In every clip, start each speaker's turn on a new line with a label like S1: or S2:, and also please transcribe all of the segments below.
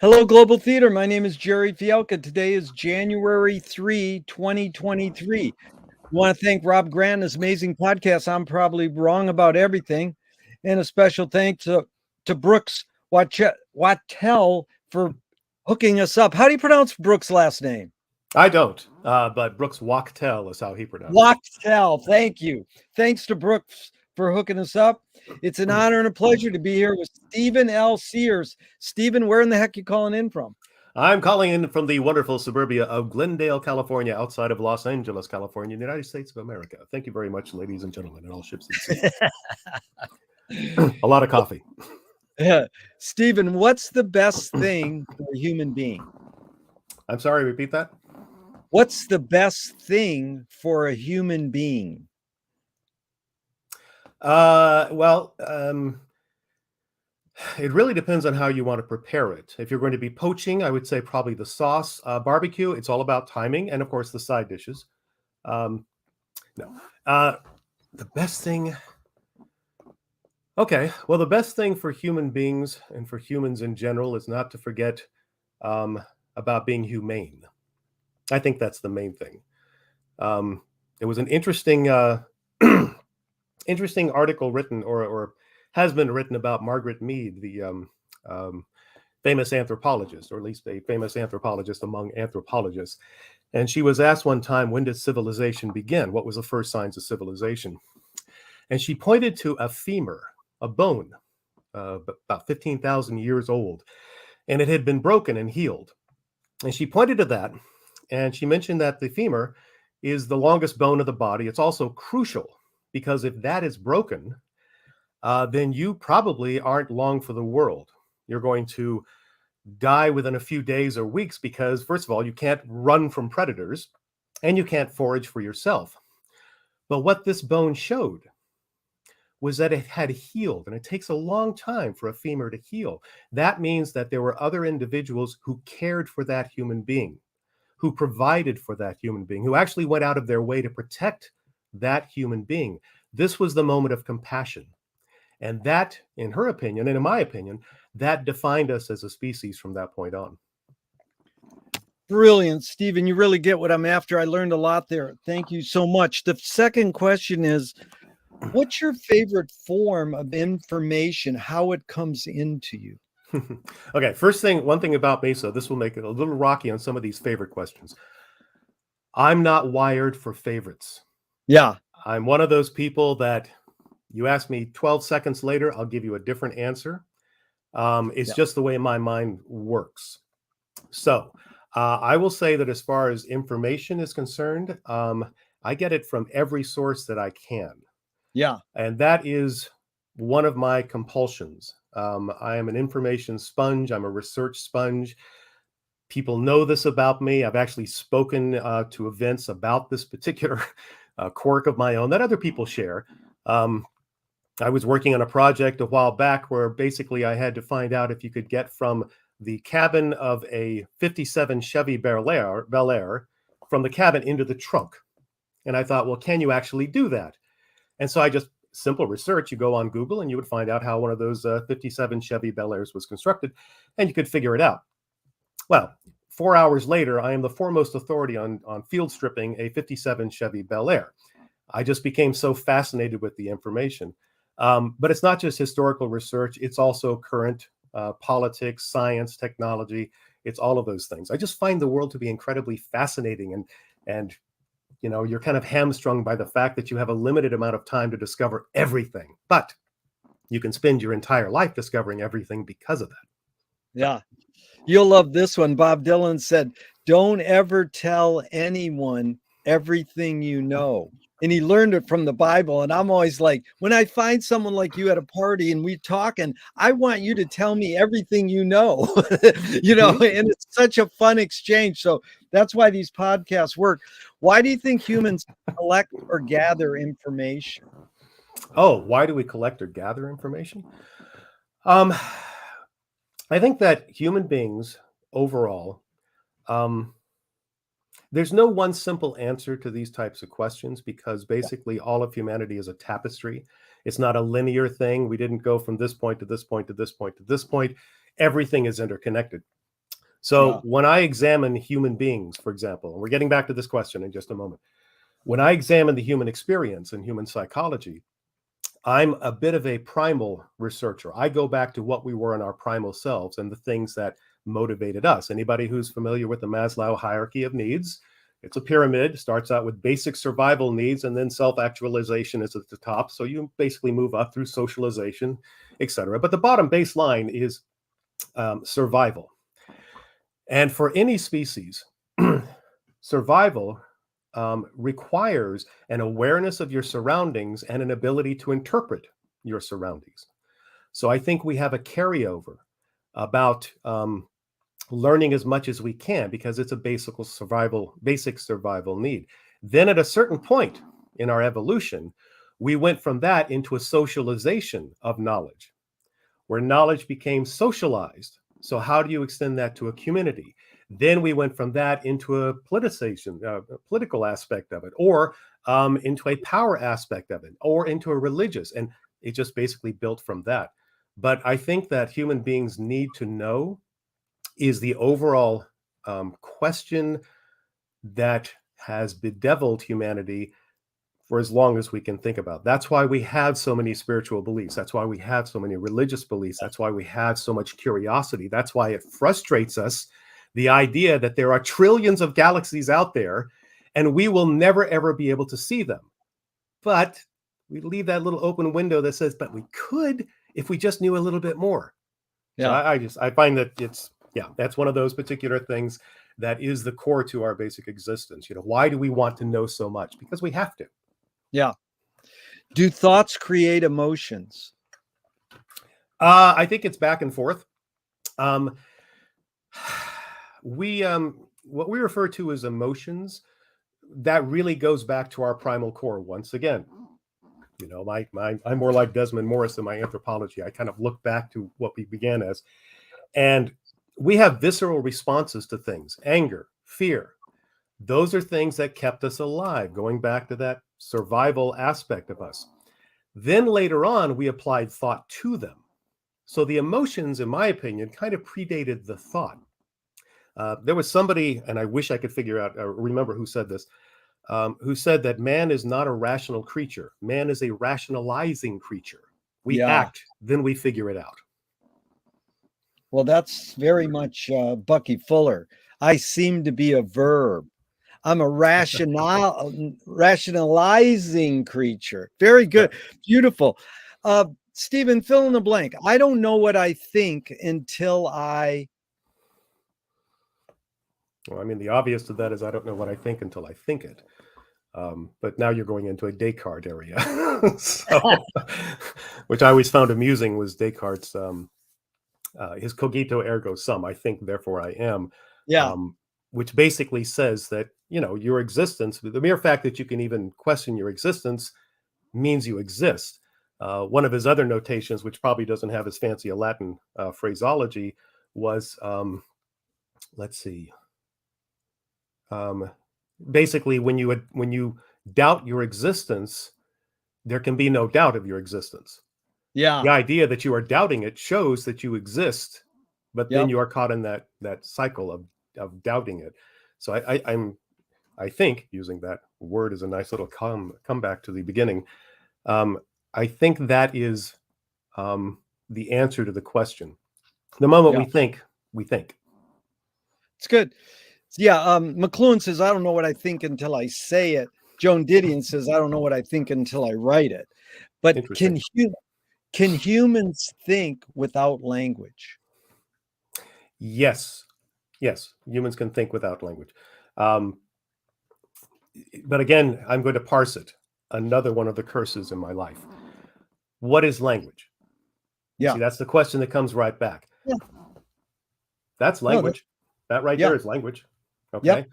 S1: Hello, Global Theater. My name is Jerry Fielka. Today is January 3, 2023. I want to thank Rob Grant and his amazing podcast. I'm probably wrong about everything. And a special thanks to Brooks Wattell for hooking us up. How do you pronounce Brooks' last name?
S2: I don't, but Brooks Wachtell is how he pronounced it.
S1: Wachtell. Thank you. Thanks to Brooks for hooking us up. It's an honor and a pleasure to be here with Stephen L. Sears. Stephen, where in the heck are you calling in from?
S2: I'm calling in from the wonderful suburbia of Glendale, California, outside of Los Angeles, California, in the United States of America. Thank you very much, ladies and gentlemen, and all ships at sea. A lot of coffee.
S1: Stephen, what's the best thing for a human being?
S2: I'm sorry, repeat that?
S1: What's the best thing for a human being?
S2: It really depends on how you want to prepare it. If you're going to be poaching, I would say probably the sauce. Barbecue, it's all about timing, and of course the side dishes. The best thing. Okay, well, the best thing for human beings and for humans in general is not to forget about being humane. I think that's the main thing. It was an interesting interesting article written or has been written about Margaret Mead, the famous anthropologist, or at least a famous anthropologist among anthropologists. And she was asked one time, when did civilization begin? What was the first signs of civilization? And she pointed to a femur, a bone, about 15,000 years old, and it had been broken and healed. And she pointed to that, and she mentioned that the femur is the longest bone of the body. It's also crucial because if that is broken, then you probably aren't long for the world. You're going to die within a few days or weeks because, first of all, you can't run from predators and you can't forage for yourself. But what this bone showed was that it had healed, and it takes a long time for a femur to heal. That means that there were other individuals who cared for that human being, who provided for that human being, who actually went out of their way to protect that human being. This was the moment of compassion. And that, in her opinion, and in my opinion, that defined us as a species from that point on.
S1: Brilliant, Stephen. You really get what I'm after. I learned a lot there. Thank you so much. The second question is, what's your favorite form of information, how it comes into you?
S2: Okay, one thing about me, so this will make it a little rocky on some of these favorite questions. I'm not wired for favorites.
S1: Yeah.
S2: I'm one of those people that you ask me 12 seconds later, I'll give you a different answer. It's just the way my mind works. So I will say that as far as information is concerned, I get it from every source that I can.
S1: Yeah.
S2: And that is one of my compulsions. I am an information sponge. I'm a research sponge. People know this about me. I've actually spoken to events about this particular quirk of my own that other people share. I was working on a project a while back where basically I had to find out if you could get from the cabin of a 57 Chevy Bel Air from the cabin into the trunk. And I thought, well, can you actually do that? And so I just, simple research, you go on Google and you would find out how one of those 57 Chevy Bel Airs was constructed, and you could figure it out. Well, 4 hours later, I am the foremost authority on field stripping a 57 Chevy Bel Air. I just became so fascinated with the information. But it's not just historical research. It's also current politics, science, technology. It's all of those things. I just find the world to be incredibly fascinating. And you know, you're kind of hamstrung by the fact that you have a limited amount of time to discover everything. But you can spend your entire life discovering everything because of that.
S1: Yeah. You'll love this one. Bob Dylan said, "Don't ever tell anyone everything you know." And he learned it from the Bible. And I'm always like, when I find someone like you at a party and we talk, and I want you to tell me everything you know, you know, and it's such a fun exchange. So that's why these podcasts work. Why do you think humans collect or gather information?
S2: Oh, why do we collect or gather information? I think that human beings overall, there's no one simple answer to these types of questions because basically all of humanity is a tapestry. It's not a linear thing. We didn't go from this point to this point to this point to this point. Everything is interconnected. So
S1: Yeah.
S2: when I examine human beings, for example, and we're getting back to this question in just a moment, when I examine the human experience and human psychology, I'm a bit of a primal researcher. I go back to what we were in our primal selves and the things that motivated us. Anybody who's familiar with the Maslow hierarchy of needs, it's a pyramid, starts out with basic survival needs, and then self-actualization is at the top. So you basically move up through socialization, etc. But the bottom baseline is survival. And for any species, survival requires an awareness of your surroundings and an ability to interpret your surroundings. So I think we have a carryover about learning as much as we can because it's a basic survival need. Then at a certain point in our evolution, we went from that into a socialization of knowledge, where knowledge became socialized. So how do you extend that to a community? Then we went from that into a politicization, a political aspect of it, or into a power aspect of it, or into a religious, and it just basically built from that. But I think that human beings need to know is the overall question that has bedeviled humanity for as long as we can think about. That's why we have so many spiritual beliefs. That's why we have so many religious beliefs. That's why we have so much curiosity. That's why it frustrates us, the idea that there are trillions of galaxies out there and we will never, ever be able to see them. But we leave that little open window that says, but we could if we just knew a little bit more.
S1: Yeah.
S2: So I find that that's one of those particular things that is the core to our basic existence. Why do we want to know so much? Because we have to.
S1: Yeah. Do thoughts create emotions?
S2: I think it's back and forth. We what we refer to as emotions, that really goes back to our primal core once again. I'm more like Desmond Morris in my anthropology. I kind of look back to what we began as, and we have visceral responses to things: anger, fear. Those are things that kept us alive, going back to that survival aspect of us. Then later on, we applied thought to them. So the emotions, in my opinion, kind of predated the thought. There was somebody, and I wish I could remember who said this, who said that man is not a rational creature. Man is a rationalizing creature. We
S1: Yeah.
S2: act, then we figure it out.
S1: Well, that's very much Bucky Fuller. I seem to be a verb. I'm a rationalizing creature. Very good.
S2: Yep.
S1: Beautiful. Stephen, fill in the blank. I don't know what I think until I.
S2: Well, I mean, the obvious to that is I don't know what I think until I think it. But now you're going into a Descartes area, which I always found amusing was Descartes' his cogito ergo sum. I think, therefore I am.
S1: Yeah.
S2: Which basically says that your existence, the mere fact that you can even question your existence, means you exist. One of his other notations, which probably doesn't have as fancy a Latin phraseology, was let's see. Basically, when you doubt your existence, there can be no doubt of your existence.
S1: Yeah.
S2: The idea that you are doubting it shows that you exist, but then
S1: Yep.
S2: you are caught in that cycle of doubting it. So I think, using that word as a nice little comeback to the beginning, I think that is the answer to the question. The moment
S1: Yeah.
S2: we think.
S1: It's good. Yeah. McLuhan says, I don't know what I think until I say it. Joan Didion says, I don't know what I think until I write it. But
S2: Interesting.
S1: can humans think without language?
S2: Yes. Humans can think without language. But again, I'm going to parse it. Another one of the curses in my life. What is language?
S1: Yeah.
S2: See, that's the question that comes right back.
S1: Yeah.
S2: That's language. That right there is language. Okay.
S1: Yep.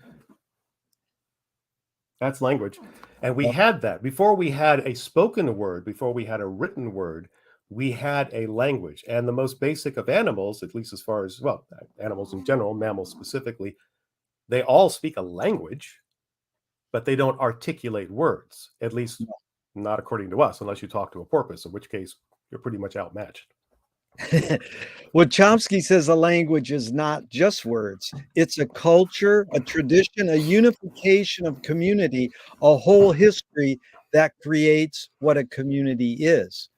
S2: That's language. And we
S1: Yep.
S2: had that. Before we had a spoken word, before we had a written word, we had a language. And the most basic of animals, at least as far as, well, animals in general, mammals specifically, they all speak a language, but they don't articulate words, at least not according to us, unless you talk to a porpoise, in which case you're pretty much outmatched.
S1: Well, Chomsky says a language is not just words. It's a culture, a tradition, a unification of community, a whole history that creates what a community is.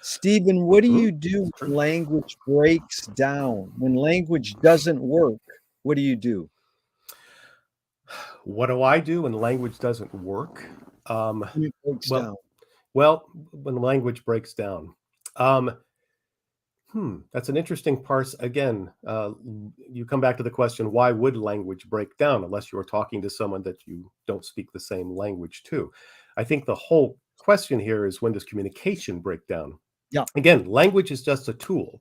S1: Stephen, what do
S2: Mhm.
S1: you do when language breaks down? When language doesn't work, what do you do?
S2: What do I do when language doesn't work? Um,
S1: When it breaks
S2: well,
S1: down.
S2: well, when language breaks down. Um, that's an interesting parse. Again, you come back to the question, why would language break down unless you're talking to someone that you don't speak the same language to? I think the whole question here is, when does communication break down?
S1: Yeah,
S2: Again, language is just a tool.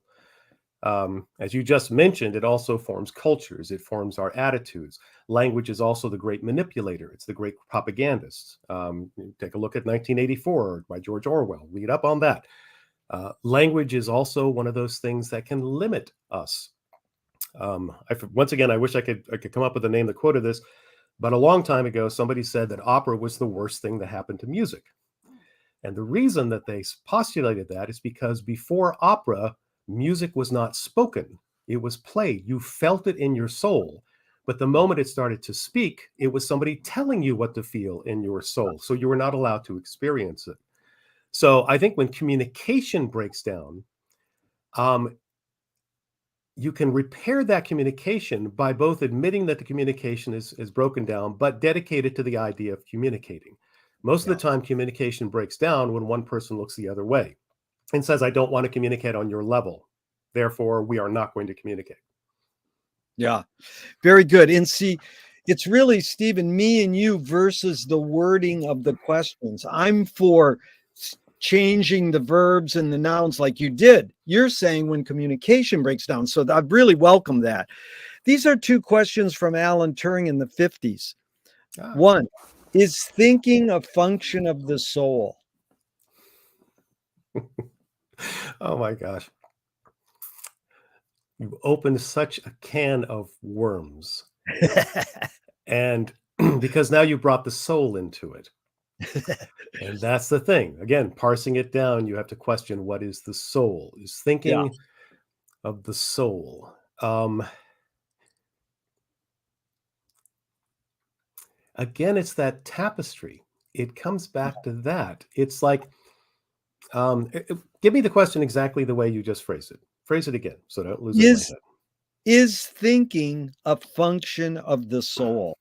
S2: As you just mentioned, it also forms cultures, it forms our attitudes. Language is also the great manipulator, it's the great propagandist. Take a look at 1984 by George Orwell, read up on that. Language is also one of those things that can limit us. Once again, I wish I could come up with a name that quoted this, but a long time ago, somebody said that opera was the worst thing that happened to music. And the reason that they postulated that is because before opera, music was not spoken, it was played. You felt it in your soul. But the moment it started to speak, it was somebody telling you what to feel in your soul. So you were not allowed to experience it. So I think when communication breaks down, um, you can repair that communication by both admitting that the communication is broken down, but dedicated to the idea of communicating. Most of
S1: yeah,
S2: the time, communication breaks down when one person looks the other way and says, I don't want to communicate on your level. Therefore, we are not going to communicate.
S1: yeah. Very good. And see, it's really, Stephen, me and you versus the wording of the questions. I'm for changing the verbs and the nouns like you did. You're saying when communication breaks down. So I really welcome that. These are two questions from Alan Turing in the 50s.
S2: Ah.
S1: One, is thinking a function of the soul?
S2: Oh my gosh. You've opened such a can of worms. And because now you brought the soul into it. And that's the thing. Again, parsing it down, you have to question, what is the soul? Is
S1: Yeah,
S2: thinking of the soul. Again, it's that tapestry. It comes back to that. It's like, give me the question exactly the way you just phrased it. Phrase it again so I don't lose it in my
S1: is
S2: head.
S1: is thinking a function of the soul?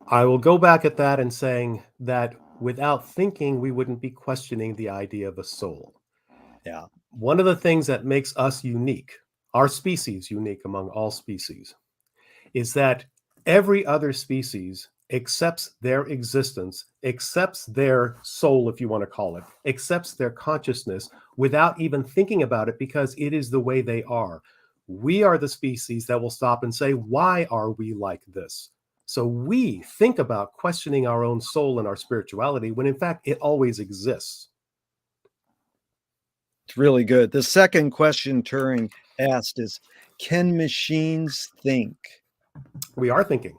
S2: I will go back at that and saying that without thinking, we wouldn't be questioning the idea of a soul.
S1: Yeah,
S2: One of the things that makes us unique, our species unique among all species, is that every other species accepts their existence, accepts their soul, if you want to call it, accepts their consciousness without even thinking about it because it is the way they are. We are the species that will stop and say, why are we like this? So we think about questioning our own soul and our spirituality when in fact it always exists.
S1: it's really good. The second question Turing asked is, can machines think?
S2: We are thinking.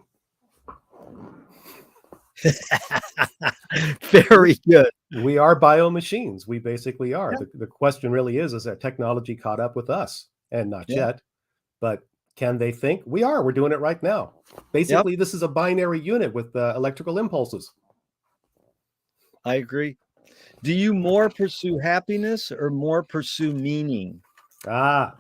S1: Very good.
S2: We are bio machines. We basically are. The question really is that technology caught up with us? And not
S1: Yeah.
S2: yet. But can they think? We are. We're doing it right now.
S1: Yep.
S2: Basically, this is a binary unit with electrical impulses.
S1: I agree. Do you more pursue happiness or more pursue meaning?
S2: Ah,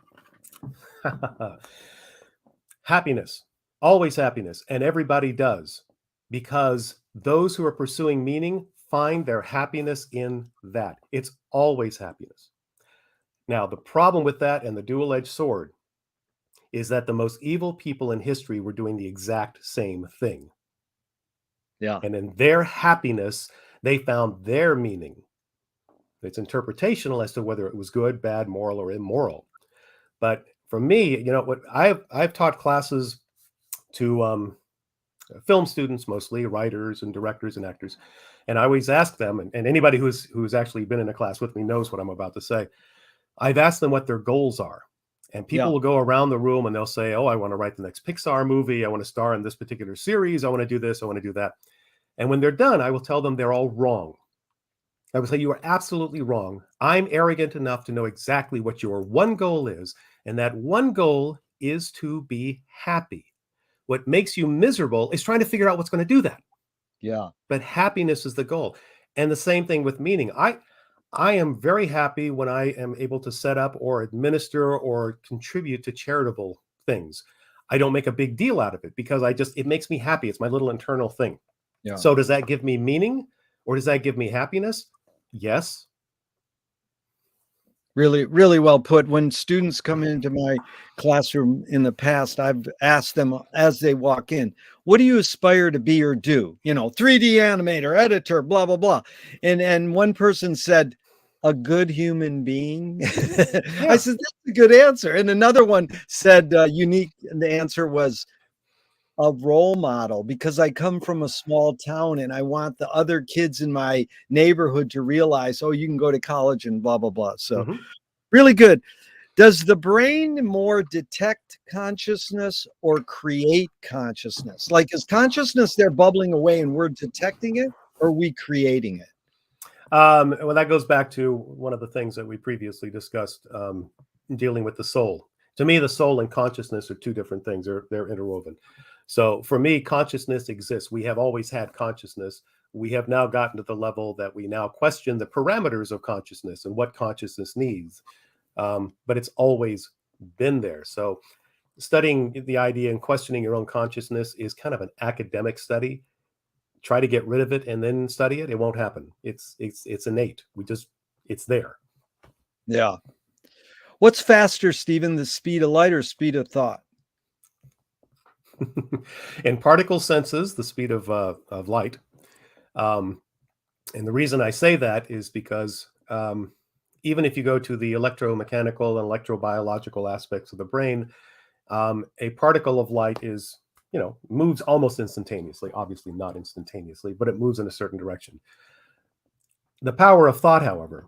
S2: happiness. Always happiness. And everybody does. Because those who are pursuing meaning find their happiness in that. It's always happiness. Now, the problem with that and the dual edged sword is that the most evil people in history were doing the exact same thing.
S1: Yeah.
S2: And in their happiness, they found their meaning. It's interpretational as to whether it was good, bad, moral, or immoral. But for me, what I've taught classes to film students, mostly writers and directors and actors, and I always ask them, and anybody who's actually been in a class with me knows what I'm about to say. I've asked them what their goals are. And people
S1: Yeah.
S2: will go around the room and they'll say, oh, I want to write the next Pixar movie. I want to star in this particular series. I want to do this. I want to do that. And when they're done, I will tell them they're all wrong. I would say you are absolutely wrong. I'm arrogant enough to know exactly what your one goal is, and that one goal is to be happy. What makes you miserable is trying to figure out what's going to do that.
S1: Yeah.
S2: But happiness is the goal. And the same thing with meaning. I am very happy when I am able to set up or administer or contribute to charitable things. I don't make a big deal out of it because it makes me happy. It's my little internal thing.
S1: Yeah.
S2: So does that give me meaning or does that give me happiness? Yes.
S1: Really, really well put. When students come into my classroom in the past, I've asked them as they walk in, what do you aspire to be or do? 3D animator, editor, blah, blah, blah. And one person said, a good human being. I
S2: Yeah.
S1: said, that's a good answer. And another one said, unique, and the answer was a role model, because I come from a small town and I want the other kids in my neighborhood to realize, oh, you can go to college and blah, blah, blah. So
S2: Mhm.
S1: really good. Does the brain more detect consciousness or create consciousness? Like, is consciousness there bubbling away and we're detecting it, or are we creating it?
S2: Well, that goes back to one of the things that we previously discussed, dealing with the soul. To me, the soul and consciousness are two different things. They're interwoven. So for me, consciousness exists. We have always had consciousness. We have now gotten to the level that we now question the parameters of consciousness and what consciousness needs. But it's always been there. So studying the idea and questioning your own consciousness is kind of an academic study. Try to get rid of it and then study it, it won't happen. It's innate. It's there.
S1: Yeah. What's faster, Stephen, the speed of light or speed of thought?
S2: In particle senses, the speed of light. Um, and the reason I say that is because even if you go to the electromechanical and electrobiological aspects of the brain, a particle of light moves almost instantaneously. Obviously, not instantaneously, but it moves in a certain direction. The power of thought, however,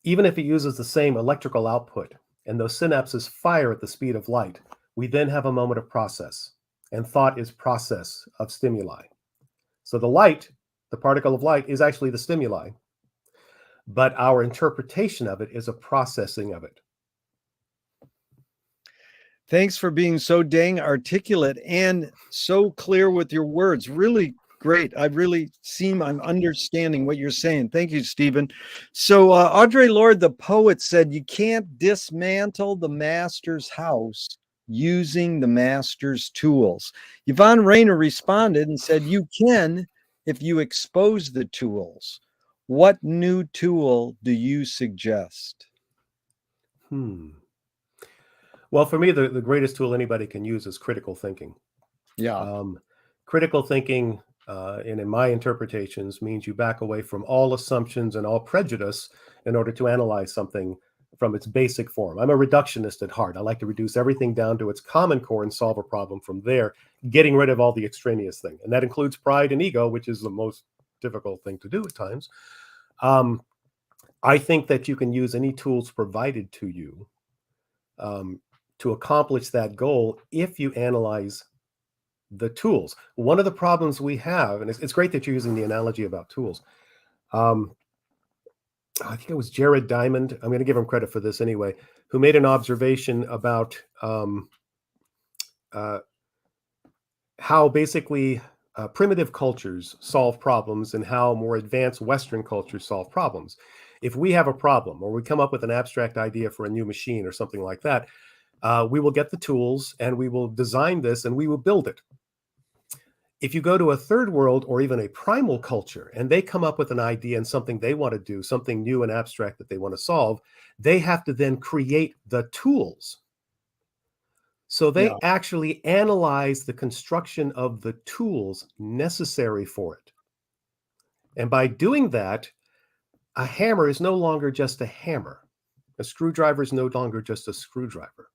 S2: even if it uses the same electrical output and those synapses fire at the speed of light, we then have a moment of process. And thought is process of stimuli. So the particle of light, is actually the stimuli, but our interpretation of it is a processing of it.
S1: Thanks for being so dang articulate and so clear with your words. Really great. I'm understanding what you're saying. Thank you, Stephen. So Audre Lorde, the poet, said, you can't dismantle the master's house using the master's tools. Yvonne Rainer responded and said, you can if you expose the tools. What new tool do you suggest?
S2: Well, for me, the greatest tool anybody can use is critical thinking.
S1: Yeah.
S2: Critical thinking, and in my interpretations, means you back away from all assumptions and all prejudice in order to analyze something from its basic form. I'm a reductionist at heart. I like to reduce everything down to its common core and solve a problem from there, getting rid of all the extraneous thing. And that includes pride and ego, which is the most difficult thing to do at times. I think that you can use any tools provided to you to accomplish that goal if you analyze the tools. One of the problems we have, and it's great that you're using the analogy about tools. I think it was Jared Diamond, I'm going to give him credit for this anyway, who made an observation about how basically primitive cultures solve problems and how more advanced Western cultures solve problems. If we have a problem or we come up with an abstract idea for a new machine or something like that, we will get the tools and we will design this and we will build it. If you go to a third world or even a primal culture and they come up with an idea and something they want to do, something new and abstract that they want to solve, they have to then create the tools. So
S1: Yeah.
S2: they actually analyze the construction of the tools necessary for it. And by doing that, a hammer is no longer just a hammer. A screwdriver is no longer just a screwdriver.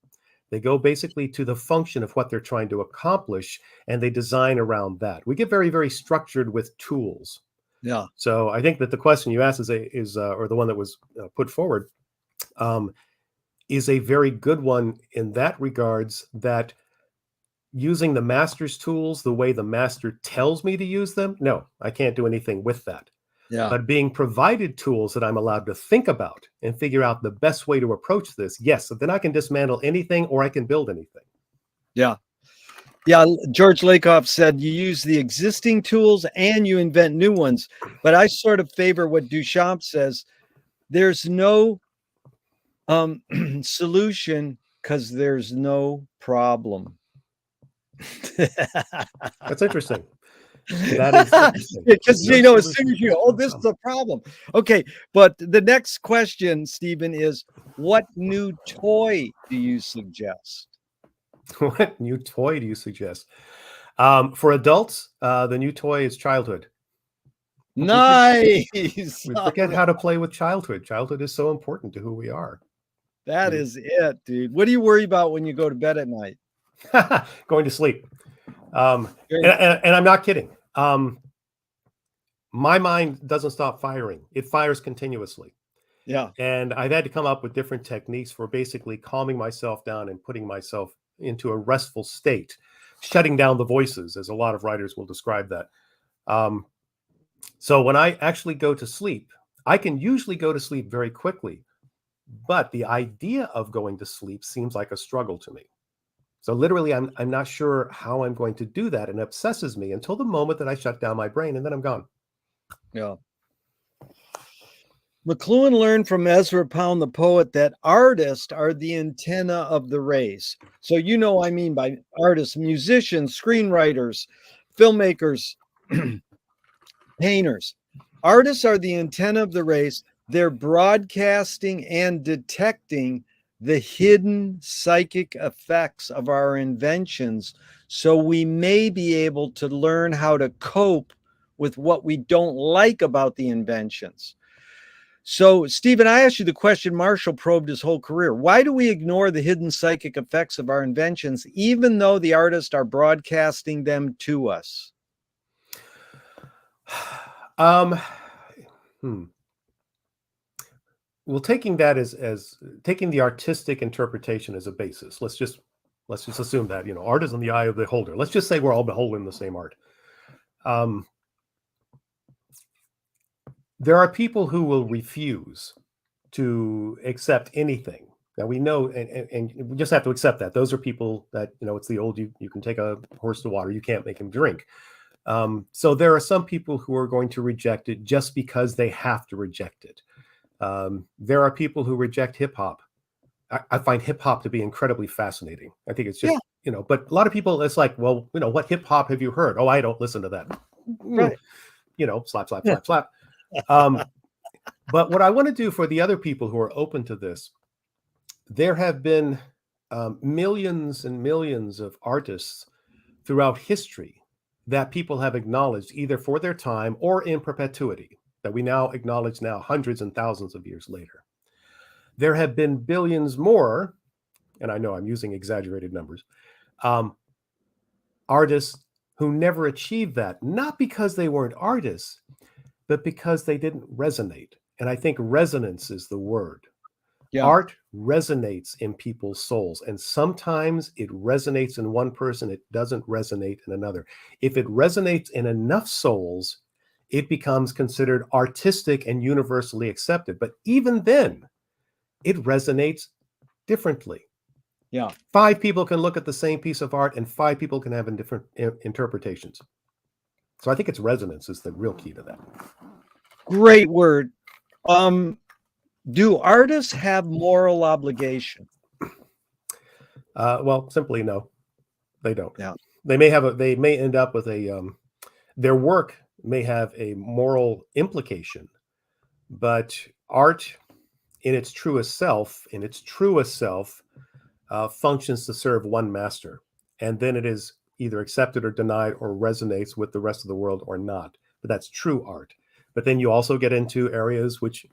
S2: They go basically to the function of what they're trying to accomplish, and they design around that. We get very, very structured with tools.
S1: Yeah.
S2: So I think that the question you asked or the one that was put forward, is a very good one in that regards, that using the master's tools the way the master tells me to use them, no, I can't do anything with that.
S1: Yeah.
S2: But being provided tools that I'm allowed to think about and figure out the best way to approach this, yes, so then I can dismantle anything or I can build anything.
S1: Yeah. Yeah. George Lakoff said you use the existing tools and you invent new ones. But I sort of favor what Duchamp says. There's no solution because there's no problem.
S2: That's interesting. That is interesting.
S1: Because
S2: No
S1: as soon as you oh, this is a problem. Okay, but the next question, Stephen, is what new toy do you suggest?
S2: What new toy do you suggest? For adults, the new toy is childhood.
S1: Nice.
S2: We forget how to play with childhood. Childhood is so important to who we are.
S1: That is it, dude. What do you worry about when you go to bed at night?
S2: Going to sleep. And I'm not kidding. My mind doesn't stop firing. It fires continuously.
S1: Yeah.
S2: And I've had to come up with different techniques for basically calming myself down and putting myself into a restful state, shutting down the voices, as a lot of writers will describe that. So when I actually go to sleep, I can usually go to sleep very quickly, but the idea of going to sleep seems like a struggle to me. So literally, I'm not sure how I'm going to do that, and it obsesses me until the moment that I shut down my brain, and then I'm gone.
S1: Yeah. McLuhan learned from Ezra Pound, the poet, that artists are the antenna of the race. So I mean by artists, musicians, screenwriters, filmmakers, painters. Artists are the antenna of the race. They're broadcasting and detecting the hidden psychic effects of our inventions, so we may be able to learn how to cope with what we don't like about the inventions. So, Stephen, I asked you the question Marshall probed his whole career. Why do we ignore the hidden psychic effects of our inventions, even though the artists are broadcasting them to us?
S2: Well, taking that as taking the artistic interpretation as a basis, let's just assume that art is in the eye of the beholder. Let's just say we're all beholden the same art. There are people who will refuse to accept anything. Now we know, and we just have to accept that those are people that it's the old you can take a horse to water, you can't make him drink. So there are some people who are going to reject it just because they have to reject it. There are people who reject hip hop. I find hip hop to be incredibly fascinating. I think it's just, but a lot of people, it's like, well, what hip hop have you heard? Oh, I don't listen to that.
S1: Right.
S2: Slap, slap, slap, slap. But what I want to do for the other people who are open to this, there have been millions and millions of artists throughout history that people have acknowledged either for their time or in perpetuity, that we now acknowledge now hundreds and thousands of years later. There have been billions more, and I know I'm using exaggerated numbers, artists who never achieved that, not because they weren't artists, but because they didn't resonate. And I think resonance is the word. Yeah. Art resonates in people's souls. And sometimes it resonates in one person, it doesn't resonate in another. If it resonates in enough souls, it becomes considered artistic and universally accepted. But even then, it resonates differently.
S1: Yeah.
S2: 5 people can look at the same piece of art and 5 people can have different interpretations. So I think it's resonance is the real key to that.
S1: Great word. Do artists have moral obligation?
S2: Well, simply no, they don't.
S1: Yeah.
S2: They may end up with their work may have a moral implication, but art in its truest self, functions to serve one master. And then it is either accepted or denied or resonates with the rest of the world or not. But that's true art. But then you also get into areas which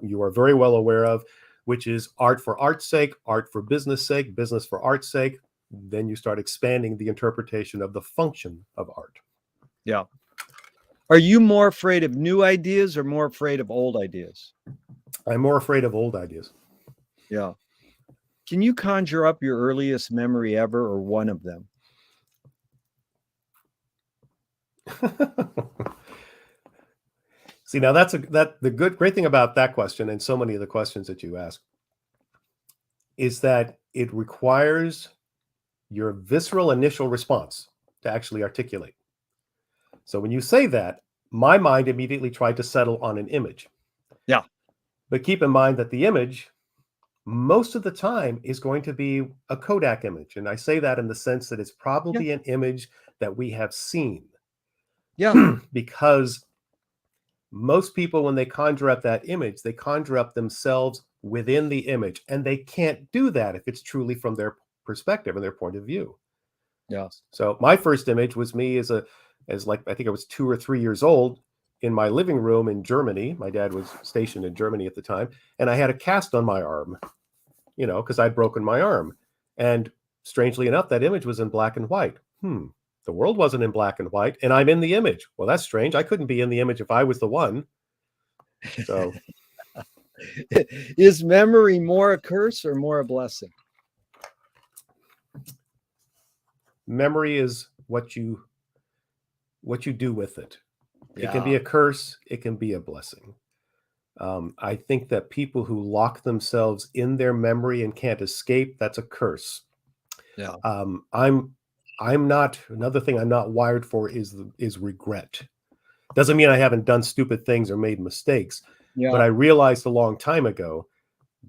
S2: you are very well aware of, which is art for art's sake, art for business sake, business for art's sake. Then you start expanding the interpretation of the function of art.
S1: Yeah. Are you more afraid of new ideas or more afraid of old ideas?
S2: I'm more afraid of old ideas.
S1: Yeah. Can you conjure up your earliest memory ever or one of them?
S2: See, now the great thing about that question and so many of the questions that you ask is that it requires your visceral initial response to actually articulate. So when you say that, my mind immediately tried to settle on an image.
S1: Yeah.
S2: But keep in mind that the image, most of the time, is going to be a Kodak image. And I say that in the sense that it's probably an image that we have seen.
S1: Yeah.
S2: Because most people, when they conjure up that image, they conjure up themselves within the image. And they can't do that if it's truly from their perspective and their point of view.
S1: Yeah.
S2: So my first image was me as like, I think I was 2 or 3 years old in my living room in Germany. My dad was stationed in Germany at the time. And I had a cast on my arm, because I'd broken my arm. And strangely enough, that image was in black and white. The world wasn't in black and white, and I'm in the image. Well, that's strange. I couldn't be in the image if I was the one. So
S1: is memory more a curse or more a blessing?
S2: Memory is what you do with it. It can be a curse. It can be a blessing. I think that people who lock themselves in their memory and can't escape, that's a curse.
S1: Yeah.
S2: I'm not, another thing I'm not wired for is regret. Doesn't mean I haven't done stupid things or made mistakes, but I realized a long time ago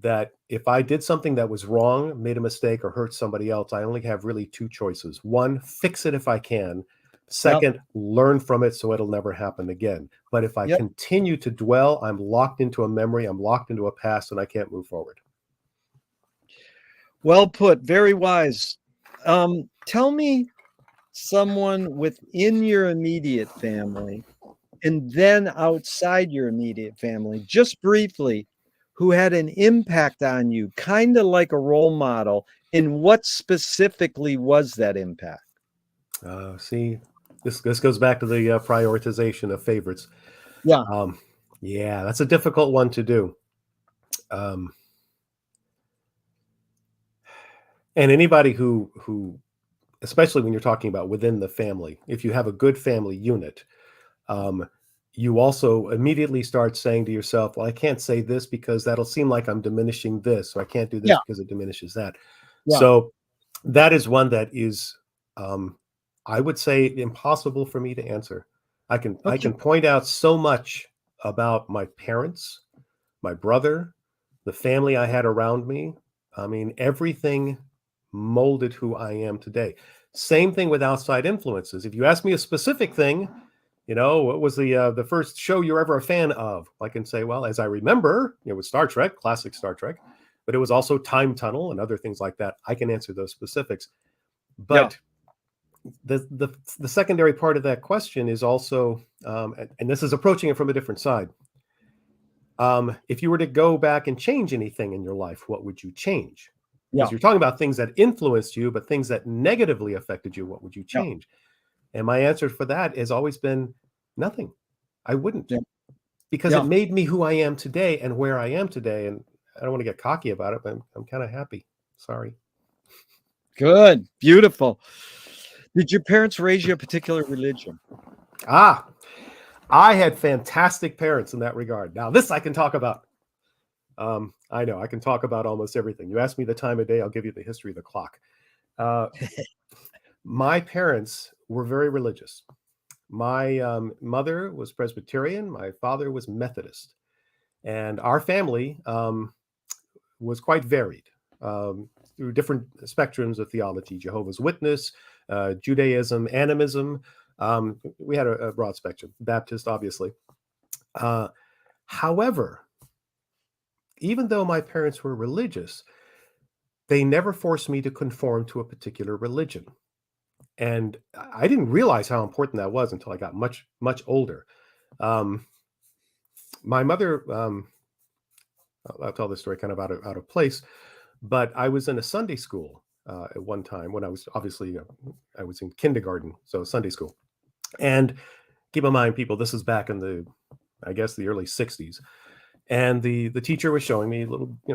S2: that if I did something that was wrong, made a mistake, or hurt somebody else, I only have really 2 choices. 1, fix it if I can. 2nd, learn from it so it'll never happen again. But if I continue to dwell, I'm locked into a memory, I'm locked into a past, and I can't move forward.
S1: Well put. Very wise. Tell me someone within your immediate family and then outside your immediate family, just briefly, who had an impact on you, kind of like a role model. And what specifically was that impact?
S2: See, this goes back to the prioritization of favorites.
S1: Yeah.
S2: Yeah, that's a difficult one to do. And anybody who, especially when you're talking about within the family, if you have a good family unit, you also immediately start saying to yourself, well, I can't say this because that'll seem like I'm diminishing this, or I can't do this because it diminishes that. So that is one that is, I would say, impossible for me to answer. I can point out so much about my parents, my brother, the family I had around me. I mean, everything molded who I am today. Same thing with outside influences. If you ask me a specific thing, what was the first show you're ever a fan of? I can say, well, as I remember, it was Star Trek, classic Star Trek, but it was also Time Tunnel and other things like that. I can answer those specifics. But the secondary part of that question is also, and this is approaching it from a different side. If you were to go back and change anything in your life, what would you change? Because you're talking about things that influenced you, but things that negatively affected you, what would you change? And my answer for that has always been nothing. I wouldn't, because it made me who I am today and where I am today. And I don't want to get cocky about it, but I'm kind of happy. Sorry.
S1: Good. Beautiful. Did your parents raise you a particular religion?
S2: I had fantastic parents in that regard. Now, this I can talk about. I know I can talk about almost everything. You ask me the time of day, I'll give you the history of the clock. My parents were very religious. My mother was Presbyterian. My father was Methodist. And our family was quite varied through different spectrums of theology: Jehovah's Witness, Judaism, animism. We had a broad spectrum, Baptist, obviously. However, even though my parents were religious, they never forced me to conform to a particular religion. And I didn't realize how important that was until I got much, much older. My mother, I'll tell this story kind of out of place, but I was in a Sunday school at one time when I was I was in kindergarten, so Sunday school. And keep in mind, people, this is back in the early 60s. And the teacher was showing me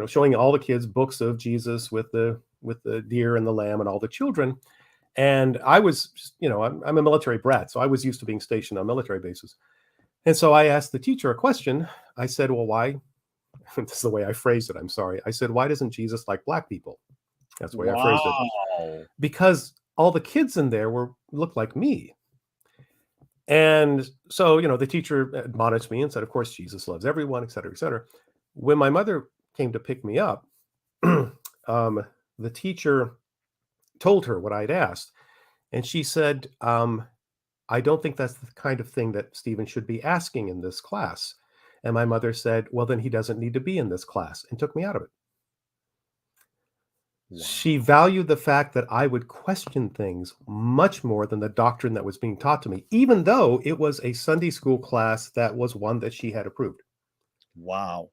S2: showing all the kids books of Jesus with the deer and the lamb and all the children. And I was, I'm a military brat, so I was used to being stationed on military bases. And so I asked the teacher a question. I said, well, why? This is the way I phrased it. I'm sorry. I said, why doesn't Jesus like black people? That's the way I phrased it.
S1: Wow.
S2: Because all the kids in there looked like me. And so, the teacher admonished me and said, of course, Jesus loves everyone, et cetera, et cetera. When my mother came to pick me up, the teacher told her what I'd asked. And she said, I don't think that's the kind of thing that Stephen should be asking in this class. And my mother said, well, then he doesn't need to be in this class, and took me out of it.
S1: Wow.
S2: She valued the fact that I would question things much more than the doctrine that was being taught to me, even though it was a Sunday school class that was one that she had approved.
S1: Wow.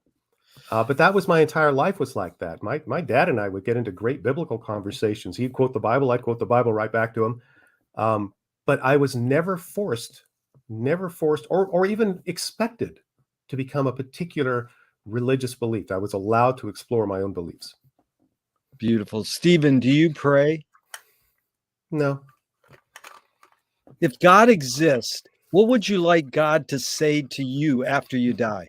S2: But that was my entire life was like that. My dad and I would get into great biblical conversations. He'd quote the Bible. I'd quote the Bible right back to him. But I was never forced or even expected to become a particular religious belief. I was allowed to explore my own beliefs.
S1: Beautiful. Stephen, do you pray?
S2: No.
S1: If God exists, what would you like God to say to you after you die?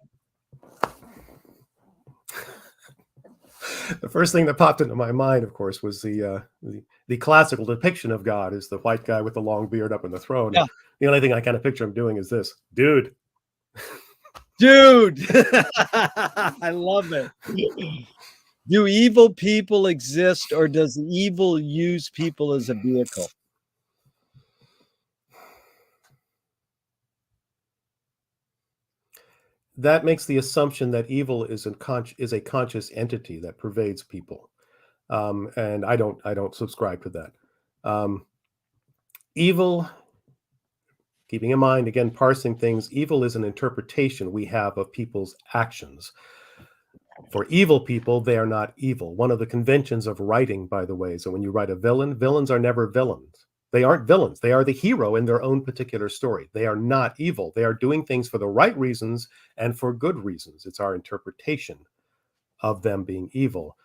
S2: The first thing that popped into my mind, of course, was the classical depiction of God as the white guy with the long beard up in the throne.
S1: Yeah.
S2: The only thing I kind of picture him doing is this, dude.
S1: I love it. Do evil people exist, or does evil use people as a vehicle?
S2: That makes the assumption that evil is a conscious entity that pervades people, and I don't subscribe to that. Evil, keeping in mind again, parsing things, evil is an interpretation we have of people's actions. For evil people, they are not evil. One of the conventions of writing, by the way, is that when you write a villain, villains are never villains. They aren't villains. They are the hero in their own particular story. They are not evil. They are doing things for the right reasons and for good reasons. It's our interpretation of them being evil.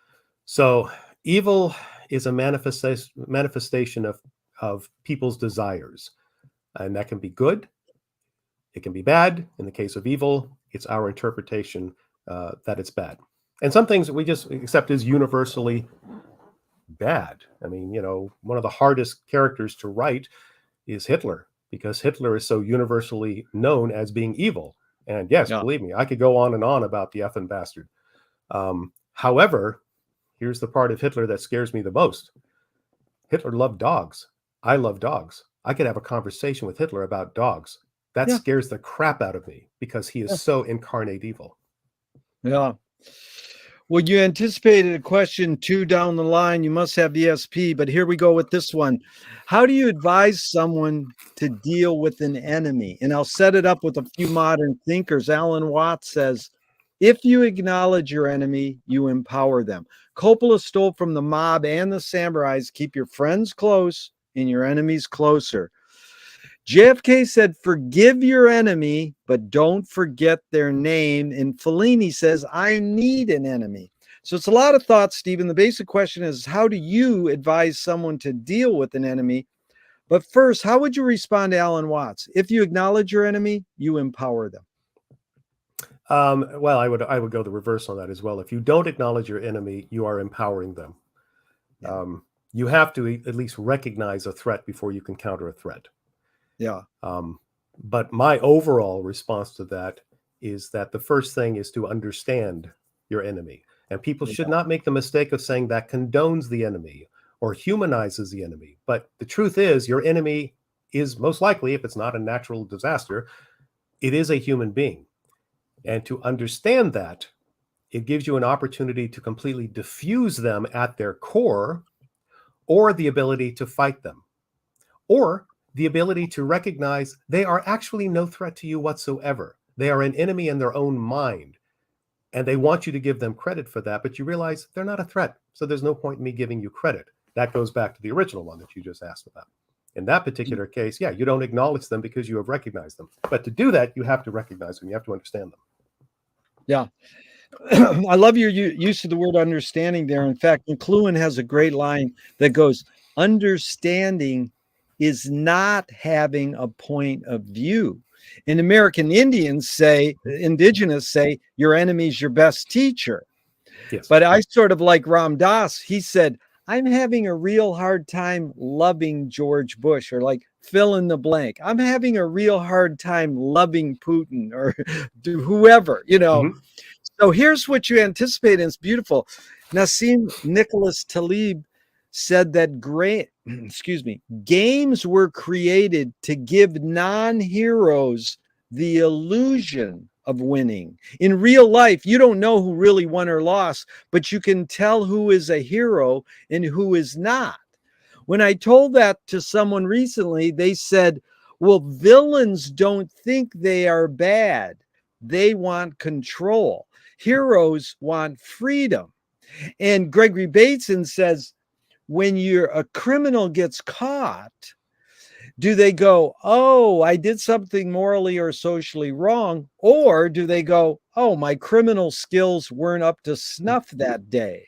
S2: So evil is a manifestation of people's desires. And that can be good. It can be bad. In the case of evil, it's our interpretation that it's bad. And some things we just accept as universally bad. I mean, one of the hardest characters to write is Hitler, because Hitler is so universally known as being evil. And yes, believe me, I could go on and on about the effing bastard. However, here's the part of Hitler that scares me the most. Hitler loved dogs. I love dogs. I could have a conversation with Hitler about dogs. That scares the crap out of me because he is so incarnate evil.
S1: Yeah. Well, you anticipated a question 2 down the line. You must have ESP, but here we go with this one. How do you advise someone to deal with an enemy? And I'll set it up with a few modern thinkers. Alan Watts says, if you acknowledge your enemy, you empower them. Coppola stole from the mob and the samurais, keep your friends close and your enemies closer. JFK said, forgive your enemy, but don't forget their name. And Fellini says, I need an enemy. So it's a lot of thoughts, Stephen. The basic question is, how do you advise someone to deal with an enemy? But first, how would you respond to Alan Watts? If you acknowledge your enemy, you empower them.
S2: Well, I would go the reverse on that as well. If you don't acknowledge your enemy, you are empowering them. You have to at least recognize a threat before you can counter a threat.
S1: Yeah.
S2: But my overall response to that is that the first thing is to understand your enemy. And people should not make the mistake of saying that condones the enemy or humanizes the enemy. But the truth is, your enemy is most likely, if it's not a natural disaster, it is a human being. And to understand that, it gives you an opportunity to completely diffuse them at their core, or the ability to fight them, or the ability to recognize they are actually no threat to you whatsoever. They are an enemy in their own mind, and they want you to give them credit for that, but you realize they're not a threat, so there's no point in me giving you credit. That goes back to the original one that you just asked about. In that particular case, you don't acknowledge them because you have recognized them. But to do that, you have to recognize them. You have to understand them.
S1: Yeah. I love your use of the word understanding there. In fact, McLuhan has a great line that goes, understanding is not having a point of view. And American indigenous say, your enemy's your best teacher.
S2: Yes.
S1: But I sort of like Ram Dass. He said, I'm having a real hard time loving George Bush, or like fill in the blank. I'm having a real hard time loving Putin or whoever, you know.
S2: Mhm.
S1: So here's what you anticipate, and it's beautiful. Nassim Nicholas Taleb said that games were created to give non-heroes the illusion of winning. In real life, you don't know who really won or lost, but you can tell who is a hero and who is not. When I told that to someone recently, they said, well, villains don't think they are bad. They want control. Heroes want freedom. And Gregory Bateson says, when a criminal gets caught, do they go, oh, I did something morally or socially wrong? Or do they go, oh, my criminal skills weren't up to snuff that day?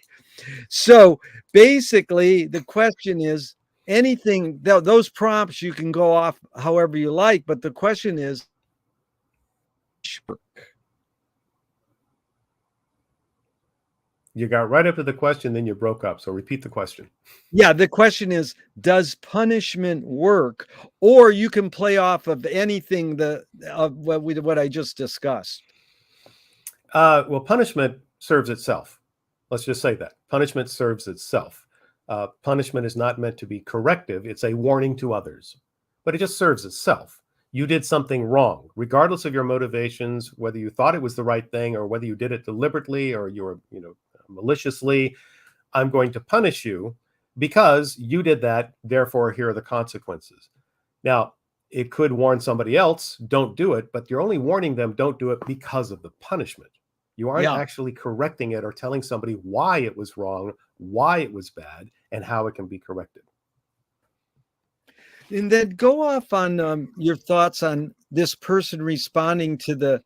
S1: So basically, the question is, anything, those prompts you can go off however you like, but the question is,
S2: You got right up to the question, then you broke up. So repeat the question.
S1: yeah, the question is, does punishment work? Or you can play off of anything what I just discussed.
S2: Well, punishment serves itself. Let's just say that. Punishment serves itself. Punishment is not meant to be corrective. It's a warning to others, but it just serves itself. You did something wrong, regardless of your motivations, whether you thought it was the right thing or whether you did it deliberately or you were, maliciously. I'm going to punish you because you did that. Therefore, here are the consequences. Now, it could warn somebody else, don't do it, but you're only warning them, don't do it because of the punishment. You aren't actually correcting it or telling somebody why it was wrong, why it was bad, and how it can be corrected.
S1: And then go off on your thoughts on this person responding to the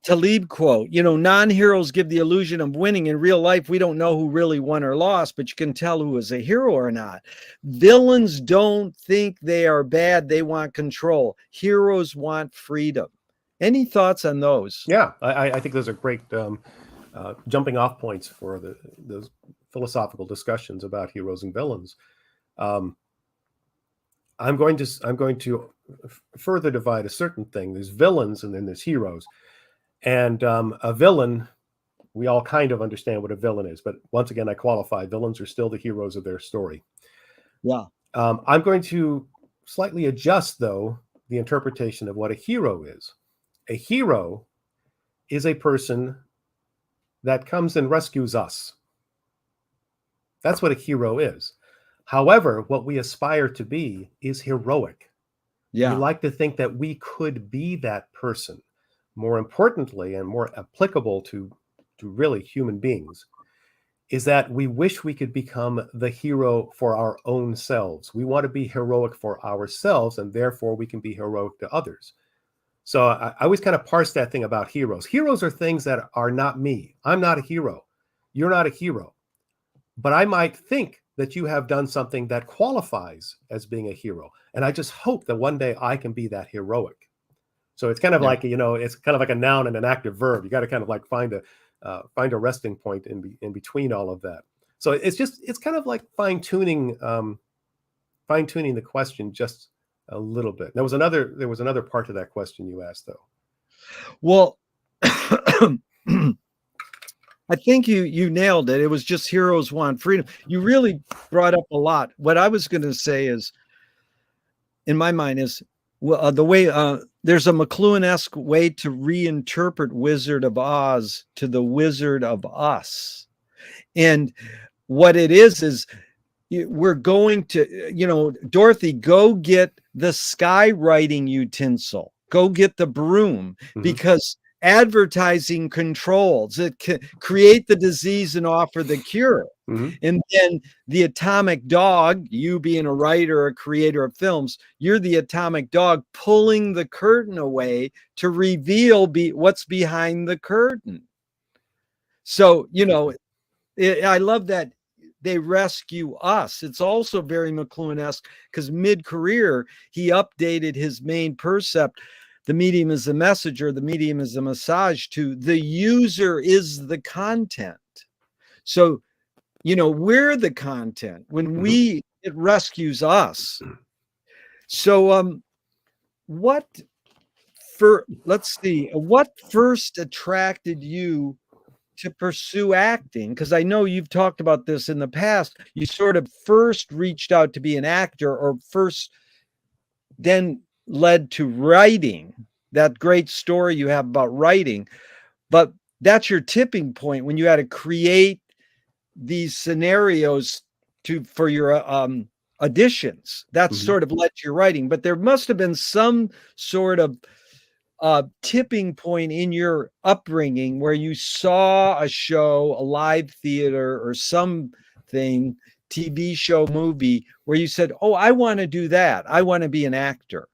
S1: Taleb quote. Non-heroes give the illusion of winning. In real life, we don't know who really won or lost, but you can tell who is a hero or not. Villains don't think they are bad. They want control. Heroes want freedom. Any thoughts on those?
S2: Yeah, I think those are great jumping off points for those philosophical discussions about heroes and villains. I'm going to further divide a certain thing. There's villains and then there's heroes. And a villain, we all kind of understand what a villain is. But once again, I qualify. Villains are still the heroes of their story.
S1: Yeah.
S2: I'm going to slightly adjust, though, the interpretation of what a hero is. A hero is a person that comes and rescues us. That's what a hero is. However, what we aspire to be is heroic.
S1: Yeah.
S2: We like to think that we could be that person. More importantly, and more applicable to really human beings, is that we wish we could become the hero for our own selves. We want to be heroic for ourselves, and therefore we can be heroic to others. So I always kind of parse that thing about heroes. Heroes are things that are not me. I'm not a hero. You're not a hero. But I might think that you have done something that qualifies as being a hero. And I just hope that one day I can be that heroic. So it's kind of like, it's kind of like a noun and an active verb. You got to kind of like find a resting point in between all of that. So it's kind of like fine tuning the question just a little bit. There was another part to that question you asked, though.
S1: Well, I think you nailed it. It was just heroes want freedom. You really brought up a lot. What I was going to say is, in my mind, is the way there's a McLuhan-esque way to reinterpret Wizard of Oz to the Wizard of Us. And what it is we're going to, Dorothy, go get the skywriting utensil, go get the broom, because advertising controls it, create the disease and offer the cure. And then the atomic dog, you being a writer, a creator of films, you're the atomic dog pulling the curtain away to reveal what's behind the curtain. So, I love that they rescue us. It's also very McLuhan-esque because mid-career, he updated his main percept. The medium is the messenger, the medium is the massage, to the user is the content. So, you know, we're the content. When it rescues us. So let's see, what first attracted you to pursue acting? Because I know you've talked about this in the past. You sort of first reached out to be an actor, or first then led to writing. That great story you have about writing, but that's your tipping point when you had to create these scenarios for your auditions. That's sort of led to your writing. But there must have been some sort of tipping point in your upbringing where you saw a show, a live theater, or something, TV show, movie, where you said, oh, I want to do that. I want to be an actor.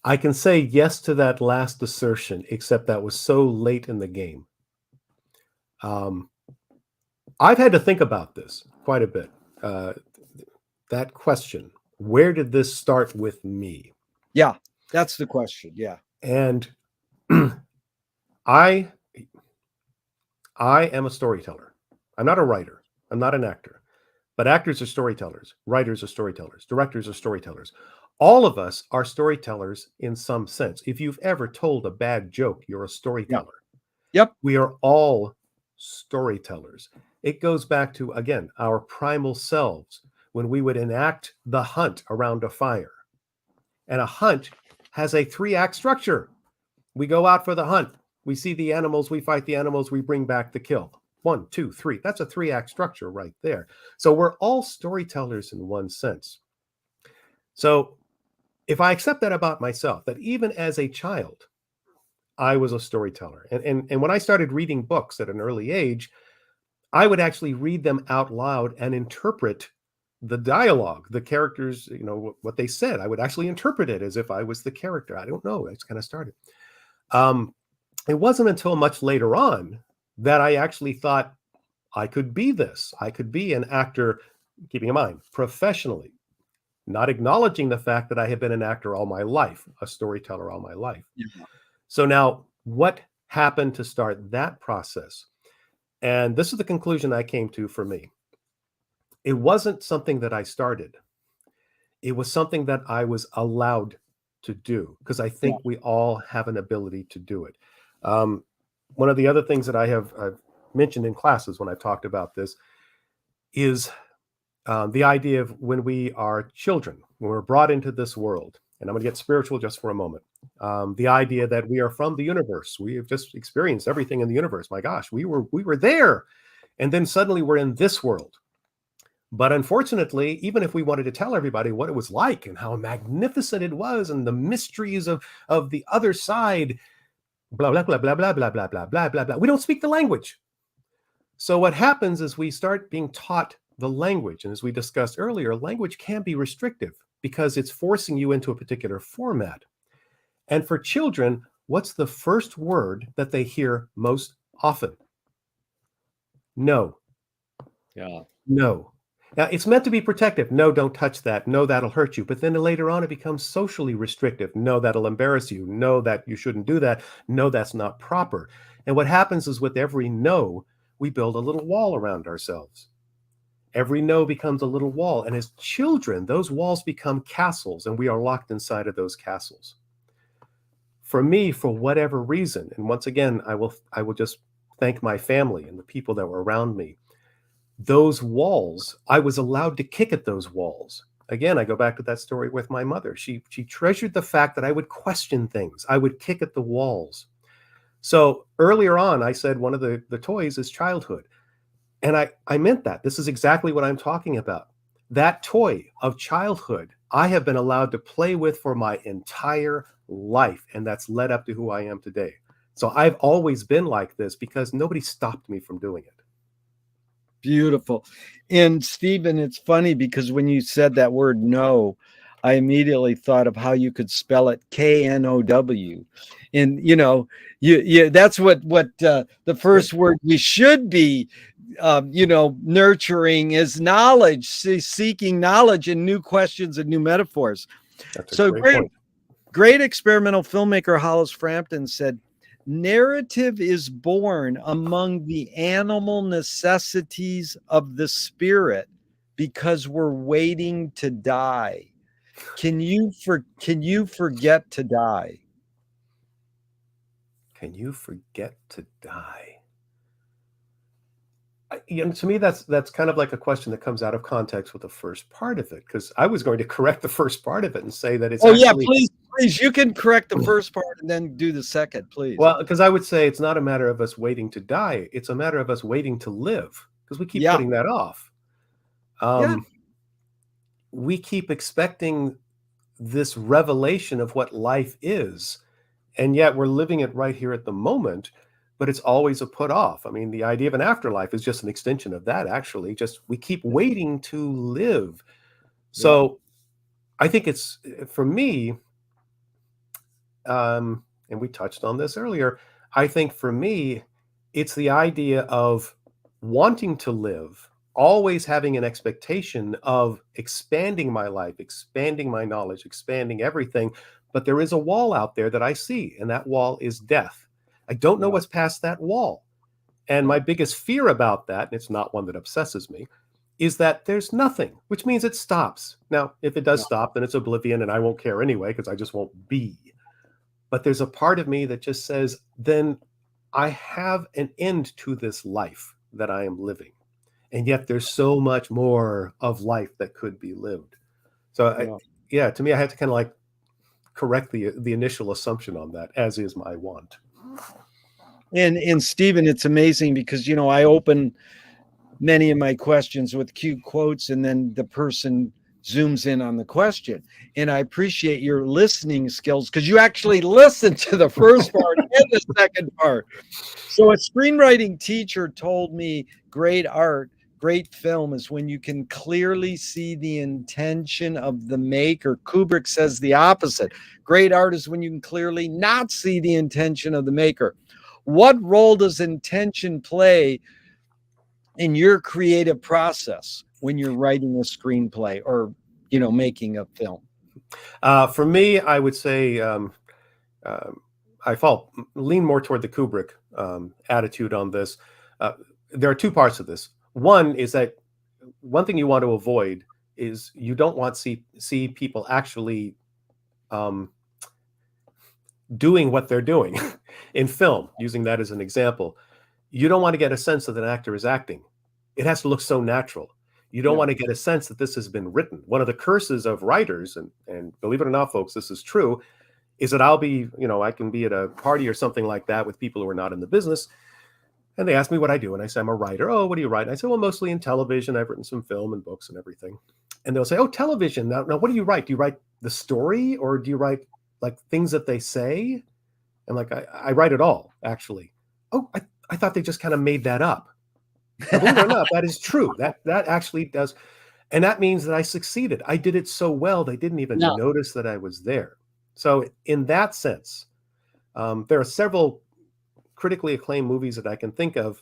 S2: I can say yes to that last assertion, except that was so late in the game. I've had to think about this quite a bit. That question, where did this start with me?
S1: Yeah, that's the question. Yeah.
S2: And I am a storyteller. I'm not a writer. I'm not an actor. But actors are storytellers. Writers are storytellers. Directors are storytellers. All of us are storytellers in some sense. If you've ever told a bad joke, you're a storyteller.
S1: Yep.
S2: We are all storytellers. It goes back to, again, our primal selves when we would enact the hunt around a fire. And a hunt has a 3-act structure. We go out for the hunt. We see the animals. We fight the animals. We bring back the kill. 1, 2, 3. That's a 3-act structure right there. So we're all storytellers in one sense. So if I accept that about myself, that even as a child, I was a storyteller. And when I started reading books at an early age, I would actually read them out loud and interpret the dialogue, the characters, you know, what they said. I would actually interpret it as if I was the character. I don't know. That's kind of started. It wasn't until much later on that I actually thought I could be this. I could be an actor, keeping in mind, professionally, not acknowledging the fact that I had been an actor all my life, a storyteller all my life.
S1: Yeah.
S2: So now what happened to start that process? And this is the conclusion I came to for me. It wasn't something that I started. It was something that I was allowed to do, because I think we all have an ability to do it. One of the other things that I've mentioned in classes when I've talked about this is the idea of when we are children, when we're brought into this world. And I'm going to get spiritual just for a moment. The idea that we are from the universe. We have just experienced everything in the universe. My gosh, we were there. And then suddenly we're in this world. But unfortunately, even if we wanted to tell everybody what it was like and how magnificent it was and the mysteries of the other side, blah, blah, blah, blah, blah, blah, blah, blah, blah, blah, blah. We don't speak the language. So what happens is we start being taught the language. And as we discussed earlier, language can be restrictive because it's forcing you into a particular format. And for children, what's the first word that they hear most often? No.
S1: Yeah.
S2: No. Now, it's meant to be protective. No, don't touch that. No, that'll hurt you. But then later on, it becomes socially restrictive. No, that'll embarrass you. No, that you shouldn't do that. No, that's not proper. And what happens is with every no, we build a little wall around ourselves. Every no becomes a little wall. And as children, those walls become castles, and we are locked inside of those castles. For me, for whatever reason, and once again, I will just thank my family and the people that were around me. Those walls, I was allowed to kick at those walls. Again, I go back to that story with my mother. She treasured the fact that I would question things. I would kick at the walls. So earlier on, I said one of the toys is childhood. And I meant that. This is exactly what I'm talking about. That toy of childhood, I have been allowed to play with for my entire life. And that's led up to who I am today. So I've always been like this because nobody stopped me from doing it.
S1: Beautiful. And Stephen, it's funny because when you said that word no, I immediately thought of how you could spell it Know. And that's what the
S2: Good.
S1: first word we should be nurturing is knowledge, seeking knowledge and new questions and new metaphors.
S2: That's a
S1: So
S2: great point.
S1: great experimental filmmaker Hollis Frampton said, narrative is born among the animal necessities of the spirit because we're waiting to die. Can you forget to die?
S2: Can you forget to die? To me, that's kind of like a question that comes out of context with the first part of it, because I was going to correct the first part of it and say that it's
S1: Oh yeah,
S2: actually,
S1: please, you can correct the first part and then do the second, please.
S2: well, because I would say it's not a matter of us waiting to die. It's a matter of us waiting to live, because we keep
S1: Yeah,
S2: putting that off.
S1: yeah,
S2: We keep expecting this revelation of what life is, and yet we're living it right here at the moment, but it's always a put off. I mean, the idea of an afterlife is just an extension of that, actually. Just we keep waiting to live.
S1: yeah,
S2: So I think it's, for me, and we touched on this earlier, I think for me, it's the idea of wanting to live, always having an expectation of expanding my life, expanding my knowledge, expanding everything. But there is a wall out there that I see, and that wall is death. I don't know
S1: yeah,
S2: what's past that wall. And my biggest fear about that, and it's not one that obsesses me, is that there's nothing, which means it stops. Now, if it does
S1: yeah,
S2: stop, then it's oblivion and I won't care anyway because I just won't be. But there's a part of me that just says, then I have an end to this life that I am living. And yet there's so much more of life that could be lived. So,
S1: yeah.
S2: yeah, to me, I had to kind of like correct the initial assumption on that, as is my want.
S1: And Stephen, it's amazing because I open many of my questions with cute quotes, and then the person zooms in on the question. And I appreciate your listening skills because you actually listened to the first part and the second part. So a screenwriting teacher told me great art, great film is when you can clearly see the intention of the maker. Kubrick says the opposite. Great art is when you can clearly not see the intention of the maker. What role does intention play in your creative process when you're writing a screenplay or making a film?
S2: For me, I would say I lean more toward the Kubrick attitude on this. There are two parts of this. One is that one thing you want to avoid is you don't want to see people actually doing what they're doing in film, using that as an example. You don't want to get a sense that an actor is acting. It has to look so natural. You don't
S1: Yeah.
S2: want to get a sense that this has been written. One of the curses of writers, and believe it or not, folks, this is true, is that I can be at a party or something like that with people who are not in the business, and they ask me what I do, and I say I'm a writer. Oh, what do you write? And I say, well, mostly in television. I've written some film and books and everything. And they'll say, oh, television. Now what do you write? Do you write the story, or do you write like things that they say? And like I write it all, actually. Oh, I thought they just kind of made that up. Now, believe it or not, that is true. That actually does. And that means that I succeeded. I did it so well, they didn't even
S1: Yeah.
S2: notice that I was there. So in that sense, there are several critically acclaimed movies that I can think of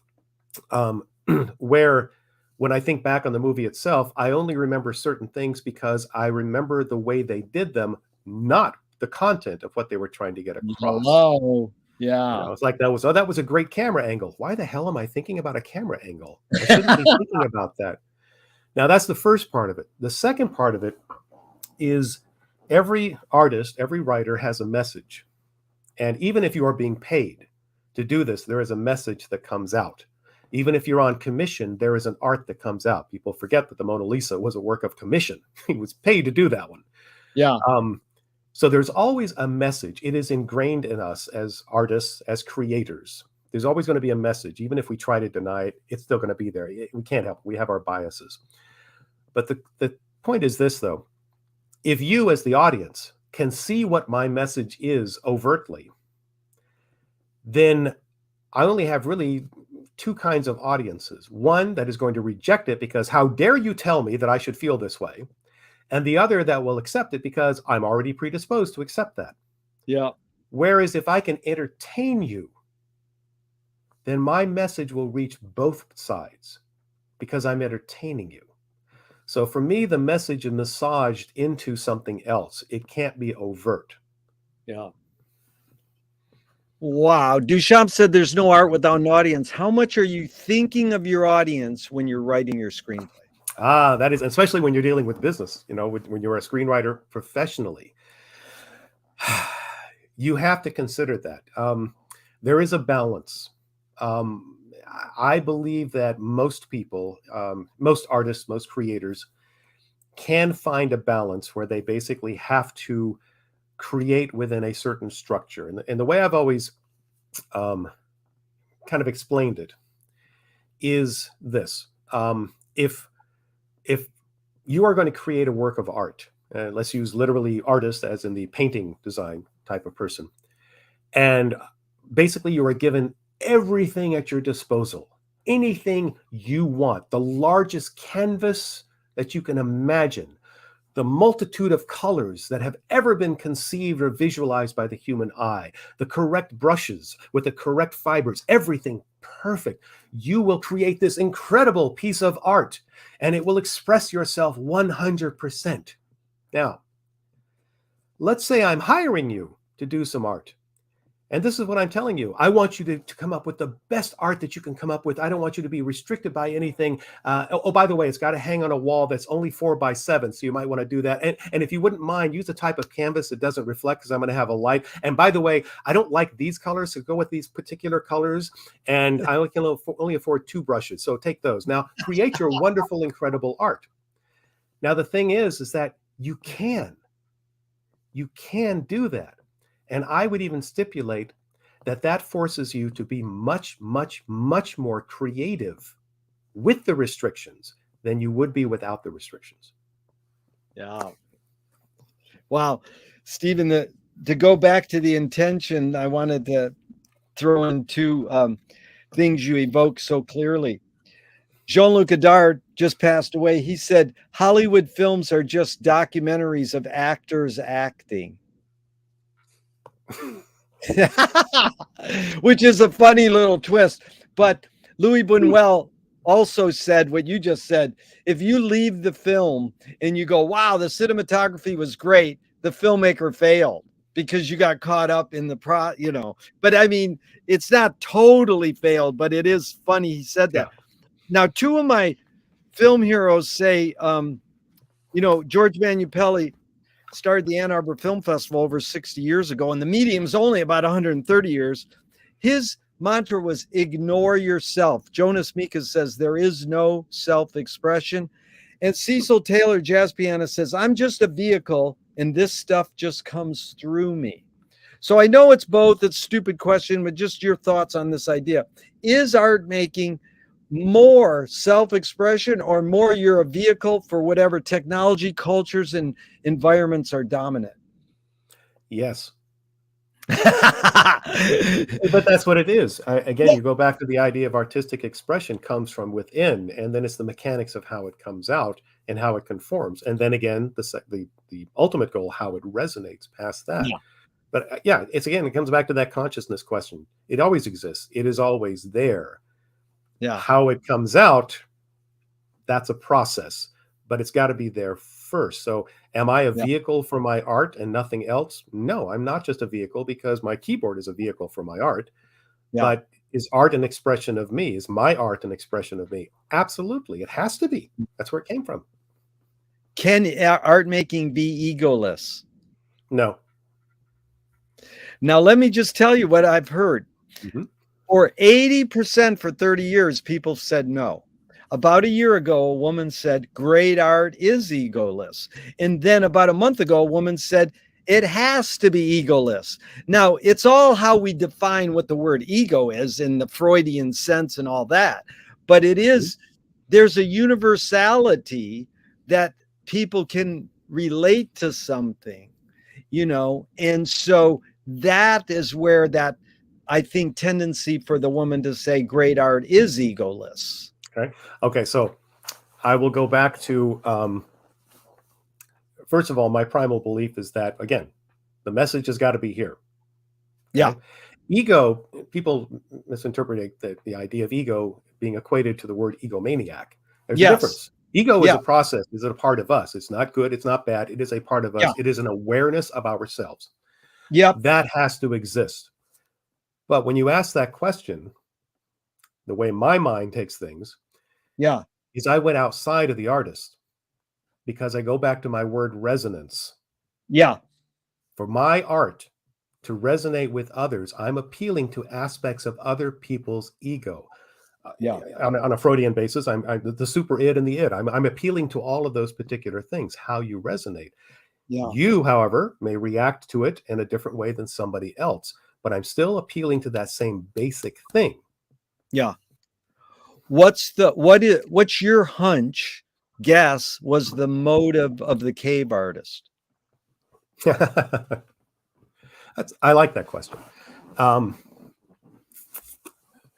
S2: where when I think back on the movie itself, I only remember certain things because I remember the way they did them, not the content of what they were trying to get across.
S1: Hello. Yeah.
S2: It's like that was a great camera angle. Why the hell am I thinking about a camera angle? I shouldn't be thinking about that. Now that's the first part of it. The second part of it is every artist, every writer has a message. And even if you are being paid to do this, there is a message that comes out. Even if you're on commission, there is an art that comes out. People forget that the Mona Lisa was a work of commission. He was paid to do that one.
S1: Yeah.
S2: So there's always a message. It is ingrained in us as artists, as creators. There's always going to be a message. Even if we try to deny it, it's still going to be there. We can't help it. We have our biases. But the point is this, though. If you, as the audience, can see what my message is overtly, then I only have really two kinds of audiences. One that is going to reject it because how dare you tell me that I should feel this way? and the other that will accept it because I'm already predisposed to accept that.
S1: Yeah.
S2: Whereas if I can entertain you, then my message will reach both sides because I'm entertaining you. So for me, the message is massaged into something else. It can't be overt.
S1: Yeah. Wow. Duchamp said there's no art without an audience. How much are you thinking of your audience when you're writing your screenplay?
S2: That is, especially when you're dealing with business, when you're a screenwriter professionally, you have to consider that. There is a balance. I believe that most people, most artists, most creators can find a balance where they basically have to create within a certain structure. And the way I've always kind of explained it is this. If you are going to create a work of art, let's use literally artist as in the painting design type of person, and basically you are given everything at your disposal, anything you want, the largest canvas that you can imagine, the multitude of colors that have ever been conceived or visualized by the human eye, the correct brushes with the correct fibers, everything perfect. You will create this incredible piece of art and it will express yourself 100%. Now, let's say I'm hiring you to do some art. And this is what I'm telling you. I want you to come up with the best art that you can come up with. I don't want you to be restricted by anything. By the way, it's got to hang on a wall that's only 4x7. So you might want to do that. And if you wouldn't mind, use a type of canvas that doesn't reflect because I'm going to have a light. And by the way, I don't like these colors. So go with these particular colors. And I can only afford 2 brushes. So take those. Now, create your wonderful, incredible art. Now, the thing is that you can do that. And I would even stipulate that forces you to be much, much, much more creative with the restrictions than you would be without the restrictions.
S1: Yeah. Wow. Stephen, to go back to the intention, I wanted to throw in 2 things you evoke so clearly. Jean-Luc Godard just passed away. He said, Hollywood films are just documentaries of actors acting. Which is a funny little twist. But Louis Buñuel also said what you just said. If you leave the film and you go, wow, the cinematography was great, the filmmaker failed because you got caught up in the But I mean, it's not totally failed, but it is funny he said that. Yeah. Now, 2 of my film heroes say, George Manupelli started the Ann Arbor Film Festival over 60 years ago, and the medium's only about 130 years. His mantra was ignore yourself. Jonas Mekas says there is no self-expression. And Cecil Taylor, jazz pianist, says, I'm just a vehicle and this stuff just comes through me. So I know it's both. It's a stupid question, but just your thoughts on this idea. Is art making more self-expression or more you're a vehicle for whatever technology, cultures, and environments are dominant?
S2: Yes. But that's what it is. Again, you go back to the idea of artistic expression comes from within, and then it's the mechanics of how it comes out and how it conforms. And then again, the ultimate goal, how it resonates past that. Yeah. But it comes back to that consciousness question. It always exists. It is always there. Yeah. How it comes out, that's a process, but it's got to be there first. So am I a vehicle for my art and nothing else? No, I'm not just a vehicle because my keyboard is a vehicle for my art. Yeah. But is art an expression of me? Is my art an expression of me? Absolutely. It has to be. That's where it came from.
S1: Can art making be egoless?
S2: No.
S1: Now, let me just tell you what I've heard. Mm-hmm. For 80% for 30 years, people said no. About a year ago, a woman said, great art is egoless. And then about a month ago, a woman said, it has to be egoless. Now, it's all how we define what the word ego is in the Freudian sense and all that. But it is, there's a universality that people can relate to something, and so that is where that, I think, tendency for the woman to say great art is egoless.
S2: Okay. So I will go back to first of all, my primal belief is that, again, the message has got to be here.
S1: Yeah.
S2: Okay? Ego, people misinterpret the idea of ego being equated to the word egomaniac. There's a
S1: Yes.
S2: difference. Ego is
S1: Yeah.
S2: a process, is it a part of us? It's not good, it's not bad. It is a part of us.
S1: Yeah.
S2: It is an awareness of ourselves.
S1: Yep.
S2: That has to exist. But when you ask that question, the way my mind takes things
S1: Yeah.
S2: is I went outside of the artist, because I go back to my word resonance.
S1: Yeah.
S2: For my art to resonate with others, I'm appealing to aspects of other people's ego.
S1: Yeah.
S2: On a Freudian basis, I'm the super id and the id. I'm appealing to all of those particular things, how you resonate.
S1: Yeah.
S2: You, however, may react to it in a different way than somebody else, but I'm still appealing to that same basic thing.
S1: Yeah. What's your hunch guess was the motive of the cave artist?
S2: I like that question.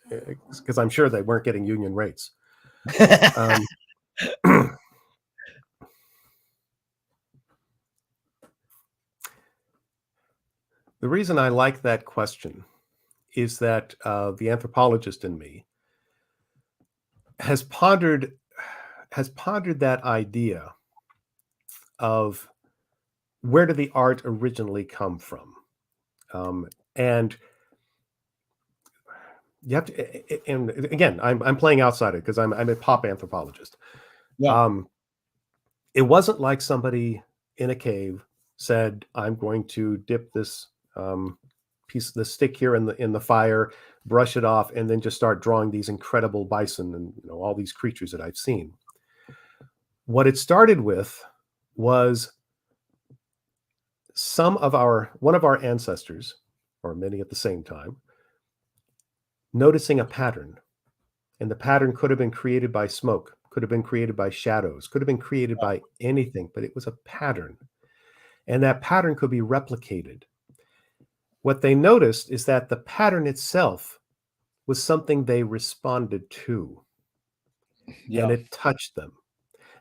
S2: Because I'm sure they weren't getting union rates. The reason I like that question is that the anthropologist in me has pondered that idea of where did the art originally come from, and you have to. And again, I'm playing outside it because I'm a pop anthropologist.
S1: Yeah.
S2: It wasn't like somebody in a cave said, "I'm going to dip this the stick here in the fire, brush it off, and then just start drawing these incredible bison and all these creatures that I've seen." What it started with was one of our ancestors, or many at the same time, noticing a pattern. And the pattern could have been created by smoke, could have been created by shadows, could have been created by anything, but it was a pattern. And that pattern could be replicated. What they noticed is that the pattern itself was something they responded to, and it touched them.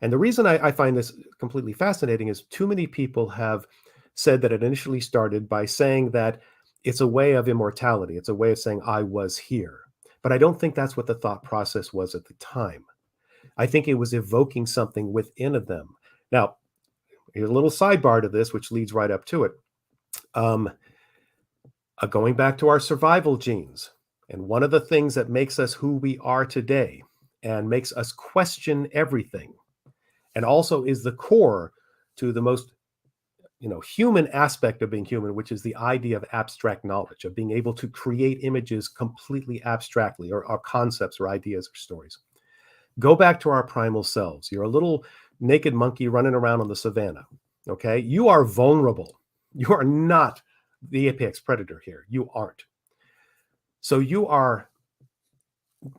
S2: And the reason I find this completely fascinating is too many people have said that it initially started by saying that it's a way of immortality. It's a way of saying, I was here. But I don't think that's what the thought process was at the time. I think it was evoking something within of them. Now, here's a little sidebar to this, which leads right up to it. Going back to our survival genes, and one of the things that makes us who we are today and makes us question everything, and also is the core to the most human aspect of being human, which is the idea of abstract knowledge, of being able to create images completely abstractly, or concepts or ideas or stories. Go back to our primal selves. You're a little naked monkey running around on the savannah. Okay, you are vulnerable. You are not the apex predator here. You aren't. So you are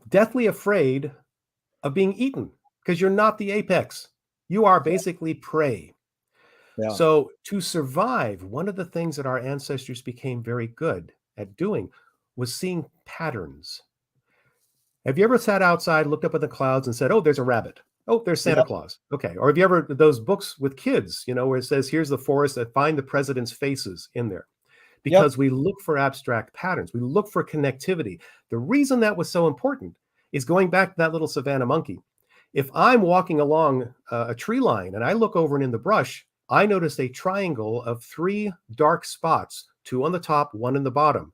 S2: deathly afraid of being eaten because you're not the apex. You are basically prey.
S1: Yeah.
S2: So to survive, one of the things that our ancestors became very good at doing was seeing patterns. Have you ever sat outside, looked up at the clouds and said, oh, there's a rabbit. Oh, there's Santa Claus. Okay. Or have you ever, those books with kids, where it says, here's the forest, that find the president's faces in there. Because we look for abstract patterns. We look for connectivity. The reason that was so important is going back to that little savannah monkey. If I'm walking along a tree line and I look over and in the brush, I notice a triangle of 3 dark spots, 2 on the top, 1 in the bottom.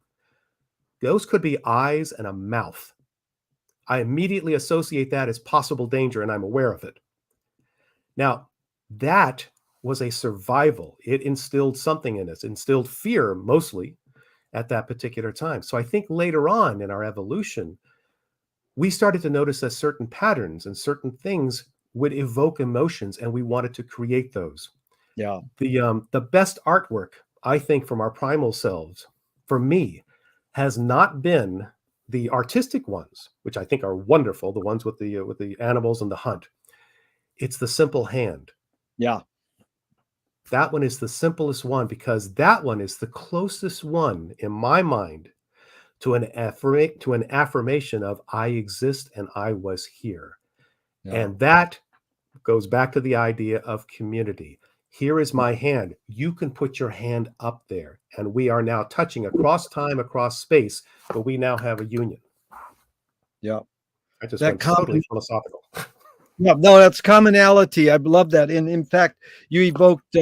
S2: Those could be eyes and a mouth. I immediately associate that as possible danger, and I'm aware of it. Now, that was a survival. It instilled something in us, instilled fear mostly at that particular time. So I think later on in our evolution, we started to notice that certain patterns and certain things would evoke emotions, and we wanted to create those.
S1: Yeah.
S2: The best artwork, I think, from our primal selves, for me, has not been the artistic ones, which I think are wonderful, the ones with the animals and the hunt. It's the simple hand.
S1: Yeah.
S2: That one is the simplest one, because that one is the closest one in my mind to an affirmation of I exist and I was here.
S1: Yeah.
S2: And that goes back to the idea of community. Here is my hand. You can put your hand up there. And we are now touching across time, across space, but we now have a union.
S1: Yeah.
S2: I just
S1: That
S2: went totally philosophical.
S1: Yeah, no, that's commonality. I love that. And in fact, you evoked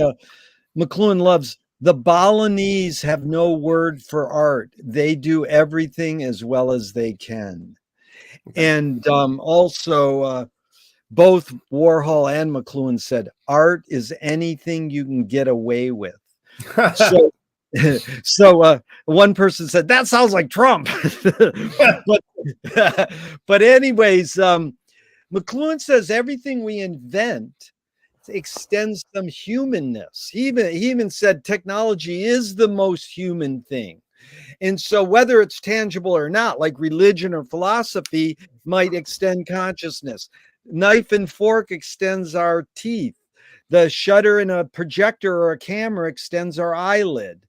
S1: McLuhan loves the Balinese have no word for art. They do everything as well as they can.
S2: Okay.
S1: And also, both Warhol and McLuhan said art is anything you can get away with. So, one person said that sounds like Trump, but anyways, McLuhan says everything we invent extends some humanness. He even said technology is the most human thing. And so whether it's tangible or not, like religion or philosophy might extend consciousness. Knife and fork extends our teeth. The shutter in a projector or a camera extends our eyelid.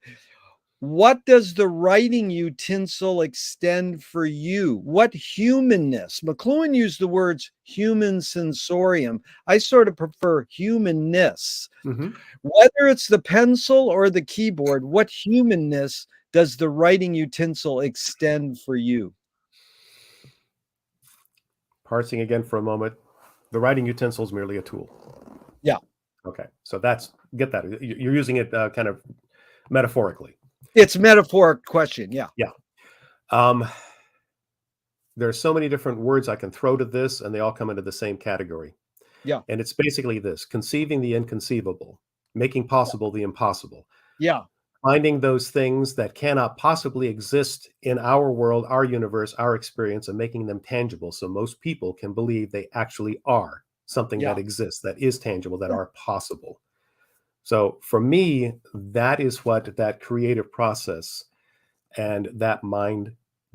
S1: What does the writing utensil extend for you? What humanness? McLuhan used the words human sensorium. I sort of prefer humanness.
S2: Mm-hmm.
S1: Whether it's the pencil or the keyboard, what humanness does the writing utensil extend for you?
S2: Parsing again for a moment. The writing utensil is merely a tool.
S1: Yeah.
S2: Okay. So get that. You're using it kind of metaphorically.
S1: It's a metaphoric question. Yeah.
S2: Yeah. There are so many different words I can throw to this, and they all come into the same category.
S1: Yeah.
S2: And it's basically this: conceiving the inconceivable, making possible the impossible.
S1: Yeah.
S2: Finding those things that cannot possibly exist in our world, our universe, our experience, and making them tangible so most people can believe they actually are something that exists, that is tangible, that are possible. So for me, that is what that creative process and that mind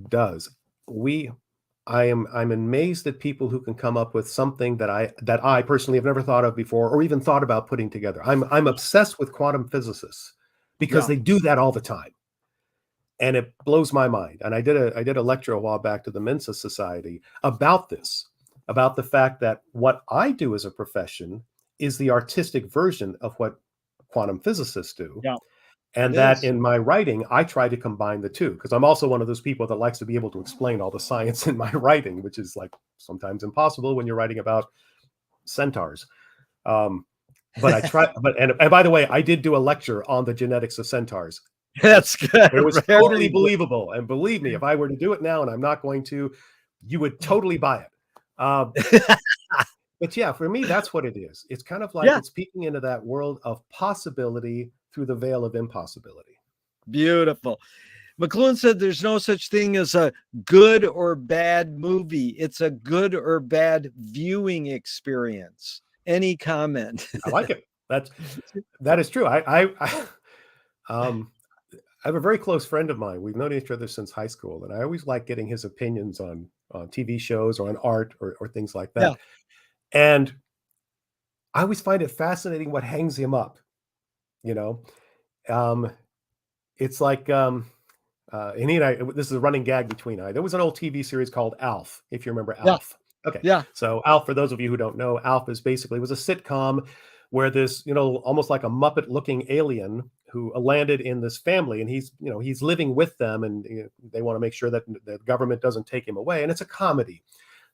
S2: does. I'm amazed at people who can come up with something that I personally have never thought of before, or even thought about putting together. I'm obsessed with quantum physicists because they do that all the time, and it blows my mind. And I did a lecture a while back to the Mensa Society about this, about the fact that what I do as a profession is the artistic version of what quantum physicists do.
S1: Yeah.
S2: And that in my writing, I try to combine the two, because I'm also one of those people that likes to be able to explain all the science in my writing, which is like sometimes impossible when you're writing about centaurs. But I try. And by the way, I did do a lecture on the genetics of centaurs.
S1: That's good.
S2: It was totally believable. And believe me, if I were to do it now, and I'm not going to, you would totally buy it. But yeah, for me, that's what it is. It's kind of like it's peeking into that world of possibility through the veil of impossibility.
S1: Beautiful. McLuhan said there's no such thing as a good or bad movie. It's a good or bad viewing experience. Any comment?
S2: I like it. That is true. I have a very close friend of mine. We've known each other since high school, and I always like getting his opinions on TV shows or on art or things like that. Yeah. And I always find it fascinating what hangs him up. You know, it's like, and he and I, this is a running gag between I. There was an old TV series called Alf, if you remember Alf. Okay. Yeah. So Alf, for those of you who don't know, Alf was a sitcom where this, almost like a Muppet looking alien who landed in this family, and he's living with them, and they want to make sure that the government doesn't take him away. And it's a comedy.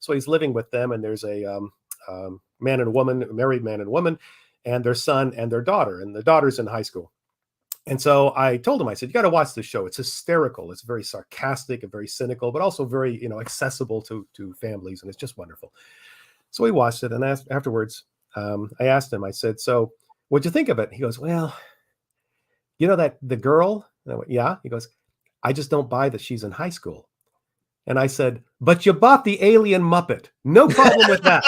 S2: So he's living with them, and there's a man and a woman, a married man and a woman, and their son and their daughter, and the daughter's in high school. And so I told him, I said, you got to watch this show. It's hysterical. It's very sarcastic and very cynical, but also very, accessible to families. And it's just wonderful. So we watched it. And afterwards, I asked him, I said, so what'd you think of it? He goes, well, that the girl? And I went, yeah. He goes, I just don't buy that she's in high school. And I said, but you bought the alien Muppet. No problem with that.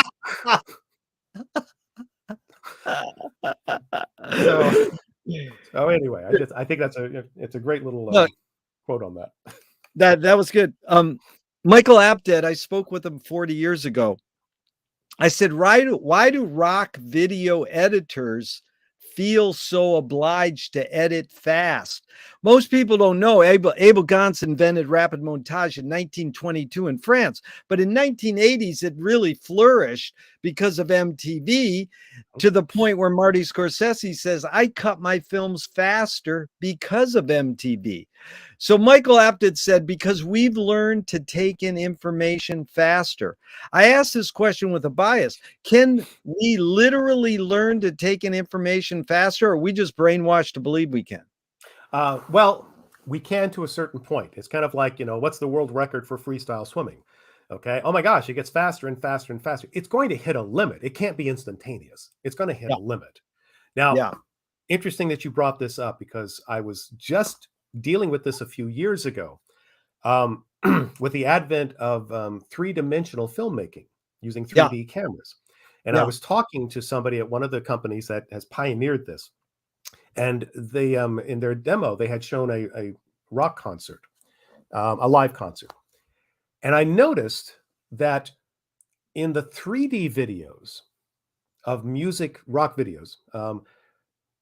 S2: So anyway, I think it's a great little quote on that.
S1: That was good. Michael Apted, I spoke with him 40 years ago. I said, why do rock video editors feel so obliged to edit fast. Most people don't know Abel Gance invented rapid montage in 1922 in France, but in 1980s it really flourished because of MTV, to the point where Marty Scorsese says, I cut my films faster because of MTV. So Michael Apted said, because we've learned to take in information faster. I asked this question with a bias. Can we literally learn to take in information faster, or are we just brainwashed to believe we can?
S2: Well, we can to a certain point. It's kind of like, what's the world record for freestyle swimming? Okay. Oh my gosh, it gets faster and faster and faster. It's going to hit a limit. It can't be instantaneous. It's going to hit
S1: Yeah.
S2: a limit. Now,
S1: Yeah.
S2: interesting that you brought this up, because I was just dealing with this a few years ago, with the advent of three-dimensional filmmaking using 3D cameras. And I
S1: Yeah.
S2: was talking to somebody at one of the companies that has pioneered this. And they, in their demo, they had shown a rock concert, a live concert. And I noticed that in the 3D videos of music, rock videos,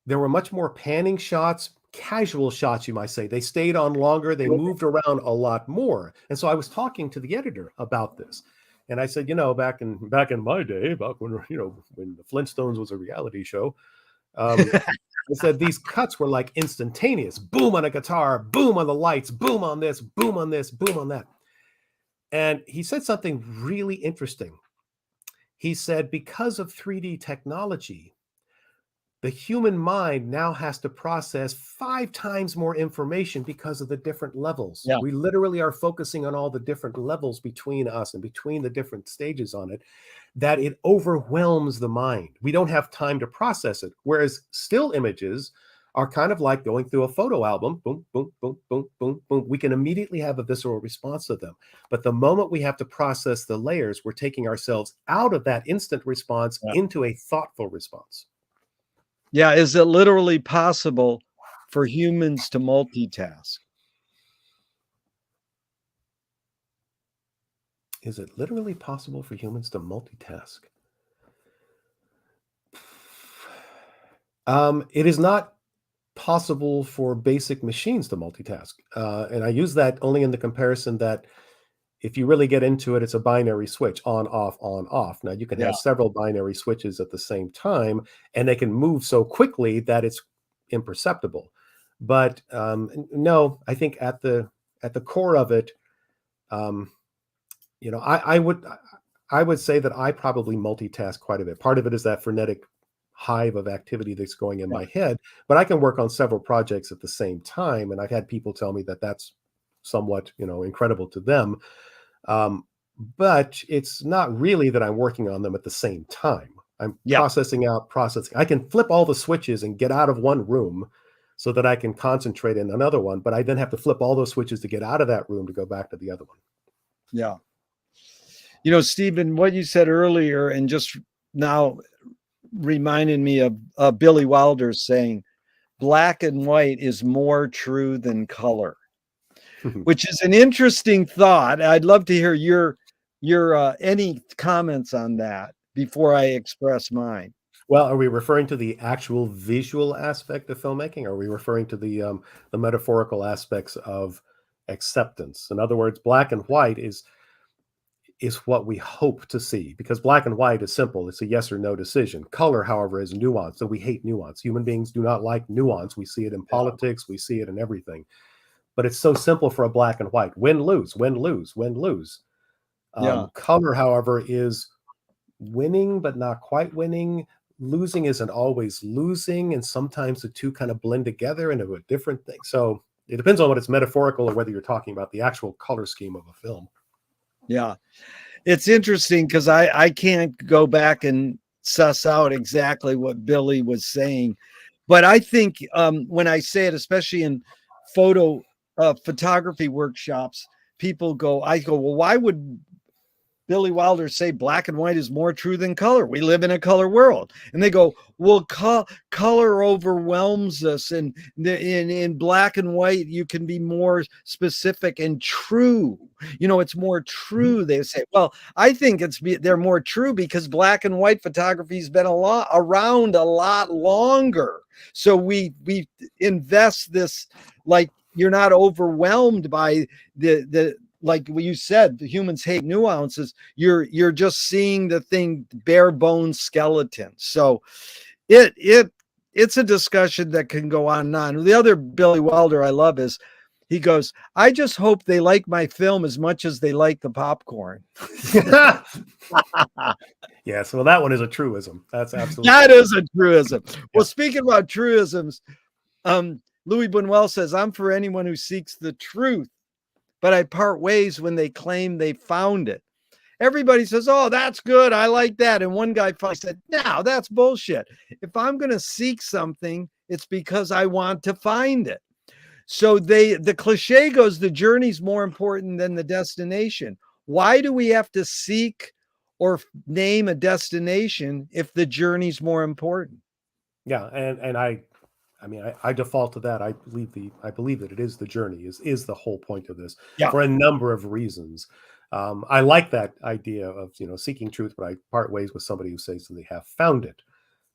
S2: there were much more panning shots, casual shots, you might say. They stayed on longer. They moved around a lot more. And so I was talking to the editor about this. And I said, back in my day, back when, when the Flintstones was a reality show, I said these cuts were like instantaneous. Boom on a guitar, boom on the lights, boom on this, boom on this, boom on that. And he said something really interesting. He said, because of 3D technology, the human mind now has to process 5 times more information because of the different levels.
S1: Yeah.
S2: We literally are focusing on all the different levels between us and between the different stages on it, that it overwhelms the mind. We don't have time to process it. Whereas still images are kind of like going through a photo album. Boom, boom, boom, boom, boom, boom. We can immediately have a visceral response to them. But the moment we have to process the layers, we're taking ourselves out of that instant response into a thoughtful response.
S1: Yeah. Is it literally possible for humans to multitask?
S2: Is it literally possible for humans to multitask? It is not possible for basic machines to multitask. And I use that only in the comparison that if you really get into it, it's a binary switch, on, off, on, off. Now, you can have several binary switches at the same time, and they can move so quickly that it's imperceptible. But no, I think at the core of it, I would say that I probably multitask quite a bit. Part of it is that frenetic hive of activity that's going in my head, but I can work on several projects at the same time. And I've had people tell me that that's somewhat, incredible to them. But it's not really that I'm working on them at the same time. I'm processing. I can flip all the switches and get out of one room so that I can concentrate in another one, but I then have to flip all those switches to get out of that room to go back to the other one.
S1: Yeah. Stephen, what you said earlier, and just now reminded me of Billy Wilder saying, black and white is more true than color, which is an interesting thought. I'd love to hear your any comments on that before I express mine.
S2: Well, are we referring to the actual visual aspect of filmmaking? Or are we referring to the metaphorical aspects of acceptance? In other words, black and white is what we hope to see, because black and white is simple. It's a yes or no decision. Color, however, is nuance, and we hate nuance. Human beings do not like nuance. We see it in politics. We see it in everything. But it's so simple for a black and white. Win, lose, win, lose, win, lose. Color, however, is winning, but not quite winning. Losing isn't always losing, and sometimes the two kind of blend together into a different thing. So it depends on what it's metaphorical or whether you're talking about the actual color scheme of a film.
S1: Yeah. It's interesting because I can't go back and suss out exactly what Billy was saying. But I think when I say it, especially in photography workshops, I go, well, why would Billy Wilder say black and white is more true than color. We live in a color world. And they go, well, color overwhelms us. And in black and white, you can be more specific and true. It's more true. They say, well, I think they're more true because black and white photography has been around a lot longer. So we invest this, like, you're not overwhelmed by the like you said, the humans hate nuances. You're just seeing the thing bare bones skeleton. So it's a discussion that can go on and on. The other Billy Wilder I love is, he goes, I just hope they like my film as much as they like the popcorn.
S2: Yes, well, that one is a truism. That's absolutely,
S1: that is a truism. Yeah. Well, speaking about truisms, Louis Buñuel says, I'm for anyone who seeks the truth, but I part ways when they claim they found it. Everybody says, oh, that's good, I like that. And one guy finally said, no, that's bullshit. If I'm going to seek something, it's because I want to find it. So the cliche goes, the journey's more important than the destination. Why do we have to seek or name a destination if the journey's more important?
S2: Yeah, and I default to that. I believe that it is the journey is the whole point of this, for a number of reasons. I like that idea of seeking truth, but I part ways with somebody who says that they have found it.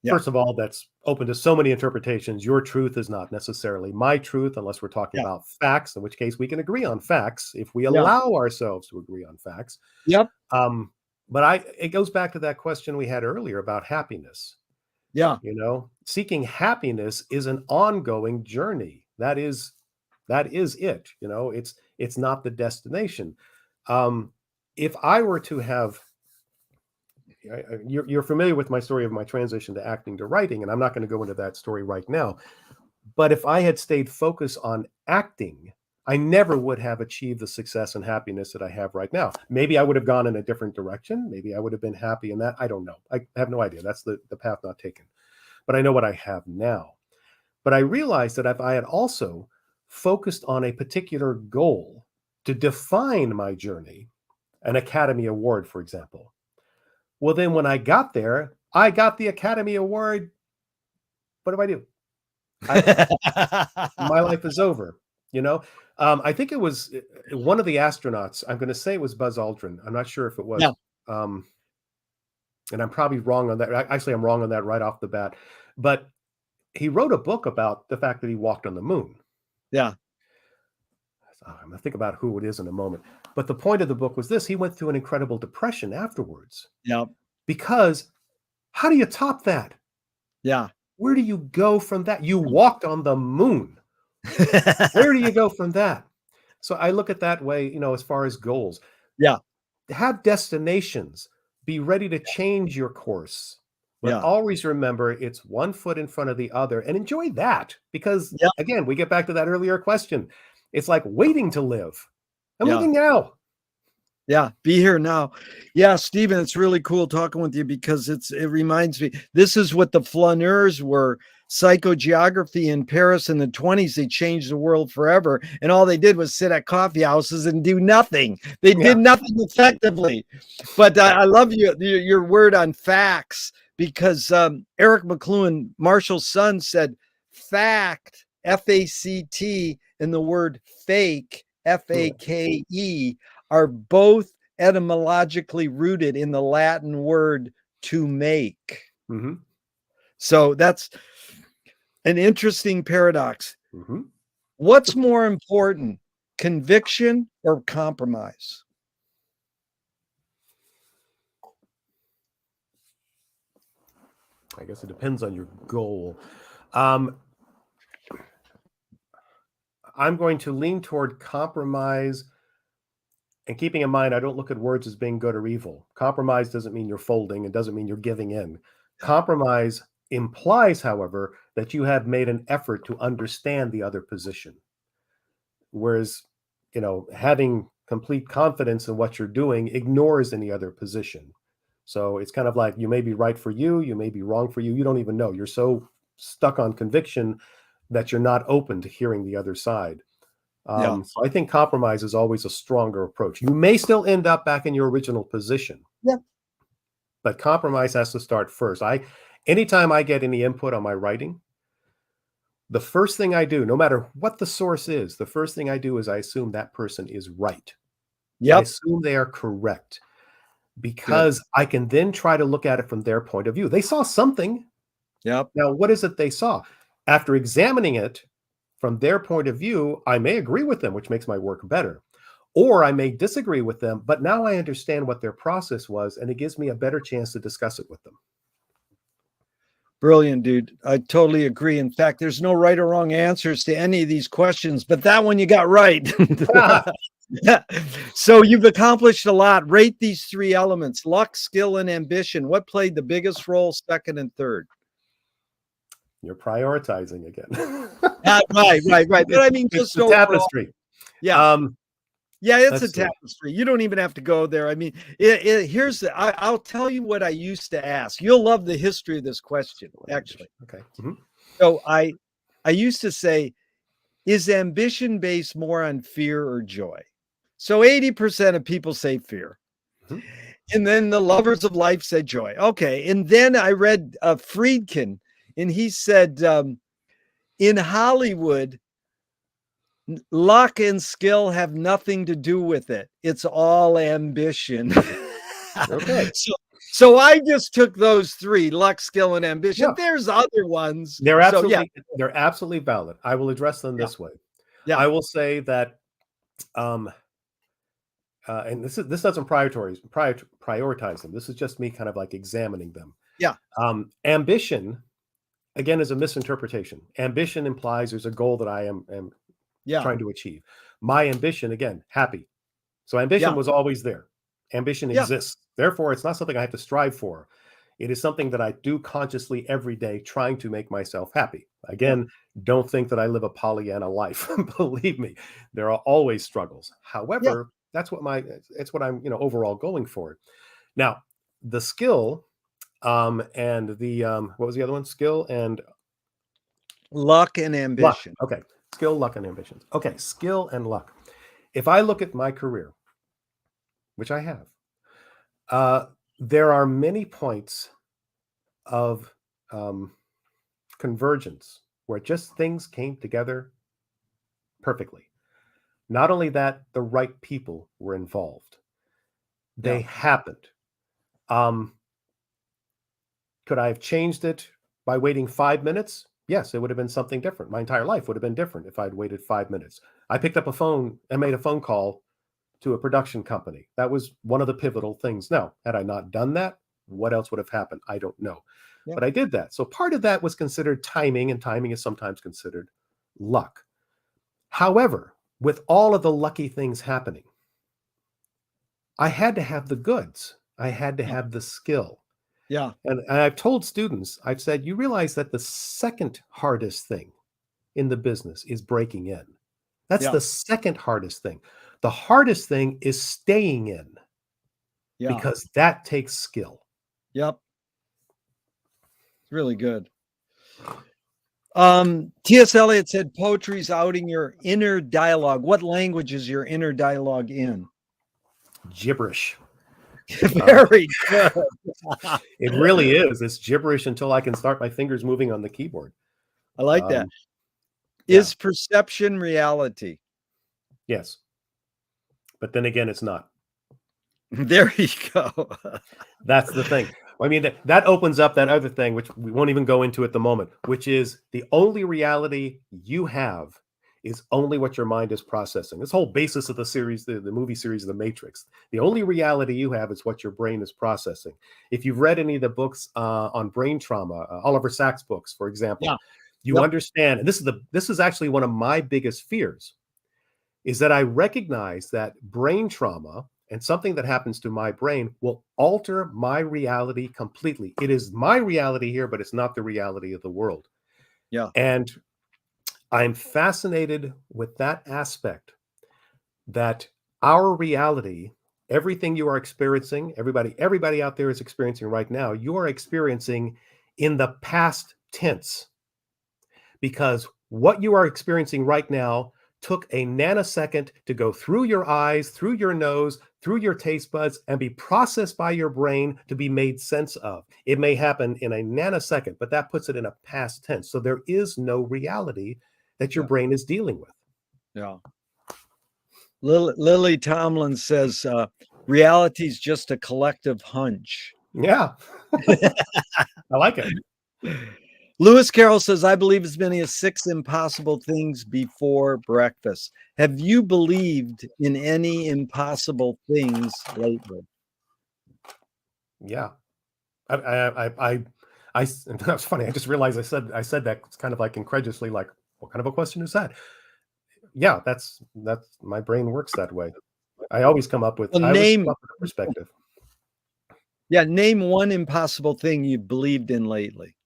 S2: Yeah. First of all, that's open to so many interpretations. Your truth is not necessarily my truth, unless we're talking about facts, in which case we can agree on facts if we allow ourselves to agree on facts.
S1: Yep.
S2: But it goes back to that question we had earlier about happiness.
S1: Yeah.
S2: Seeking happiness is an ongoing journey. That is it. It's not the destination. If I were to have, you're familiar with my story of my transition to acting to writing, and I'm not going to go into that story right now. But if I had stayed focused on acting, I never would have achieved the success and happiness that I have right now. Maybe I would have gone in a different direction. Maybe I would have been happy in that. I don't know. I have no idea. That's the path not taken. But I know what I have now. But I realized that if I had also focused on a particular goal to define my journey, an Academy Award, for example, well, then when I got there, I got the Academy Award. What do I do? My life is over. I think it was one of the astronauts. I'm going to say it was Buzz Aldrin. I'm not sure if it was. Yeah. And I'm probably wrong on that. Actually, I'm wrong on that right off the bat. But he wrote a book about the fact that he walked on the moon.
S1: Yeah.
S2: I'm going to think about who it is in a moment. But the point of the book was this. He went through an incredible depression afterwards.
S1: Yeah.
S2: Because how do you top that?
S1: Yeah.
S2: Where do you go from that? You walked on the moon. Where do you go from that? So I look at that way, as far as goals.
S1: Yeah.
S2: Have destinations. Be ready to change your course. But always remember, it's one foot in front of the other, and enjoy that. Because, again, we get back to that earlier question. It's like waiting to live. I'm living now.
S1: Yeah, be here now. Yeah, Stephen, it's really cool talking with you because it reminds me, this is what the flaneurs were. Psychogeography in Paris in the 1920s, they changed the world forever. And all they did was sit at coffee houses and do nothing. They did nothing effectively. But I love your word on facts, because Eric McLuhan, Marshall's son, said fact, F-A-C-T, and the word fake, F-A-K-E, are both etymologically rooted in the Latin word to make.
S2: Mm-hmm.
S1: So that's an interesting paradox.
S2: Mm-hmm.
S1: What's more important, conviction or compromise?
S2: I guess it depends on your goal. I'm going to lean toward compromise, and keeping in mind, I don't look at words as being good or evil. Compromise doesn't mean you're folding. It doesn't mean you're giving in. Compromise implies, however, that you have made an effort to understand the other position. Whereas, having complete confidence in what you're doing ignores any other position. So it's kind of like, you may be right for you, you may be wrong for you. You don't even know. You're so stuck on conviction that you're not open to hearing the other side.
S1: Yeah.
S2: So I think compromise is always a stronger approach. You may still end up back in your original position,
S1: Yeah.
S2: but compromise has to start first. Anytime I get any input on my writing, the first thing I do, no matter what the source is, the first thing I do is I assume that person is right. I
S1: Yep.
S2: assume they are correct,
S1: Good.
S2: because I can then try to look at it from their point of view. They saw something.
S1: Yep.
S2: Now, what is it they saw? After examining it from their point of view, I may agree with them, which makes my work better. Or I may disagree with them, but now I understand what their process was, and it gives me a better chance to discuss it with them.
S1: Brilliant, dude. I totally agree. In fact, there's no right or wrong answers to any of these questions, but that one you got right. So you've accomplished a lot. Rate these three elements: luck, skill, and ambition. What played the biggest role, second and third?
S2: You're prioritizing again.
S1: Right. But I mean,
S2: It's
S1: just
S2: the
S1: overall.
S2: tapestry.
S1: Yeah. Yeah, it's a
S2: Let's see.
S1: tapestry. You don't even have to go there. I mean, I'll tell you what I used to ask. You'll love the history of this question, actually.
S2: Okay.
S1: So I used to say, is ambition based more on fear or joy? So 80% of people say fear.
S2: Mhm.
S1: And then the lovers of life said joy. Okay. And then I read Friedkin, and he said, in Hollywood, luck and skill have nothing to do with it. It's all ambition.
S2: Okay.
S1: So I just took those three: luck, skill, and ambition.
S2: Yeah.
S1: There's other ones.
S2: They're
S1: So yeah.
S2: absolutely valid. I will address them
S1: Yeah.
S2: this way.
S1: Yeah.
S2: I will say that, and this doesn't prioritize them. This is just me kind of like examining them.
S1: Yeah.
S2: Ambition, again, is a misinterpretation. Ambition implies there's a goal that I am
S1: Yeah.
S2: trying to achieve. My ambition, again, happy. So ambition
S1: Yeah.
S2: was always there. Ambition
S1: Yeah.
S2: exists. Therefore, it's not something I have to strive for. It is something that I do consciously every day, trying to make myself happy. Again, don't think that I live a Pollyanna life. Believe me, there are always struggles.
S1: Yeah.
S2: However, it's what I'm, overall going for. Now, the skill, and the what was the other one? Skill and
S1: Luck and
S2: luck.
S1: ambition.
S2: Okay, skill, luck, and ambitions. Okay, skill and luck. If I look at my career, which I have, there are many points of convergence where just things came together perfectly. Not only that, the right people were involved. They
S1: Yeah.
S2: happened. Could I have changed it by waiting 5 minutes? Yes, it would have been something different. My entire life would have been different if I'd waited 5 minutes. I picked up a phone and made a phone call to a production company. That was one of the pivotal things. Now, had I not done that, what else would have happened? I don't know.
S1: Yeah.
S2: But I did that. So part of that was considered timing, and timing is sometimes considered luck. However, with all of the lucky things happening, I had to have the goods. I had to have the skill.
S1: Yeah.
S2: And I've told students, I've said, you realize that the second hardest thing in the business is breaking in. That's
S1: Yeah.
S2: the second hardest thing. The hardest thing is staying in,
S1: Yeah.
S2: because that takes skill.
S1: Yep. It's really good. T.S. Eliot said poetry's outing your inner dialogue. What language is your inner dialogue in?
S2: Gibberish.
S1: Very good.
S2: It really is. It's gibberish until I can start my fingers moving on the keyboard.
S1: I like that.
S2: Yeah.
S1: Is perception reality?
S2: Yes. But then again, it's not.
S1: There you go.
S2: That's the thing. I mean, that opens up that other thing, which we won't even go into at the moment, which is the only reality you have is only what your mind is processing. This whole basis of the series, the movie series, The Matrix, the only reality you have is what your brain is processing. If you've read any of the books on brain trauma, Oliver Sacks books, for example,
S1: Yeah.
S2: you understand, and this is actually one of my biggest fears, is that I recognize that brain trauma and something that happens to my brain will alter my reality completely. It is my reality here, but it's not the reality of the world.
S1: Yeah.
S2: And I'm fascinated with that aspect, that our reality, everything you are experiencing, everybody out there is experiencing right now, you are experiencing in the past tense. Because what you are experiencing right now took a nanosecond to go through your eyes, through your nose, through your taste buds, and be processed by your brain to be made sense of. It may happen in a nanosecond, but that puts it in a past tense. So there is no reality that your brain is dealing with.
S1: Yeah. Lily Tomlin says, reality is just a collective hunch.
S2: Yeah. I like it.
S1: Lewis Carroll says, I believe as many as 6 impossible things before breakfast. Have you believed in any impossible things lately?
S2: Yeah. That's funny. I just realized I said that kind of like incredulously, like, what kind of a question is that? Yeah, that's my brain works that way. I always come up with,
S1: Well,
S2: I always come up with a perspective.
S1: Yeah, name one impossible thing you believed in lately.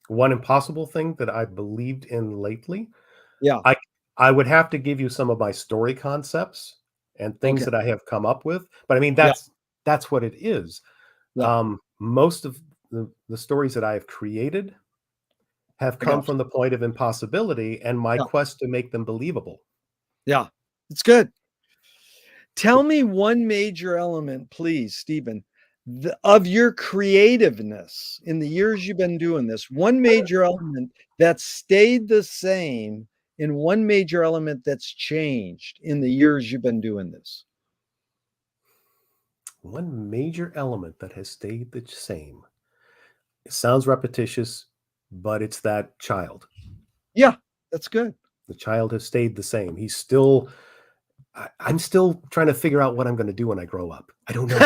S2: One impossible thing that I believed in lately.
S1: Yeah.
S2: I would have to give you some of my story concepts and things that I have come up with. But I mean, that's what it is.
S1: Yeah.
S2: Most of the stories that I have created have come from the point of impossibility and my quest to make them believable.
S1: Yeah, it's good. Tell me one major element, please, Stephen, of your creativeness in the years you've been doing this. One major element that stayed the same and one major element that's changed in the years you've been doing this.
S2: One major element that has stayed the same. It sounds repetitious, but it's that child.
S1: Yeah, that's good.
S2: The child has stayed the same. He's still, I'm still trying to figure out what I'm going to do when I grow up. I don't know.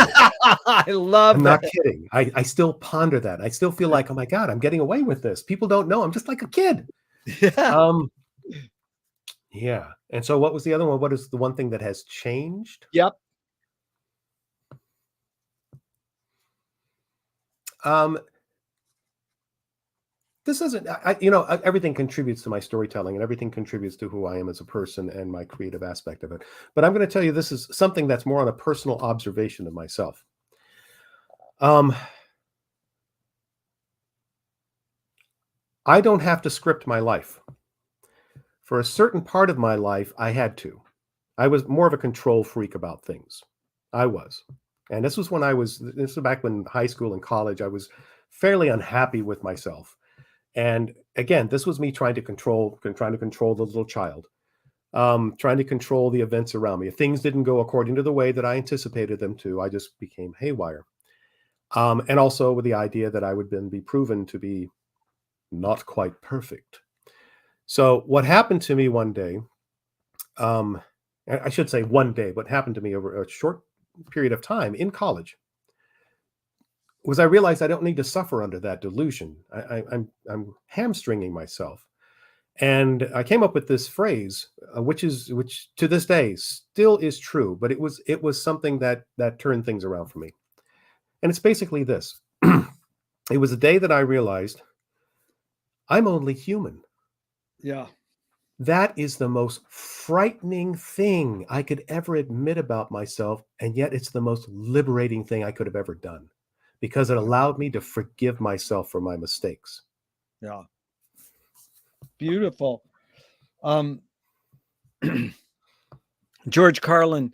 S1: I love
S2: I'm
S1: that.
S2: not kidding. I still ponder that. I still feel like, oh my God, I'm getting away with this. People don't know. I'm just like a kid.
S1: Yeah.
S2: Yeah. And so what was the other one? What is the one thing that has changed?
S1: Yep.
S2: This isn't, everything contributes to my storytelling and everything contributes to who I am as a person and my creative aspect of it. But I'm going to tell you, this is something that's more on a personal observation of myself. I don't have to script my life. For a certain part of my life, I had to. I was more of a control freak about things. I was. And this was back when high school and college, I was fairly unhappy with myself. And again, this was me trying to control the little child, trying to control the events around me. If things didn't go according to the way that I anticipated them to, I just became haywire. And also with the idea that I would then be proven to be not quite perfect. So what happened to me one day, I should say one day, what happened to me over a short period of time in college, was I realized I don't need to suffer under that delusion. I'm hamstringing myself. And I came up with this phrase, which to this day still is true, but it was something that turned things around for me. And it's basically this. It was the day that I realized I'm only human.
S1: Yeah.
S2: That is the most frightening thing I could ever admit about myself. And yet it's the most liberating thing I could have ever done, because it allowed me to forgive myself for my mistakes.
S1: Yeah. Beautiful. George Carlin,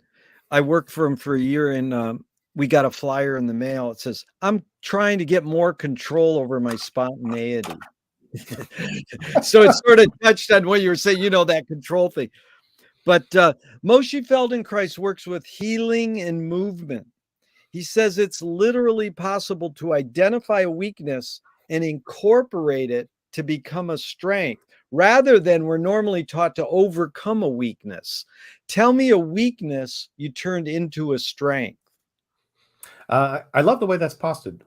S1: I worked for him for a year, and we got a flyer in the mail. It says, I'm trying to get more control over my spontaneity. So it sort of touched on what you were saying, that control thing. But Moshe Feldenkrais works with healing and movement. He says it's literally possible to identify a weakness and incorporate it to become a strength, rather than we're normally taught to overcome a weakness. Tell me a weakness you turned into a strength.
S2: I love the way that's posited.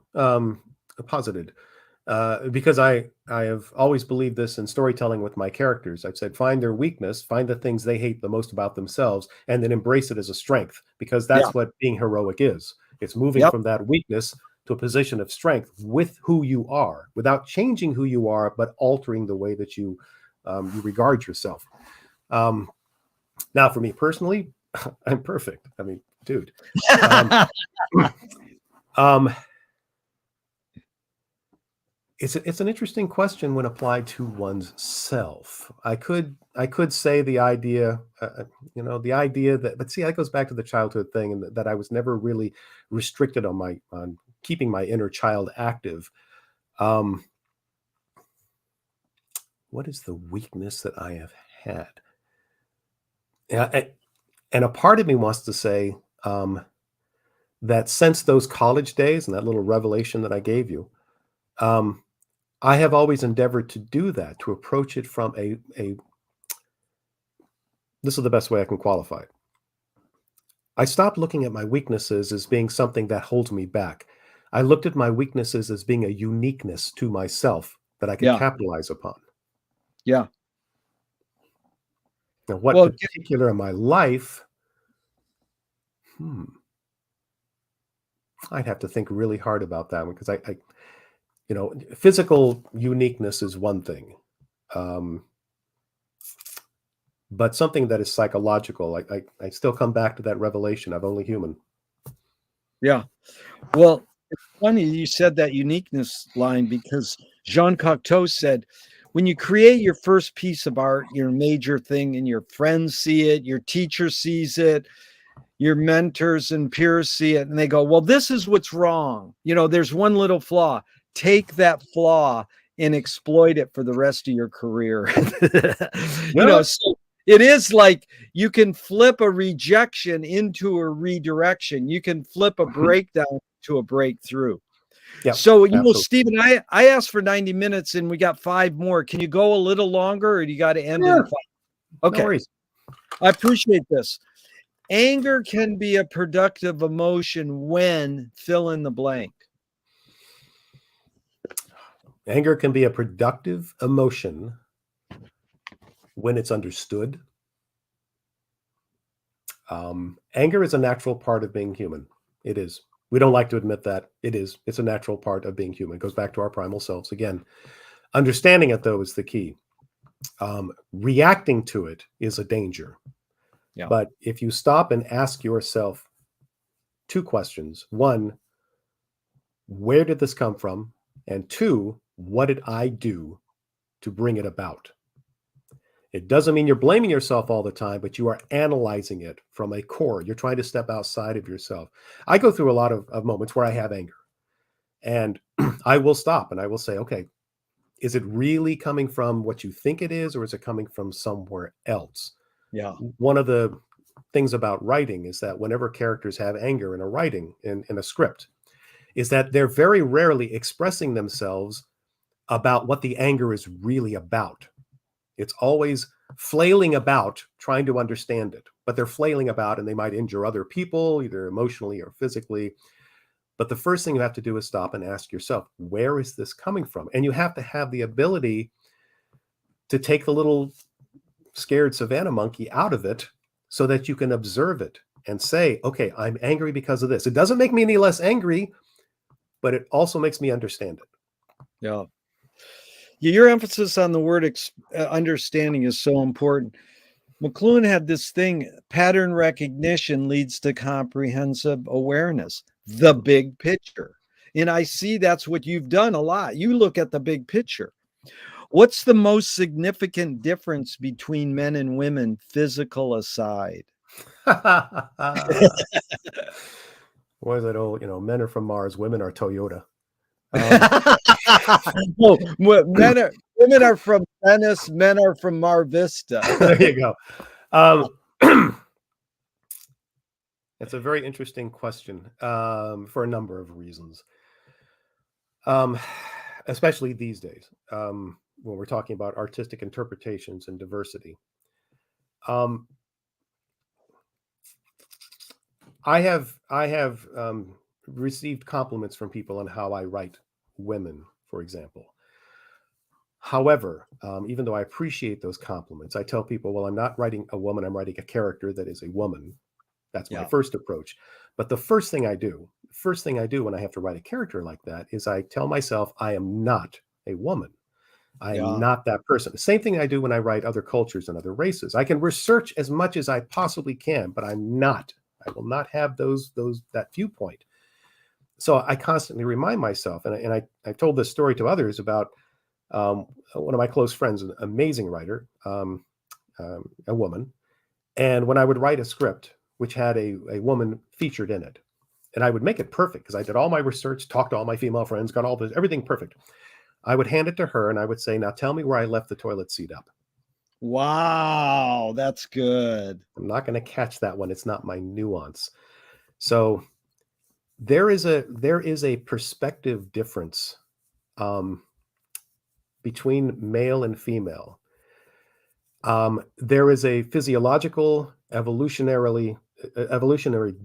S2: Because I have always believed this in storytelling with my characters. I've said, find their weakness, find the things they hate the most about themselves, and then embrace it as a strength, because that's what being heroic is. It's moving from that weakness to a position of strength with who you are, without changing who you are, but altering the way that you regard yourself. Now, for me personally, I'm perfect. I mean, dude. It's an interesting question when applied to one's self. I could say the idea, the idea that, but see, that goes back to the childhood thing, and that I was never really restricted on keeping my inner child active. Um, what is the weakness that I have had? And a part of me wants to say that since those college days and that little revelation that I gave you, um, I have always endeavored to do that, to approach it from a this is the best way I can qualify it. I stopped looking at my weaknesses as being something that holds me back. I looked at my weaknesses as being a uniqueness to myself that I could
S1: Yeah.
S2: capitalize upon.
S1: Yeah.
S2: Now, what
S1: Well,
S2: particular in my life? I'd have to think really hard about that one, because physical uniqueness is one thing. But something that is psychological, I still come back to that revelation of only human.
S1: yeah. Well, it's funny you said that uniqueness line, because Jean Cocteau said, when you create your first piece of art, your major thing, and your friends see it, your teacher sees it, your mentors and peers see it, and they go, well, this is what's wrong. There's one little flaw. Take that flaw and exploit it for the rest of your career. So it is like you can flip a rejection into a redirection. You can flip a breakdown to a breakthrough.
S2: Yeah.
S1: So,
S2: absolutely.
S1: Stephen, I asked for 90 minutes and we got 5 more. Can you go a little longer, or do you got to end in 5? Okay.
S2: No worries.
S1: I appreciate this. Anger can be a productive emotion when fill in the blank.
S2: Anger can be a productive emotion when it's understood. Anger is a natural part of being human. It is. We don't like to admit that. It is. It's a natural part of being human. It goes back to our primal selves again. Understanding it, though, is the key. Reacting to it is a danger.
S1: Yeah.
S2: But if you stop and ask yourself 2 questions: 1, where did this come from? And 2, what did I do to bring it about? It doesn't mean you're blaming yourself all the time, but you are analyzing it from a core. You're trying to step outside of yourself. I go through a lot of moments where I have anger, and I will stop and I will say, okay, is it really coming from what you think it is, or is it coming from somewhere else?
S1: Yeah.
S2: One of the things about writing is that whenever characters have anger in a writing, in a script, is that they're very rarely expressing themselves about what the anger is really about. It's always flailing about trying to understand it, but they're flailing about and they might injure other people, either emotionally or physically. But the first thing you have to do is stop and ask yourself, where is this coming from? And you have to have the ability to take the little scared Savannah monkey out of it so that you can observe it and say, okay, I'm angry because of this. It doesn't make me any less angry, but it also makes me understand it.
S1: Yeah. Your emphasis on the word understanding is so important. McLuhan had this thing: pattern recognition leads to comprehensive awareness, the big picture. And I see that's what you've done a lot. You look at the big picture. What's the most significant difference between men and women, physical aside?
S2: What is it? Oh, men are from Mars, women are Toyota.
S1: No, women are from Venice, men are from Mar Vista.
S2: There you go. It's a very interesting question, for a number of reasons. Especially these days, when we're talking about artistic interpretations and diversity. I have received compliments from people on how I write women, for example. However, even though I appreciate those compliments, I tell people, well, I'm not writing a woman, I'm writing a character that is a woman. That's my first approach. But the first thing I do when I have to write a character like that is I tell myself I am not a woman. I am not that person. The same thing I do when I write other cultures and other races. I can research as much as I possibly can, but I'm not. I will not have that viewpoint. So I constantly remind myself, and I've told this story to others about one of my close friends, an amazing writer, a woman. And when I would write a script which had a woman featured in it, and I would make it perfect because I did all my research, talked to all my female friends, got all this, everything perfect. I would hand it to her and I would say, now tell me where I left the toilet seat up.
S1: Wow, that's good.
S2: I'm not going to catch that one. It's not my nuance. So there is a perspective difference between male and female. There is a physiological evolutionary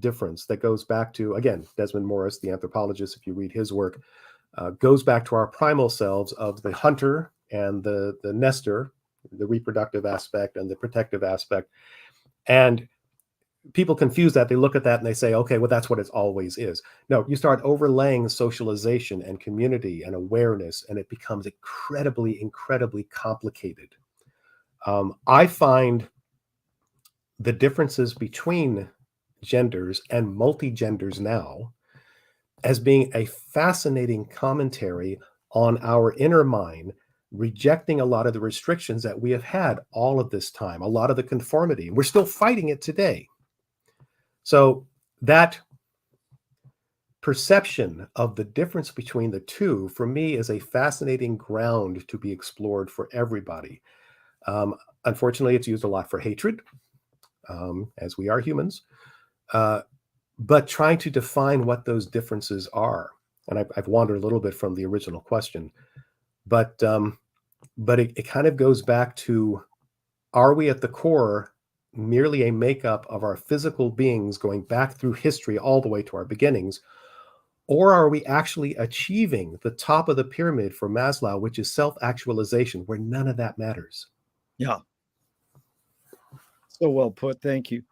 S2: difference that goes back to, again, Desmond Morris, the anthropologist, if you read his work, goes back to our primal selves of the hunter and the nester, the reproductive aspect and the protective aspect. And people confuse that. They look at that and they say, okay, well, that's what it always is. No, you start overlaying socialization and community and awareness, and it becomes incredibly, incredibly complicated. I find the differences between genders and multi-genders now as being a fascinating commentary on our inner mind, rejecting a lot of the restrictions that we have had all of this time, a lot of the conformity. We're still fighting it today. So that perception of the difference between the two, for me, is a fascinating ground to be explored for everybody. Unfortunately, it's used a lot for hatred, as we are humans, but trying to define what those differences are. And I've wandered a little bit from the original question, but it kind of goes back to, are we at the core merely a makeup of our physical beings going back through history all the way to our beginnings? Or are we actually achieving the top of the pyramid for Maslow, which is self-actualization, where none of that matters?
S1: Yeah. So well put. Thank you.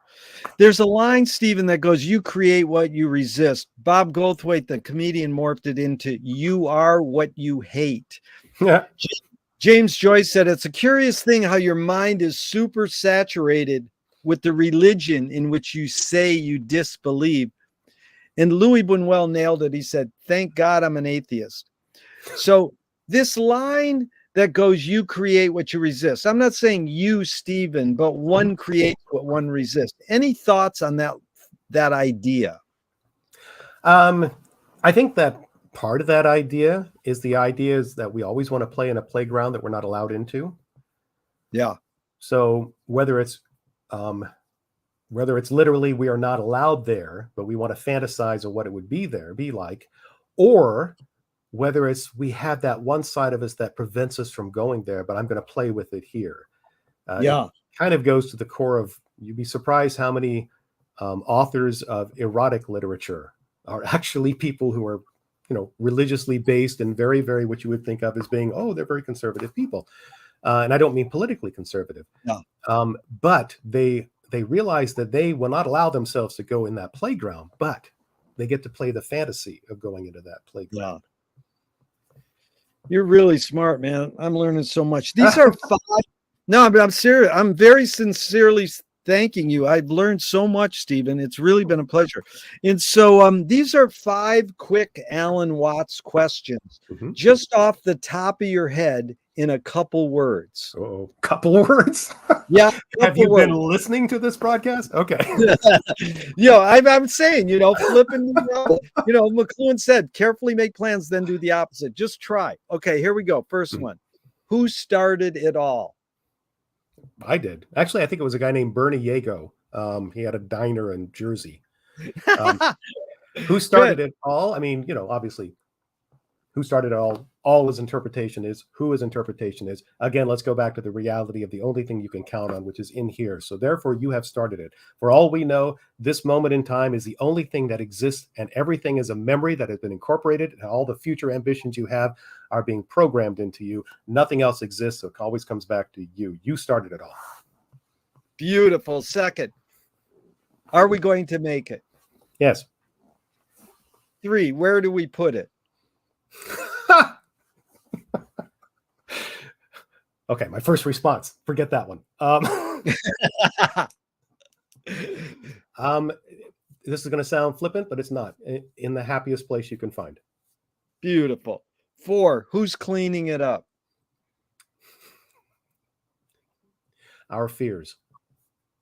S1: There's a line, Stephen, that goes, you create what you resist. Bob Goldthwait, the comedian, morphed it into, you are what you hate.
S2: Yeah.
S1: James Joyce said, it's a curious thing how your mind is super saturated with the religion in which you say you disbelieve. And Louis Buñuel nailed it. He said, thank God I'm an atheist. So this line that goes, you create what you resist. I'm not saying you, Stephen, but one creates what one resists. Any thoughts on that idea?
S2: I think that part of that idea is that we always want to play in a playground that we're not allowed into.
S1: Yeah.
S2: So whether it's literally we are not allowed there, but we want to fantasize of what it would be like, or whether it's we have that one side of us that prevents us from going there, but I'm going to play with it here.
S1: Yeah.
S2: It kind of goes to the core of, you'd be surprised how many authors of erotic literature are actually people who are, religiously based and very, very what you would think of as being, they're very conservative people. And I don't mean politically conservative.
S1: No.
S2: But they realize that they will not allow themselves to go in that playground, but they get to play the fantasy of going into that playground.
S1: Yeah. You're really smart, man. I'm learning so much. These are 5. No, but I'm serious. I'm very sincerely thanking you. I've learned so much, Stephen. It's really been a pleasure. And so these are 5 quick Alan Watts questions, just off the top of your head in a couple words.
S2: Oh, couple words?
S1: Yeah.
S2: Have you been listening to this broadcast? Okay.
S1: I'm saying, flipping, McLuhan said, carefully make plans, then do the opposite. Just try. Okay, here we go. First one. Who started it all?
S2: I did. Actually, I think it was a guy named Bernie Yago. He had a diner in Jersey. Who started it all? I mean, obviously, who started it all? All his interpretation is who his interpretation is. Again, let's go back to the reality of the only thing you can count on, which is in here. So therefore, you have started it. For all we know, this moment in time is the only thing that exists, and everything is a memory that has been incorporated, and all the future ambitions you have are being programmed into you. Nothing else exists, so it always comes back to you. You started it all.
S1: Beautiful. Second, are we going to make it?
S2: Yes.
S1: 3, where do we put it?
S2: Okay, my first response. Forget that one. this is going to sound flippant, but it's not. In the happiest place you can find.
S1: Beautiful. 4, who's cleaning it up?
S2: Our fears.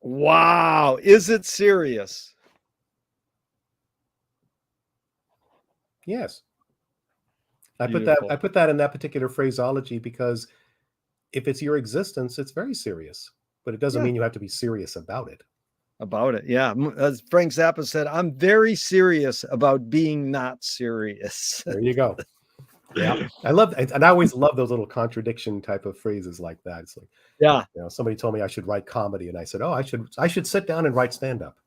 S1: Wow. Is it serious?
S2: Yes. I
S1: Beautiful.
S2: put that in that particular phraseology because if it's your existence, it's very serious, but it doesn't mean you have to be serious about it.
S1: About it. Yeah. As Frank Zappa said, I'm very serious about being not serious.
S2: There you go. Yeah. I always love those little contradiction type of phrases like that. It's like,
S1: Yeah.
S2: Somebody told me I should write comedy, and I said, oh, I should sit down and write stand-up,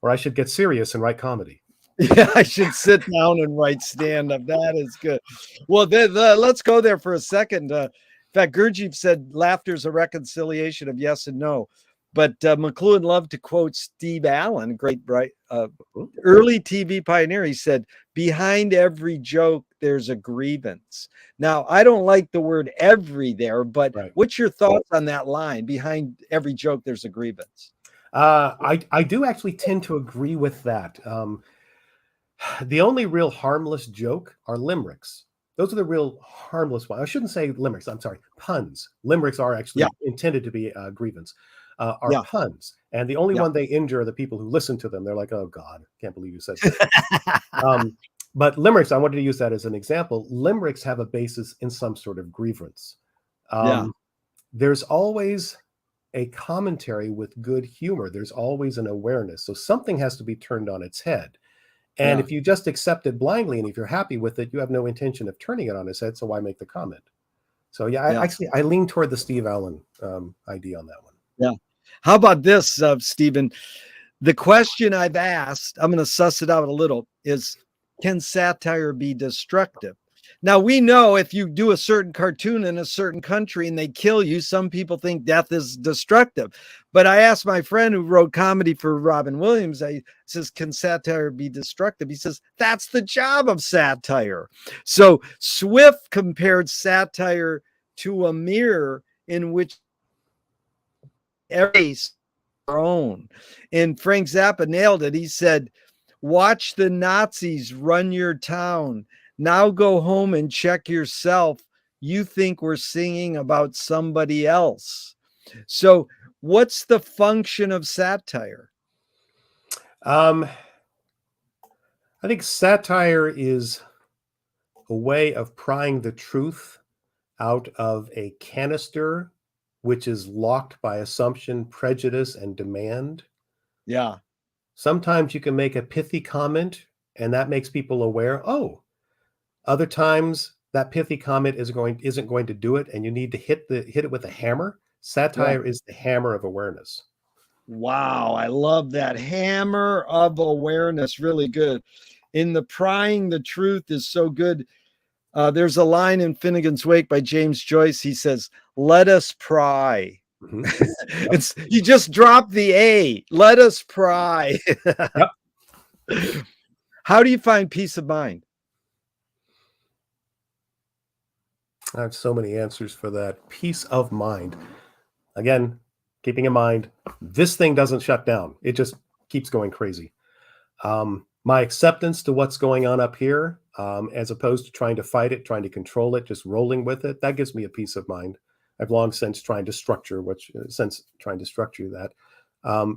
S2: or I should get serious and write comedy.
S1: Yeah, I should sit down and write stand-up. That is good. Well, let's go there for a second. In fact, Gurdjieff said laughter's a reconciliation of yes and no. But McLuhan loved to quote Steve Allen, great early TV pioneer. He said, behind every joke, there's a grievance. Now, I don't like the word every there, but what's your thoughts on that line? Behind every joke, there's a grievance.
S2: I do actually tend to agree with that. The only real harmless joke are limericks. Those are the real harmless ones. I shouldn't say limericks. I'm sorry, puns. Limericks are actually intended to be a grievance. Are puns. And the only one they injure are the people who listen to them. They're like, oh, God, can't believe you said that. But limericks, I wanted to use that as an example. Limericks have a basis in some sort of grievance. There's always a commentary with good humor. There's always an awareness. So something has to be turned on its head. And if you just accept it blindly, and if you're happy with it, you have no intention of turning it on its head. So why make the comment? So I lean toward the Steve Allen idea on that one.
S1: Yeah. How about this, Stephen? The question I've asked, I'm going to suss it out a little, is can satire be destructive? Now, we know if you do a certain cartoon in a certain country and they kill you, some people think death is destructive. But I asked my friend who wrote comedy for Robin Williams, I says, can satire be destructive? He says, that's the job of satire. So Swift compared satire to a mirror in which every our own. And Frank Zappa nailed it. He said, watch the Nazis run your town. Now go home and check yourself. You think we're singing about somebody else. So what's the function of satire?
S2: I think satire is a way of prying the truth out of a canister, which is locked by assumption, prejudice, and demand.
S1: Yeah.
S2: Sometimes you can make a pithy comment, and that makes people aware. Oh, other times that pithy comment isn't going to do it, and you need to hit it with a hammer. Satire is the hammer of awareness.
S1: Wow, I love that. Hammer of awareness. Really good. In the prying the truth is so good. There's a line in Finnegan's Wake by James Joyce. He says, let us pry. Mm-hmm. You just drop the A. Let us pry. How do you find peace of mind?
S2: I have so many answers for that. Peace of mind. Again, keeping in mind, this thing doesn't shut down. It just keeps going crazy. My acceptance to what's going on up here, as opposed to trying to fight it, trying to control it, just rolling with it, that gives me a peace of mind. I've long since trying to structure that.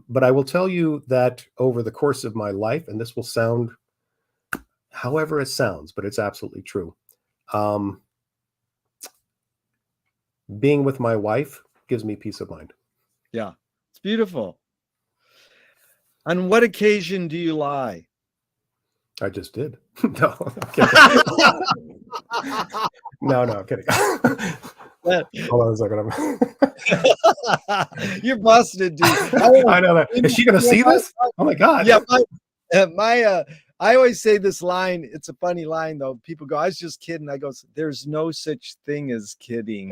S2: But I will tell you that over the course of my life, and this will sound however it sounds, but it's absolutely true. Being with my wife gives me peace of mind.
S1: Yeah, it's beautiful. On what occasion do you lie?
S2: I just did. No, I'm kidding. No, I'm kidding. Hold on a
S1: second. You're busted, dude.
S2: I know that. Is she going to see this? Oh my God.
S1: Yeah, I always say this line. It's a funny line, though. People go, I was just kidding. I go, there's no such thing as kidding.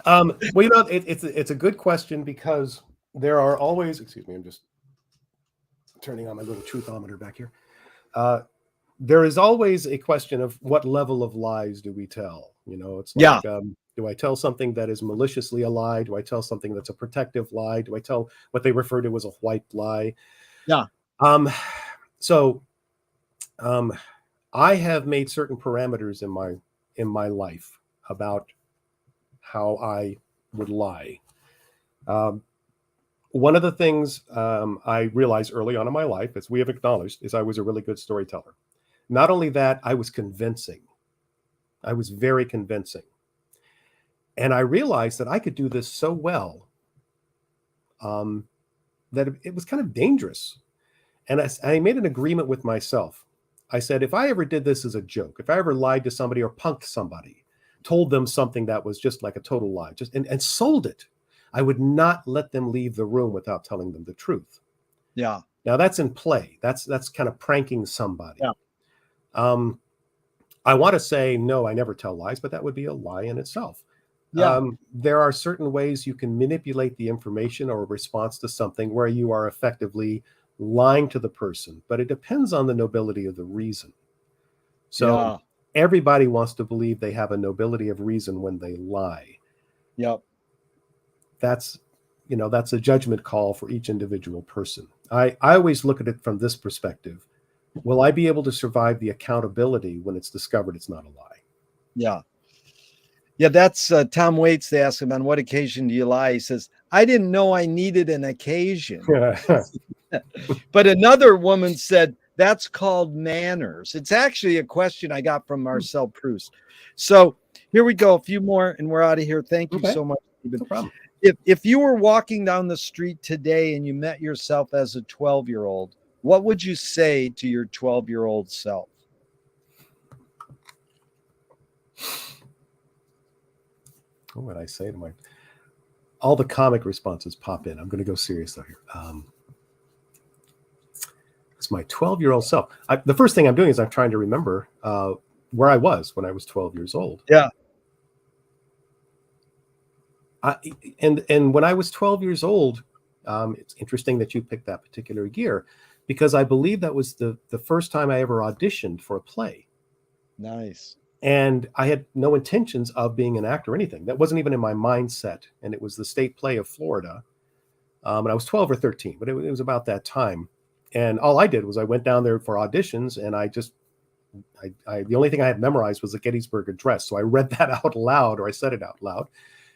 S2: Well, it's a good question because there are always, excuse me, I'm just turning on my little truthometer back here. There is always a question of what level of lies do we tell? It's like, do I tell something that is maliciously a lie? Do I tell something that's a protective lie? Do I tell what they refer to as a white lie?
S1: Yeah.
S2: Um, so I have made certain parameters in my life about how I would lie. Um, One of the things I realized early on in my life, as we have acknowledged, is I was a really good storyteller. Not only that, I was convincing. I was very convincing. And I realized that I could do this so well um, that it was kind of dangerous. And I made an agreement with myself. I said, if I ever did this as a joke, if I ever lied to somebody or punked somebody, told them something that was just like a total lie, and sold it, I would not let them leave the room without telling them the truth.
S1: Yeah.
S2: Now that's in play. That's kind of pranking somebody.
S1: Yeah.
S2: Um, I want to say no, I never tell lies, but that would be a lie in itself.
S1: Yeah.
S2: There are certain ways you can manipulate the information or a response to something where you are effectively lying to the person, but it depends on the nobility of the reason. So
S1: Yeah.
S2: everybody wants to believe they have a nobility of reason when they lie.
S1: Yep.
S2: That's that's a judgment call for each individual person. I always look at it from this perspective. Will I be able to survive the accountability when it's discovered it's not a lie?
S1: Yeah. Yeah, that's Tom Waits. They ask him, on what occasion do you lie? He says, I didn't know I needed an occasion. But another woman said, that's called manners. It's actually a question I got from Marcel Proust. So here we go. A few more and we're out of here. Thank you
S2: Okay.
S1: so much, Stephen.
S2: No problem.
S1: If you were walking down the street today and you met yourself as a 12-year-old, what would you say to your 12-year-old self?
S2: What would I say to my... All the comic responses pop in. I'm going to go serious though here. It's my 12-year-old self. The first thing I'm doing is I'm trying to remember where I was when I was 12 years old.
S1: Yeah.
S2: And when I was 12 years old, it's interesting that you picked that particular year, because I believe that was the first time I ever auditioned for a play.
S1: Nice.
S2: And I had no intentions of being an actor or anything. That wasn't even in my mindset. And it was the state play of Florida. And I was 12 or 13, but it was about that time. And all I did was I went down there for auditions, and the only thing I had memorized was the Gettysburg Address. So I read that out loud, or I said it out loud,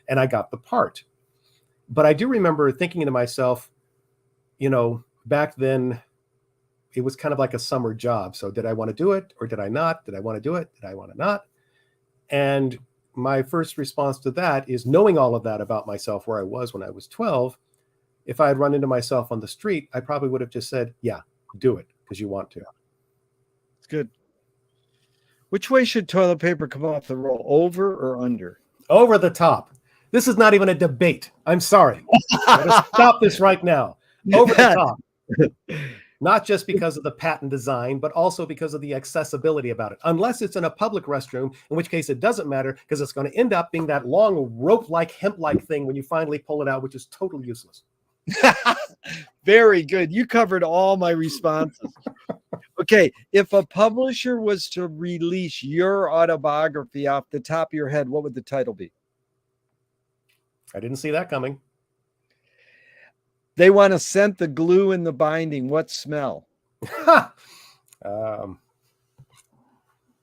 S2: and I got the part. But I do remember thinking to myself, back then it was kind of like a summer job. So did I want to do it or did I not? Did I want to do it? Did I want to not? And my first response to that is, knowing all of that about myself, where I was when I was 12, if I had run into myself on the street, I probably would have just said, yeah, do it because you want to.
S1: It's good. Which way should toilet paper come off the roll, over or under?
S2: Over the top. This is not even a debate. I'm sorry. Let's stop this right now. Over the top. Not just because of the patent design, but also because of the accessibility about it. Unless it's in a public restroom, in which case it doesn't matter, because it's going to end up being that long rope-like, hemp-like thing when you finally pull it out, which is totally useless.
S1: Very good. You covered all my responses. Okay. If a publisher was to release your autobiography off the top of your head, what would the title be?
S2: I didn't see that coming.
S1: They want to scent the glue in the binding. What smell?
S2: They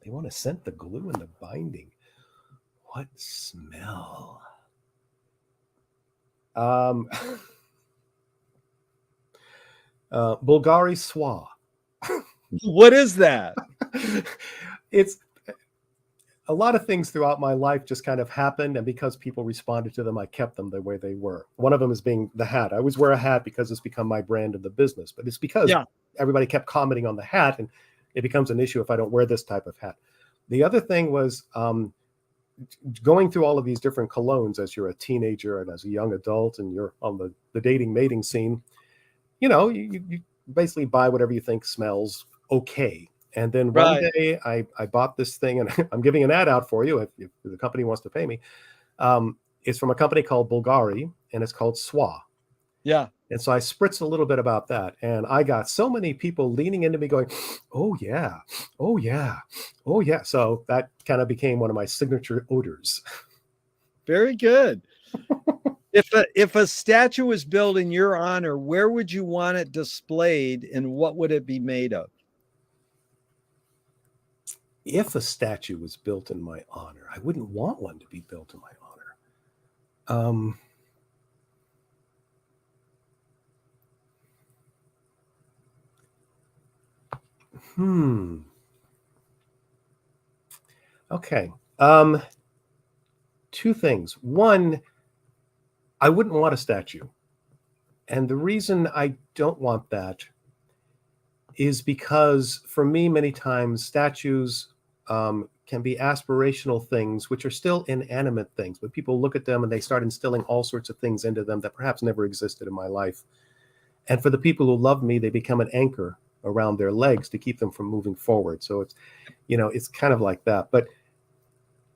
S2: want to scent the glue in the binding. What smell? Bulgari Soie.
S1: What is that?
S2: It's a lot of things throughout my life just kind of happened, and because people responded to them, I kept them the way they were. One of them is being the hat. I always wear a hat because it's become my brand of the business, but it's because everybody kept commenting on the hat, and it becomes an issue if I don't wear this type of hat. The other thing was going through all of these different colognes as you're a teenager and as a young adult, and you're on the dating mating scene. You basically buy whatever you think smells okay. And then one day I bought this thing, and I'm giving an ad out for you if the company wants to pay me. It's from a company called Bulgari, and it's called Soie.
S1: Yeah.
S2: And so I spritzed a little bit about that, and I got so many people leaning into me going, oh yeah, oh yeah, oh yeah. So that kind of became one of my signature odors.
S1: Very good. If a statue was built in your honor, where would you want it displayed, and what would it be made of?
S2: If a statue was built in my honor, I wouldn't want one to be built in my honor. Okay. Two things. One, I wouldn't want a statue. And the reason I don't want that is because for me, many times statues can be aspirational things, which are still inanimate things, but people look at them and they start instilling all sorts of things into them that perhaps never existed in my life. And for the people who love me, they become an anchor around their legs to keep them from moving forward. So it's, it's kind of like that. But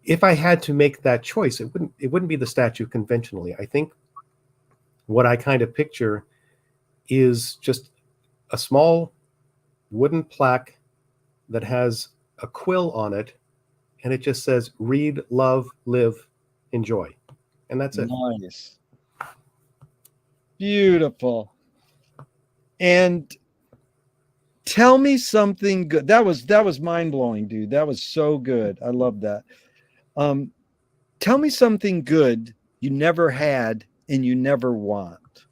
S2: if I had to make that choice, it wouldn't be the statue conventionally. I think what I kind of picture is just a small wooden plaque that has a quill on it, and it just says, read, love, live, enjoy. And that's it.
S1: Nice. Beautiful. And tell me something good. That was mind-blowing, dude. That was so good. I love that. Tell me something good you never had and you never want.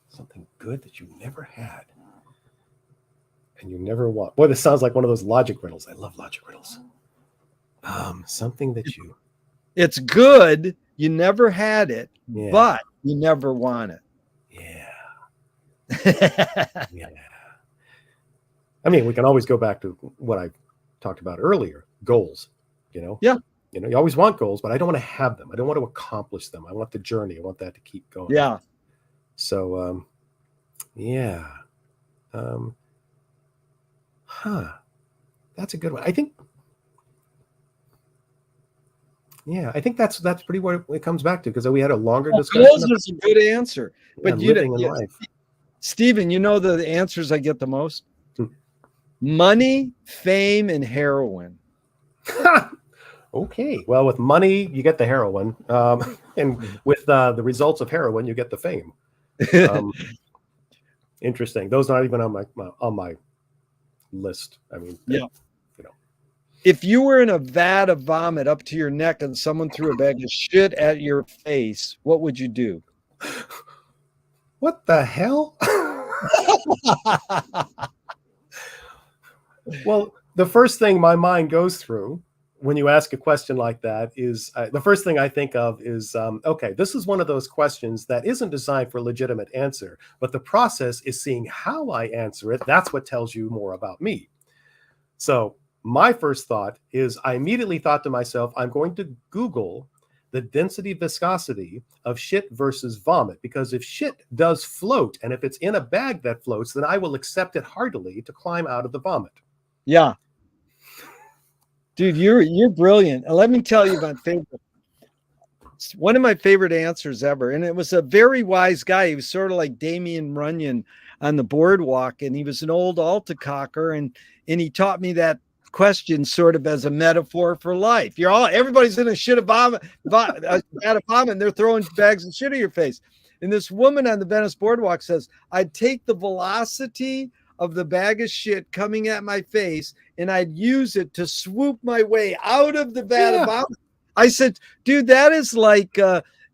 S2: Something good that you never had and you never want. Boy, this sounds like one of those logic riddles. I love logic riddles. Something that you...
S1: It's good. You never had it,
S2: yeah.
S1: but you never want it.
S2: Yeah. Yeah. I mean, we can always go back to what I talked about earlier, goals,
S1: Yeah.
S2: You always want goals, but I don't want to have them. I don't want to accomplish them. I want the journey. I want that to keep going.
S1: Yeah.
S2: So, yeah. That's a good one. I think that's pretty what it comes back to, because we had a longer discussion.
S1: Goals is a good answer. But
S2: living in life.
S1: Stephen, you know the answers I get the most? Money, fame, and heroin.
S2: Okay. Well, with money, you get the heroin. And with the results of heroin, you get the fame. Interesting. Those not even on my list. I mean,
S1: yeah. If you were in a vat of vomit up to your neck and someone threw a bag of shit at your face, what would you do?
S2: What the hell? Well, the first thing my mind goes through when you ask a question like that is the first thing I think of is, okay, this is one of those questions that isn't designed for a legitimate answer, but the process is seeing how I answer it. That's what tells you more about me. So my first thought is I immediately thought to myself, I'm going to Google the density viscosity of shit versus vomit, because if shit does float and if it's in a bag that floats, then I will accept it heartily to climb out of the vomit.
S1: Yeah. Dude, you're brilliant. And let me tell you one of my favorite answers ever. And it was a very wise guy. He was sort of like Damien Runyon on the boardwalk. And he was an old altacocker. And he taught me that question sort of as a metaphor for life. Everybody's in a shit of vomit, and they're throwing bags of shit at your face. And this woman on the Venice boardwalk says, I'd take the velocity of the bag of shit coming at my face and I'd use it to swoop my way out of the vat of vomit. I said, dude, that is like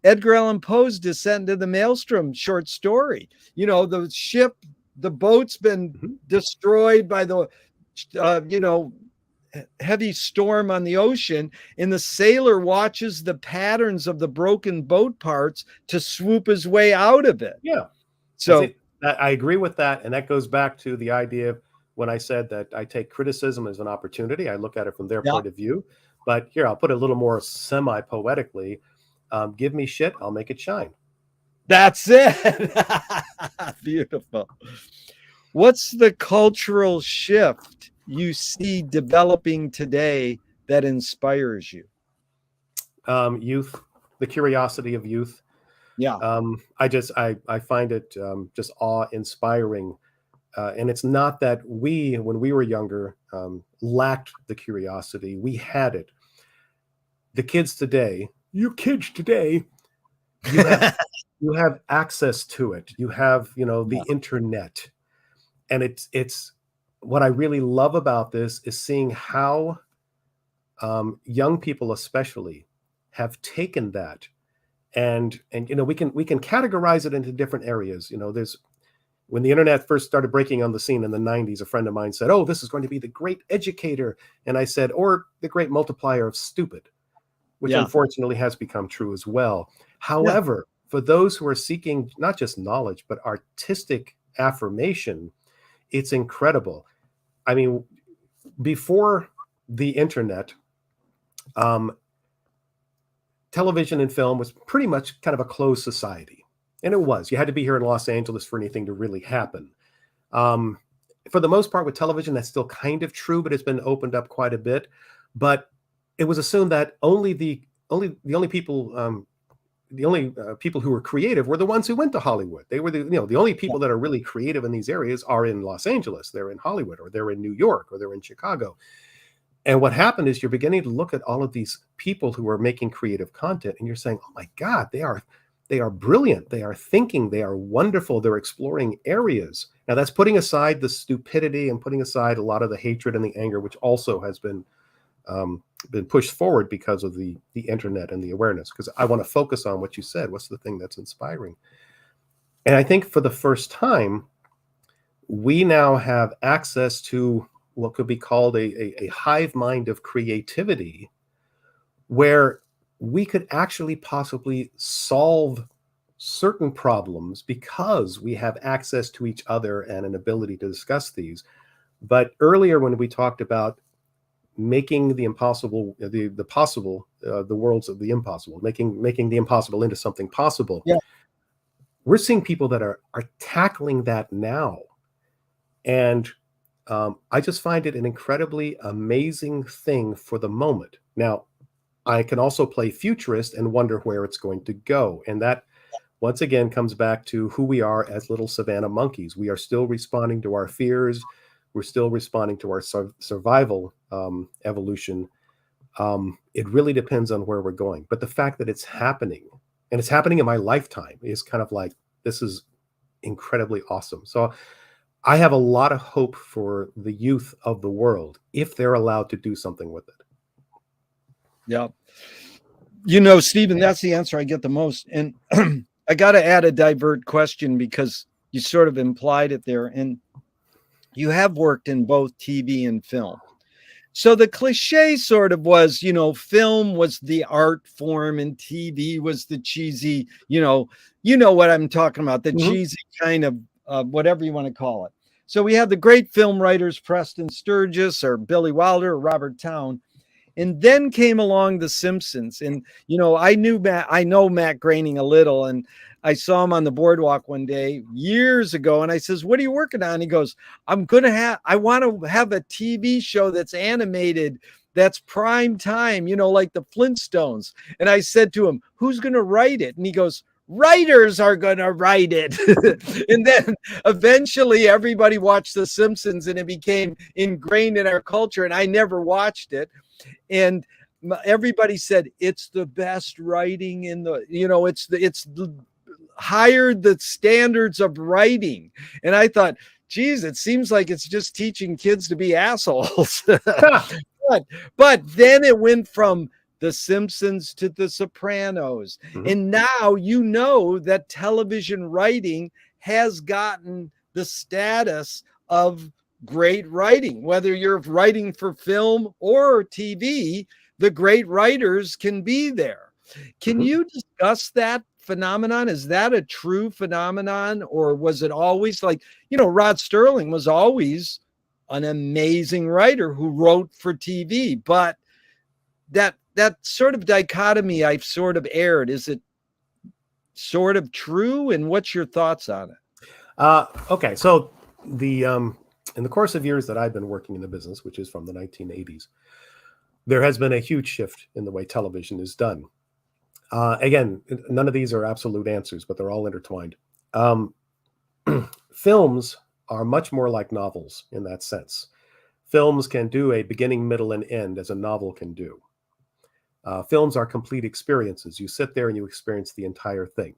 S1: Edgar Allan Poe's Descent into the Maelstrom short story. The boat's been destroyed by the heavy storm on the ocean, and the sailor watches the patterns of the broken boat parts to swoop his way out of it.
S2: Yeah.
S1: So
S2: I agree with that. And that goes back to the idea of when I said that I take criticism as an opportunity. I look at it from their point of view. But here, I'll put it a little more semi-poetically. Give me shit, I'll make it shine.
S1: That's it. Beautiful. What's the cultural shift you see developing today that inspires you?
S2: Youth, the curiosity of youth.
S1: Yeah.
S2: I find it just awe-inspiring. And it's not that when we were younger, lacked the curiosity. We had it. You kids today, you have you have access to it. You have, the
S1: Yeah.
S2: internet. And it's what I really love about this is seeing how young people especially have taken that, and we can categorize it into different areas. There's when the internet first started breaking on the scene in the 90s, a friend of mine said, "Oh, this is going to be the great educator." And I said, "Or the great multiplier of stupid," which
S1: Yeah.
S2: unfortunately has become true as well.
S1: Yeah.
S2: However, for those who are seeking not just knowledge, but artistic affirmation, it's incredible. I mean, before the internet, um, television and film was pretty much kind of a closed society. And it was. You had to be here in Los Angeles for anything to really happen. Um, for the most part, with television, that's still kind of true, but it's been opened up quite a bit. But it was assumed that only people who were creative were the ones who went to Hollywood. They were the only people that are really creative in these areas are in Los Angeles. They're in Hollywood, or they're in New York, or they're in Chicago. And what happened is you're beginning to look at all of these people who are making creative content, and you're saying, "Oh my God, they are brilliant. They are thinking. They are wonderful. They're exploring areas." Now that's putting aside the stupidity and putting aside a lot of the hatred and the anger, which also has been pushed forward because of the internet and the awareness. Because I want to focus on what you said. What's the thing that's inspiring? And I think for the first time, we now have access to what could be called a hive mind of creativity, where we could actually possibly solve certain problems because we have access to each other and an ability to discuss these. But earlier, when we talked about making the impossible, the possible, the worlds of the impossible, making the impossible into something possible,
S1: Yeah.
S2: we're seeing people that are tackling that now. And I just find it an incredibly amazing thing for the moment. Now, I can also play futurist and wonder where it's going to go. And that, once again, comes back to who we are as little savannah monkeys. We are still responding to our fears. We're still responding to our survival evolution. It really depends on where we're going. But the fact that it's happening, and it's happening in my lifetime, is kind of like, this is incredibly awesome. So I have a lot of hope for the youth of the world if they're allowed to do something with it.
S1: Yeah. Stephen, that's the answer I get the most. And I got to add a divert question because you sort of implied it there. And you have worked in both TV and film. So the cliche sort of was, film was the art form and TV was the cheesy, what I'm talking about, the
S2: Mhm.
S1: cheesy kind of whatever you want to call it. So we have the great film writers, Preston Sturges or Billy Wilder or Robert Towne. And then came along The Simpsons. And, I know Matt Groening a little, and I saw him on the boardwalk one day years ago. And I says, "What are you working on?" He goes, I want to have a TV show that's animated, that's prime time, like the Flintstones. And I said to him, "Who's going to write it?" And he goes, "Writers are going to write it." And then eventually everybody watched The Simpsons and it became ingrained in our culture. And I never watched it. And everybody said it's the best writing in the, it's higher the standards of writing. And I thought, geez, it seems like it's just teaching kids to be assholes. but then it went from The Simpsons to The Sopranos.
S2: Mhm.
S1: And now that television writing has gotten the status of great writing. Whether you're writing for film or TV, the great writers can be there. Can
S2: Mhm.
S1: you discuss that phenomenon? Is that a true phenomenon, or was it always like, Rod Sterling was always an amazing writer who wrote for TV, but that sort of dichotomy I've sort of aired, is it sort of true? And what's your thoughts on it?
S2: Okay, so the in the course of years that I've been working in the business, which is from the 1980s, there has been a huge shift in the way television is done. Again, none of these are absolute answers, but they're all intertwined. Um, Films are much more like novels in that sense. Films can do a beginning, middle, and end as a novel can do. Films are complete experiences. You sit there and you experience the entire thing.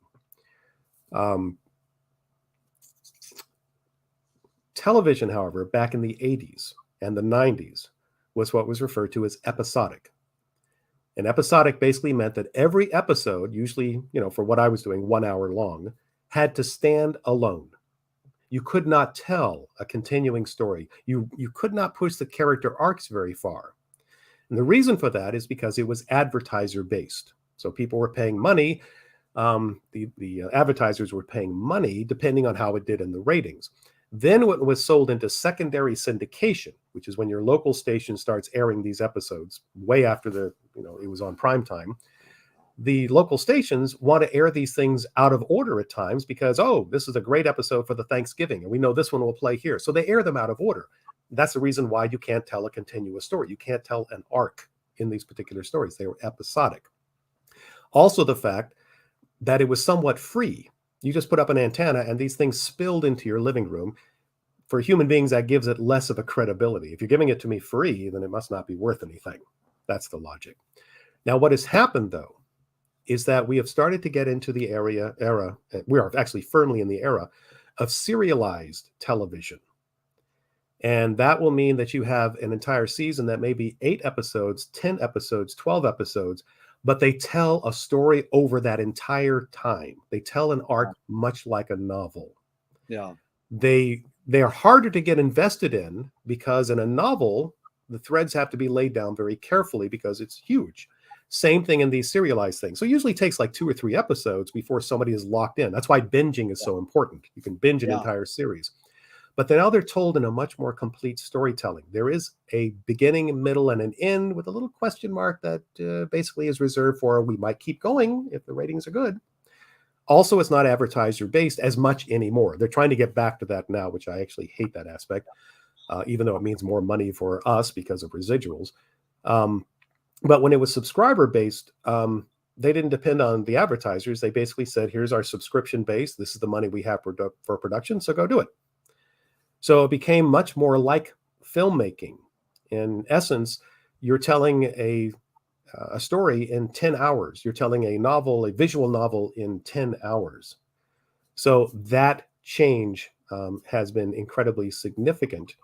S2: Television, however, back in the 80s and the 90s was what was referred to as episodic. And episodic basically meant that every episode, usually, for what I was doing, 1 hour long, had to stand alone. You could not tell a continuing story. You could not push the character arcs very far. And the reason for that is because it was advertiser based. So people were paying money. The advertisers were paying money depending on how it did in the ratings. Then it was sold into secondary syndication, which is when your local station starts airing these episodes way after it was on prime time. The local stations want to air these things out of order at times because, this is a great episode for the Thanksgiving, and we know this one will play here. So they air them out of order. That's the reason why you can't tell a continuous story. You can't tell an arc in these particular stories. They were episodic. Also, the fact that it was somewhat free. You just put up an antenna and these things spilled into your living room. For human beings, that gives it less of a credibility. If you're giving it to me free, then it must not be worth anything. That's the logic. Now, what has happened, though, is that we have started to get into the era, we are actually firmly in the era of serialized television. And that will mean that you have an entire season that may be 8 episodes, 10 episodes, 12 episodes, but they tell a story over that entire time. They tell an arc much like a novel.
S1: Yeah.
S2: They are harder to get invested in because in a novel, the threads have to be laid down very carefully because it's huge. Same thing in these serialized things. So it usually takes like 2 or 3 episodes before somebody is locked in. That's why binging is so important. You can binge an entire series. But now they're told in a much more complete storytelling. There is a beginning, middle, and an end with a little question mark that basically is reserved for we might keep going if the ratings are good. Also, it's not advertiser-based as much anymore. They're trying to get back to that now, which I actually hate that aspect, even though it means more money for us because of residuals. But when it was subscriber-based, they didn't depend on the advertisers. They basically said, here's our subscription base. This is the money we have for production, so go do it. So it became much more like filmmaking. In essence, you're telling a story in 10 hours. You're telling a visual novel in 10 hours. So that change has been incredibly significant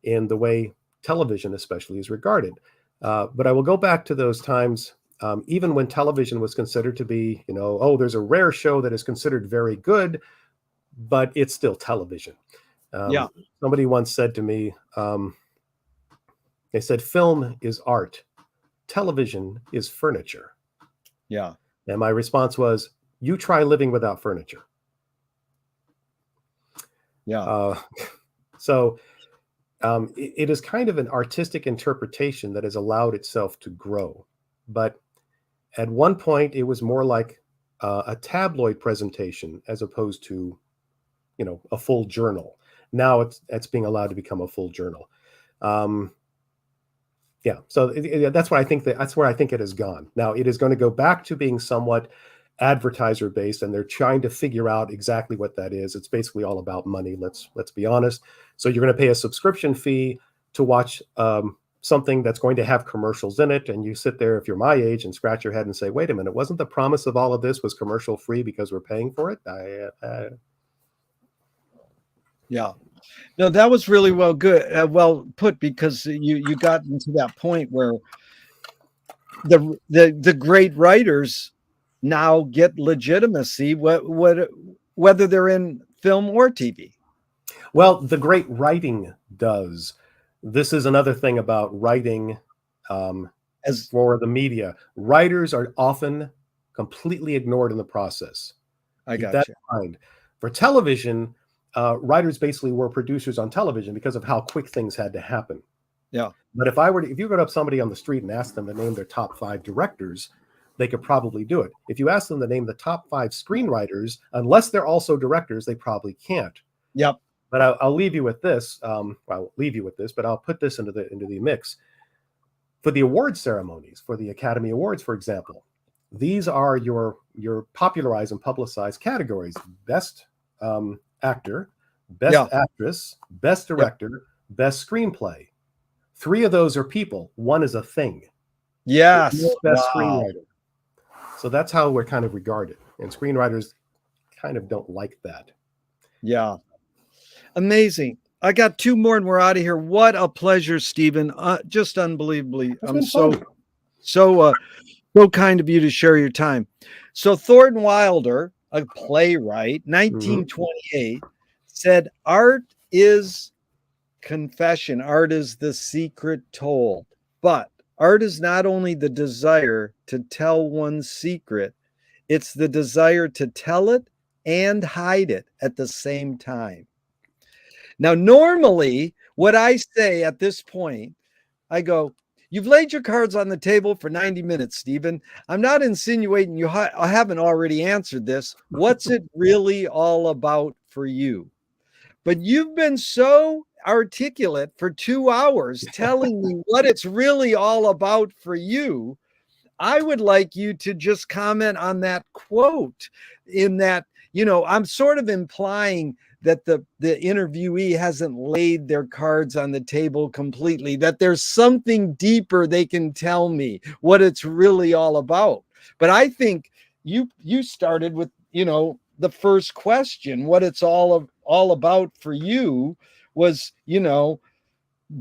S2: in the way television especially is regarded. But I will go back to those times, even when television was considered to be, there's a rare show that is considered very good, but it's still television. Somebody once said to me, they said, film is art. Television is furniture.
S1: Yeah.
S2: And my response was, you try living without furniture.
S1: Yeah.
S2: It is kind of an artistic interpretation that has allowed itself to grow. But at one point, it was more like a tabloid presentation as opposed to, a full journal. Now it's being allowed to become a full journal. So that's what I think. That's where I think it has gone. Now it is going to go back to being somewhat advertiser based, and they're trying to figure out exactly what that is. It's basically all about money. Let's be honest. So you're going to pay a subscription fee to watch something that's going to have commercials in it, and you sit there if you're my age and scratch your head and say, "Wait a minute, wasn't the promise of all of this was commercial free because we're paying for it?"
S1: Yeah. No, that was really well put, because you got into that point where the great writers now get legitimacy, whether they're in film or TV.
S2: Well, the great writing does. This is another thing about writing as for the media. Writers are often completely ignored in the process.
S1: Keep that
S2: in mind. For television, writers basically were producers on television because of how quick things had to happen.
S1: Yeah.
S2: But if you go up somebody on the street and ask them to name their top 5 directors, they could probably do it. If you ask them to name the top 5 screenwriters, unless they're also directors, they probably can't.
S1: Yep.
S2: But I'll leave you with this. But I'll put this into the mix. For the award ceremonies, for the Academy Awards, for example, these are your popularized and publicized categories: best actor, best actress, best director, best screenplay. 3 of those are people. 1 is a thing.
S1: Yes.
S2: Best
S1: Wow.
S2: screenwriter. So that's how we're kind of regarded. And screenwriters kind of don't like that.
S1: Yeah. Amazing. I got two more and we're out of here. What a pleasure, Stephen. Just unbelievably.
S2: It's
S1: I'm
S2: been fun.
S1: so kind of you to share your time. So Thornton Wilder, a playwright, 1928, said, "Art is confession. Art is the secret told. But art is not only the desire to tell one's secret, it's the desire to tell it and hide it at the same time." Now, normally, what I say at this point, I go, "You've laid your cards on the table for 90 minutes, Stephen. I'm not insinuating you I haven't already answered this. What's it really all about for you?" But you've been so articulate for 2 hours telling me what it's really all about for you. I would like you to just comment on that quote in that, I'm sort of implying that the interviewee hasn't laid their cards on the table completely, that there's something deeper they can tell me what it's really all about. But I think you started with, the first question, what it's all about for you was,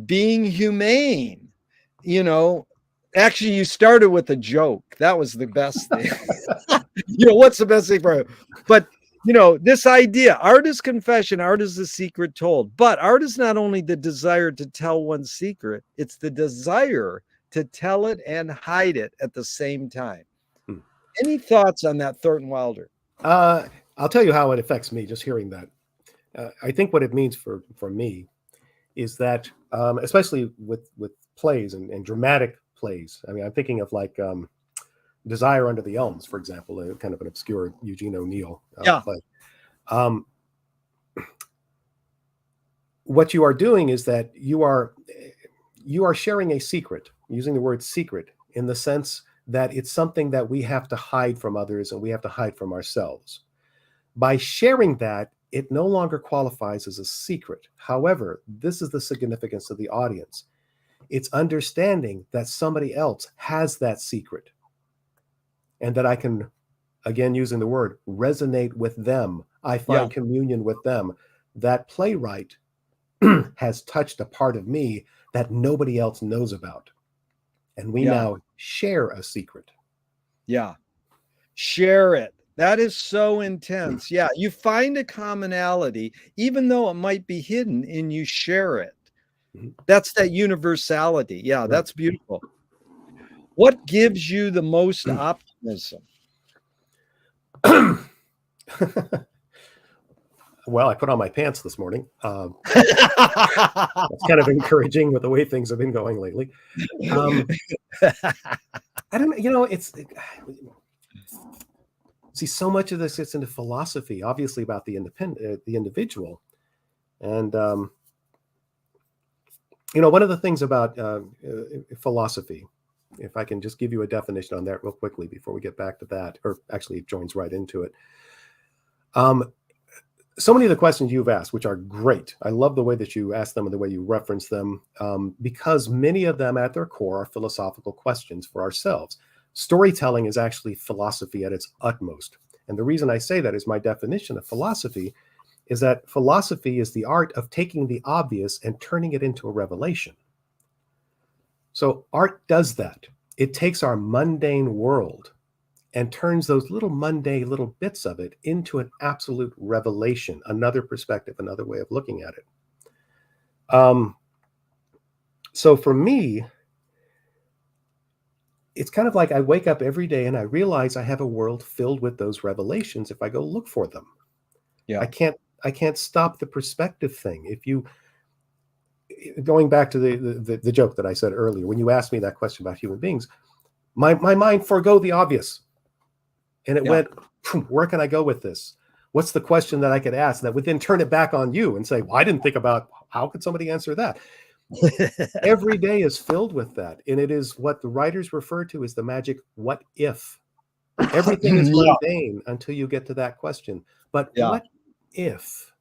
S1: being humane, you know, actually you started with a joke. That was the best thing. What's the best thing for you? But this idea, art is confession, art is the secret told. But art is not only the desire to tell one's secret, it's the desire to tell it and hide it at the same time. Any thoughts on that, Thornton Wilder?
S2: I'll tell you how it affects me just hearing that. I think what it means for me is that, especially with plays and dramatic plays. I mean, I'm thinking of like Desire Under the Elms, for example, kind of an obscure Eugene O'Neill play. What you are doing is that you are sharing a secret, using the word secret in the sense that it's something that we have to hide from others and we have to hide from ourselves. By sharing that, it no longer qualifies as a secret. However, this is the significance of the audience. It's understanding that somebody else has that secret and that I can, again, using the word, resonate with them. I find communion with them. That playwright has touched a part of me that nobody else knows about. And we now share a secret.
S1: Yeah. Share it. That is so intense. Yeah. You find a commonality, even though it might be hidden, and you share it. That's that universality. Yeah. That's beautiful. What gives you the most optimism?
S2: Well, I put on my pants this morning. That's kind of encouraging with the way things have been going lately. I don't know, see, so much of this gets into philosophy, obviously about the individual. And, one of the things about philosophy, if I can just give you a definition on that real quickly before we get back to that, or actually it joins right into it. So many of the questions you've asked, which are great. I love the way that you ask them and the way you reference them, because many of them at their core are philosophical questions for ourselves. Storytelling is actually philosophy at its utmost. And the reason I say that is my definition of philosophy is that philosophy is the art of taking the obvious and turning it into a revelation. So art does that. It takes our mundane world and turns those little mundane little bits of it into an absolute revelation, another perspective, another way of looking at it. So for me, it's kind of like I wake up every day and I realize I have a world filled with those revelations if I go look for them. Yeah. I can't stop the perspective thing. Going back to the joke that I said earlier, when you asked me that question about human beings, my mind forego the obvious. And it went, where can I go with this? What's the question that I could ask that would then turn it back on you and say, well, I didn't think about how could somebody answer that? Every day is filled with that. And it is what the writers refer to as the magic what if. Everything is mundane until you get to that question. But what if?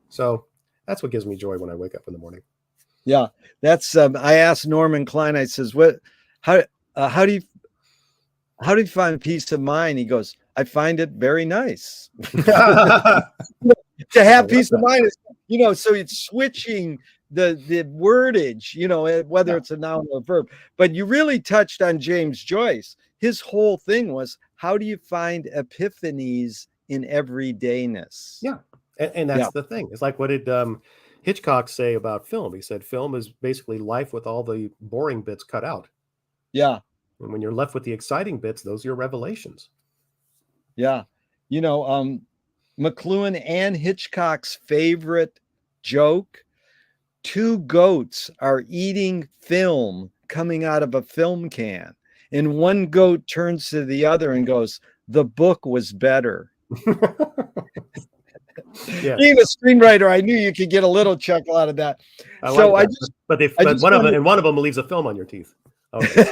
S2: So that's what gives me joy when I wake up in the morning.
S1: Yeah, that's I asked Norman Klein, I says, how do you find peace of mind? He goes, I find it very nice. To have peace of mind is, so it's switching the wordage, whether it's a noun or a verb. But you really touched on James Joyce. His whole thing was, how do you find epiphanies in everydayness?
S2: Yeah. And that's the thing. It's like, what did Hitchcock say about film? He said film is basically life with all the boring bits cut out.
S1: Yeah.
S2: And when you're left with the exciting bits, those are your revelations.
S1: Yeah. McLuhan and Hitchcock's favorite joke: two goats are eating film coming out of a film can, and one goat turns to the other and goes, the book was better.
S2: Yeah.
S1: Being a screenwriter, I knew you could get a little chuckle out of that.
S2: But one of them leaves a film on your teeth. Okay.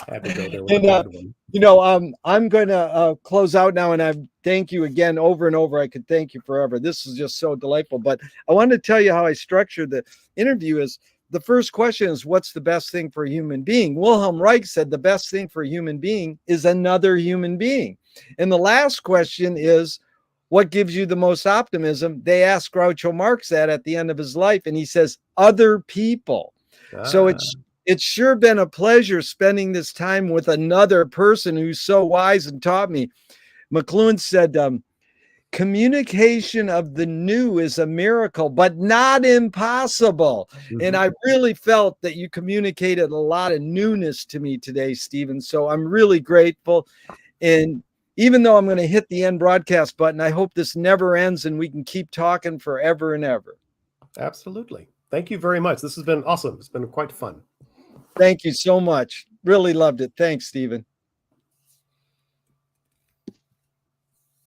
S2: Had to go there with
S1: I'm going to close out now, and I thank you again over and over. I could thank you forever. This is just so delightful. But I wanted to tell you how I structured the interview. Is the first question is, what's the best thing for a human being? Wilhelm Reich said the best thing for a human being is another human being. And the last question is, what gives you the most optimism? They asked Groucho Marx that at the end of his life, and he says, other people. So it's sure been a pleasure spending this time with another person who's so wise and taught me. McLuhan said, communication of the new is a miracle, but not impossible. Mm-hmm. And I really felt that you communicated a lot of newness to me today, Stephen. So I'm really grateful. And even though I'm going to hit the end broadcast button, I hope this never ends and we can keep talking forever and ever.
S2: Absolutely. Thank you very much. This has been awesome. It's been quite fun.
S1: Thank you so much. Really loved it. Thanks, Stephen.